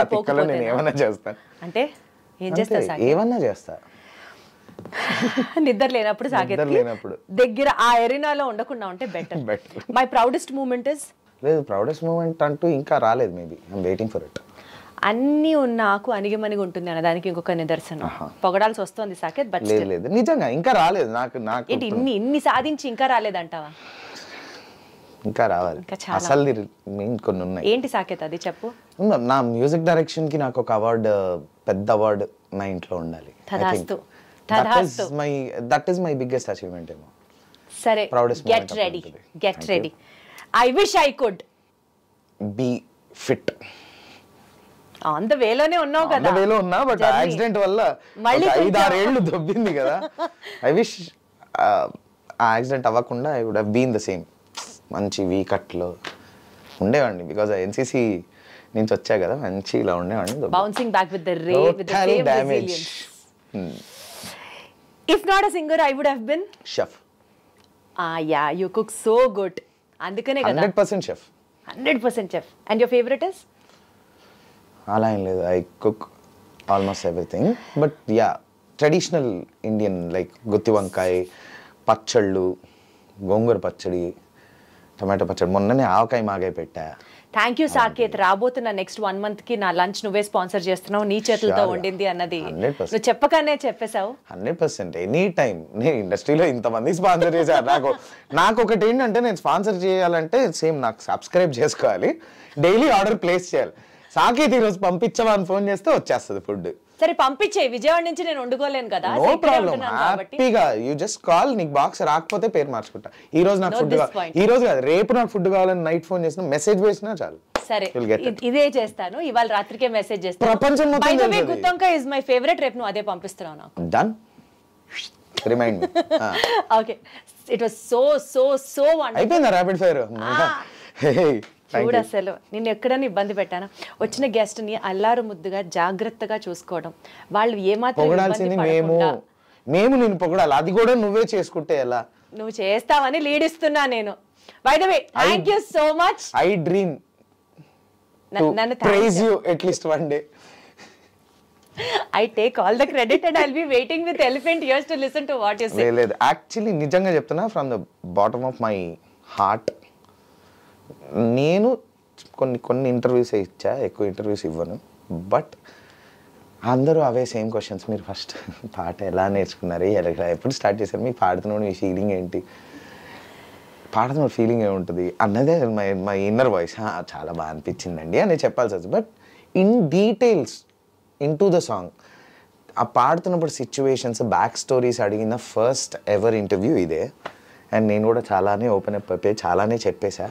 ఆ తిక్కలో నేను ఏమన్నా చేస్తాను. అంటే ఏం చేస్తా? ఏమన్నా చేస్తా. నిద్ర లేనప్పుడు సాకేత్ దగ్గర ఆ ఎరీనాలో ఉండకుండా ఉంటే better. My proudest moment is? లేదు, ప్రౌడెస్ట్ మూమెంట్ అంటూ ఇంకా రాలేదు. Maybe I'm waiting for it. అన్ని నాకు అణిగిమణిగి ఉంటుంది అన్న దానికి ఇంకొక నిదర్శనం. పొగడాల్సి వస్తుంది సాకేత్, బట్ లేదు నిజంగా ఇంకా రాలేదు. నాకు ఏంటి ఇన్ని సాధించి ఇంకా రాలేదంటావా? ఇంకా రావాలి అసలు. కొన్ని ఉన్నాయి. ఏంటి సాకేత్ అది చెప్పు. నా మ్యూజిక్ డైరెక్షన్ కి నాకు ఒక అవార్డు, పెద్ద అవార్డు నా ఇంట్లో ఉండాలి. That is my biggest achievement ఏమో. సరే, get ready. I wish I could be fit. On the వేలోనే ఉన్నావు కదా. ఆన్ ద వేలో ఉన్నా, బట్ యాక్సిడెంట్ వల్ల 5-6 ఏళ్ళు దొబ్బింది కదా. ఐ విష్ ఆ యాక్సిడెంట్ అవ్వకుండా I would have been the same. మంచి వీ కట్లో ఉండేవాడిని, బికాజ్ ఎన్సీసీ నుంచి వచ్చా కదా, మంచి ఇలా ఉండేవాడిని. Bouncing back with the ray, with the same resilience. If not a singer I would have been chef. Yeah, you cook so good, అందుకనే కదా 100% chef. 100% chef. And your favourite is? అలా ఏం లేదు, I cook almost everything. But yeah, traditional Indian like gutti vankaya, పచ్చళ్ళు, గోంగూర పచ్చడి, tomato పచ్చడి. మొన్ననే ఆవకాయ మాగాయ పెట్టా. Thank you Saketh. రాబోతున్న నెక్స్ట్ 1 month కి నా లంచ్ నువ్వే స్పాన్సర్ చేస్తున్నావు, నీ చేతులతో వండింది అన్నది నువ్వు చెప్పగానే చెప్పేశావు. 100% ఎనీ టైం. నేను ఇండస్ట్రీలో ఇంతమంది స్పాన్సర్ చేశారు. నాకు ఒకటి ఏంటంటే, నేను స్పాన్సర్ చేయాలంటే సేమ్ నాకు సబ్స్క్రైబ్ చేసుకోవాలి, డైలీ ఆర్డర్ ప్లేస్ చేయాలి. సాకేత్ ఈరోజు పంపించవా అని ఫోన్ చేస్తే వచ్చేస్తుంది ఫుడ్. సరే పంపించే, విజయవాడ నుంచి నేను వండుకోలేను కదా, నో ప్రాబ్లం, హ్యాపీగా యూ జస్ట్ కాల్. నీకు బాక్స్ రాకపోతే పేరు మార్చుకుంటా. ఈ రోజు నాకు ఫుడ్ ఈ రోజు కాదు, రేపు నాకు ఫుడ్ కావాలని నైట్ ఫోన్ చేసిన, మెసేజ్ వేసినా చాలు. సరే ఇదే చేస్తాను, ఇవాళ రాత్రికే మెసేజ్ చేస్తాను. ప్రపంచం మొత్తం గుత్తొంకాయ ఇస్ మై ఫేవరెట్. రేపు నువ్వు అదే పంపిస్తున్నావు నాకు. Done, remind me. Okay, it was so so so wonderful. అయిపోయిందా ర్యాపిడ్ ఫైర్? చూడు, అసలు నిన్ను ఎక్కడైనా ఇబ్బంది పెట్టానా? వచ్చిన గెస్ట్ ని అల్లారు ముద్దుగా జాగ్రత్తగా చూసుకోవడం, వాళ్ళు ఏమాత్రం పొగడాల్సింది మేము నిన్ను పొగడాలి, అది కూడా నువ్వే చేసుకుంటే ఎలా? నువ్వు చేస్తావని లీడ్ ఇస్తున్నా నేను. By the way, thank you so much. I dream to praise you at least one day. I take all the credit and I'll be waiting with elephant ears to listen to what you say. లేదు, actually నిజంగా చెప్తున్నా, from the bottom of my heart. నేను కొన్ని interviews ఇచ్చా, ఎక్కువ interviews ఇవ్వను. But అందరూ అవే same questions. మీరు ఫస్ట్ పాట ఎలా నేర్చుకున్నారు, ఎప్పుడు స్టార్ట్ చేశారు, మీకు పాడుతున్నాడు మీ ఫీలింగ్ ఏంటి, పాడుతున్న ఫీలింగ్ ఏముంటుంది అన్నదే మై ఇన్నర్ వాయిస్. చాలా బాగా అనిపించిందండి అని చెప్పాల్సి వస్తుంది. But in details into the song, ఆ పాడుతున్నప్పుడు సిచ్యువేషన్స్, బ్యాక్ స్టోరీస్ అడిగిన ఫస్ట్ ఎవర్ ఇంటర్వ్యూ ఇదే. అండ్ నేను కూడా చాలానే ఓపెన్ అప్ అయిపోయి చాలానే చెప్పేశా.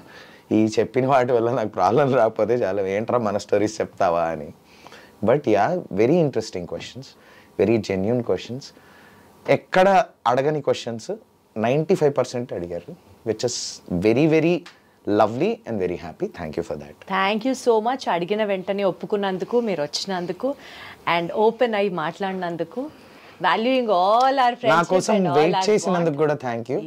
ఈ చెప్పిన వాటి వల్ల నాకు ప్రాబ్లం రాకపోతే చాలా, ఏంట్రా మన స్టోరీస్ చెప్తావా అని. But yeah, very interesting questions, very genuine questions. ఎక్కడ అడగని క్వశ్చన్స్ 95% అడిగారు, which is very very lovely and very happy. Thank you for that. Thank you so much. అడిగిన వెంటనే ఒప్పుకున్నందుకు, మీరు వచ్చినందుకు, అండ్ ఓపెన్ అయ్యి మాట్లాడినందుకు, వాల్యూయింగ్ ఆల్ అవర్ ఫ్రెండ్స్. నా కోసం వెయిట్ చేసినందుకు కూడా థ్యాంక్ యూ.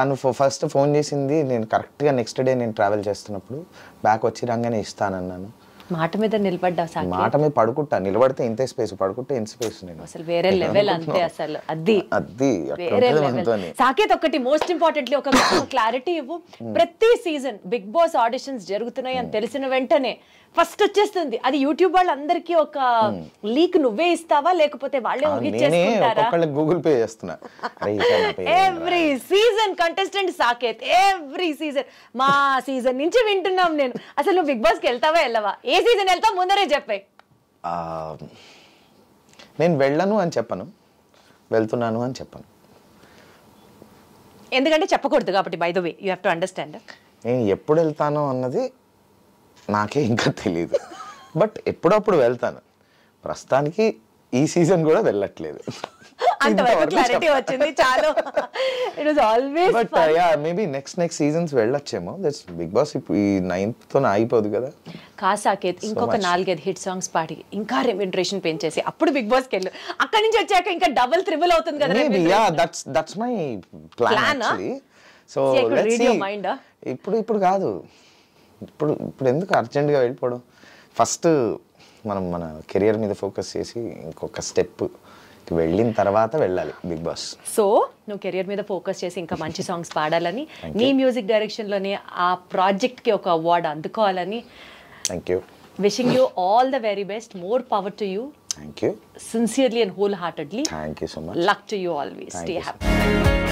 తను ఫస్ట్ ఫోన్ చేసింది, నేను కరెక్ట్గా నెక్స్ట్ డే నేను ట్రావెల్ చేస్తున్నప్పుడు, బ్యాక్ వచ్చి రాగానే ఇస్తానన్నాను. మాట మీద నిలబడ్డా, మాట మీద పడుకుంటా, నిలబడితే ఇంతే స్పేస్, పడుకుంటే ఇంత స్పేస్. నేను అసలు వేరే లెవెల్ అంతే, అసలు అది వేరే లెవెల్. సాకేత్, ఒకటి మోస్ట్ ఇంపార్టెంట్లీ ఒక క్లారిటీ ఇవ్వు. ప్రతి సీజన్ బిగ్ బాస్ ఆడిషన్స్ జరుగుతున్నాయి అని తెలిసిన వెంటనే ఫస్ట్ వచ్చేస్తుంది అది. యూట్యూబ్ వాళ్ళందరికీ ఒక లీక్ నువ్వే ఇస్తావా, లేకపోతే వాళ్ళే ఊహించేసుకుంటారా? గూగుల్ పే చేస్తున్నా. Every season contestant Saketh, every season. మా సీజన్ నుంచి వింటున్నాం నేను. అసలు నువ్వు బిగ్ బాస్కి వెళ్తావా వెళ్ళవా? ఏ సీజన్ వెళ్తావు ముందరే చెప్పాయి. నేను వెళ్ళను అని చెప్పను, వెళ్తున్నాను అని చెప్పను. ఎందుకంటే చెప్పకూడదు కాబట్టి. By the way, you have to understand. నేను ఎప్పుడు వెళ్తాను అన్నది నాకే ఇంకా తెలియదు. బట్ ఎప్పుడప్పుడు వెళ్తాను. ప్రస్తుతానికి ఈ సీజన్ కూడా వెళ్ళట్లేదు. అంతవరకు క్లారిటీ వచ్చింది చాలు. It was always but yeah, maybe next seasons వెళ్ళొచ్చేమో. దట్స్ బిగ్ బాస్ ఇప్పుడు ఈ 9th తో అయిపోదు కదా. సాకేత్, ఇంకొక 4-5 హిట్ సాంగ్స్ పాడి ఇంకా రెమ్యూనరేషన్ పెంచేసి అప్పుడు బిగ్ బాస్కి వెళ్ళు. అక్కడి నుంచి వచ్చాక ఇంకా డబుల్ త్రిబుల్ అవుతుంది కదా. Maybe yeah, that's my plan actually. So let's see. ఇప్పుడు కాదు, ఇప్పుడు ఎందుకు అర్జెంట్గా వెళ్ళిపోవడం? ఫస్ట్ మనం మన కెరియర్ మీద ఫోకస్ చేసి ఇంకొక స్టెప్ వెళ్ళిన తర్వాత వెళ్ళాలి బిగ్ బాస్. సో నువ్వు కెరియర్ మీద ఫోకస్ చేసి ఇంకా మంచి సాంగ్స్ పాడాలని, నీ మ్యూజిక్ డైరెక్షన్లోనే ఆ ప్రాజెక్ట్కి ఒక అవార్డు అందుకోవాలని. Thank you. Wishing you all the very best. More power to you. Thank you. Sincerely and wholeheartedly. Thank you so much. Luck to you always. Stay happy.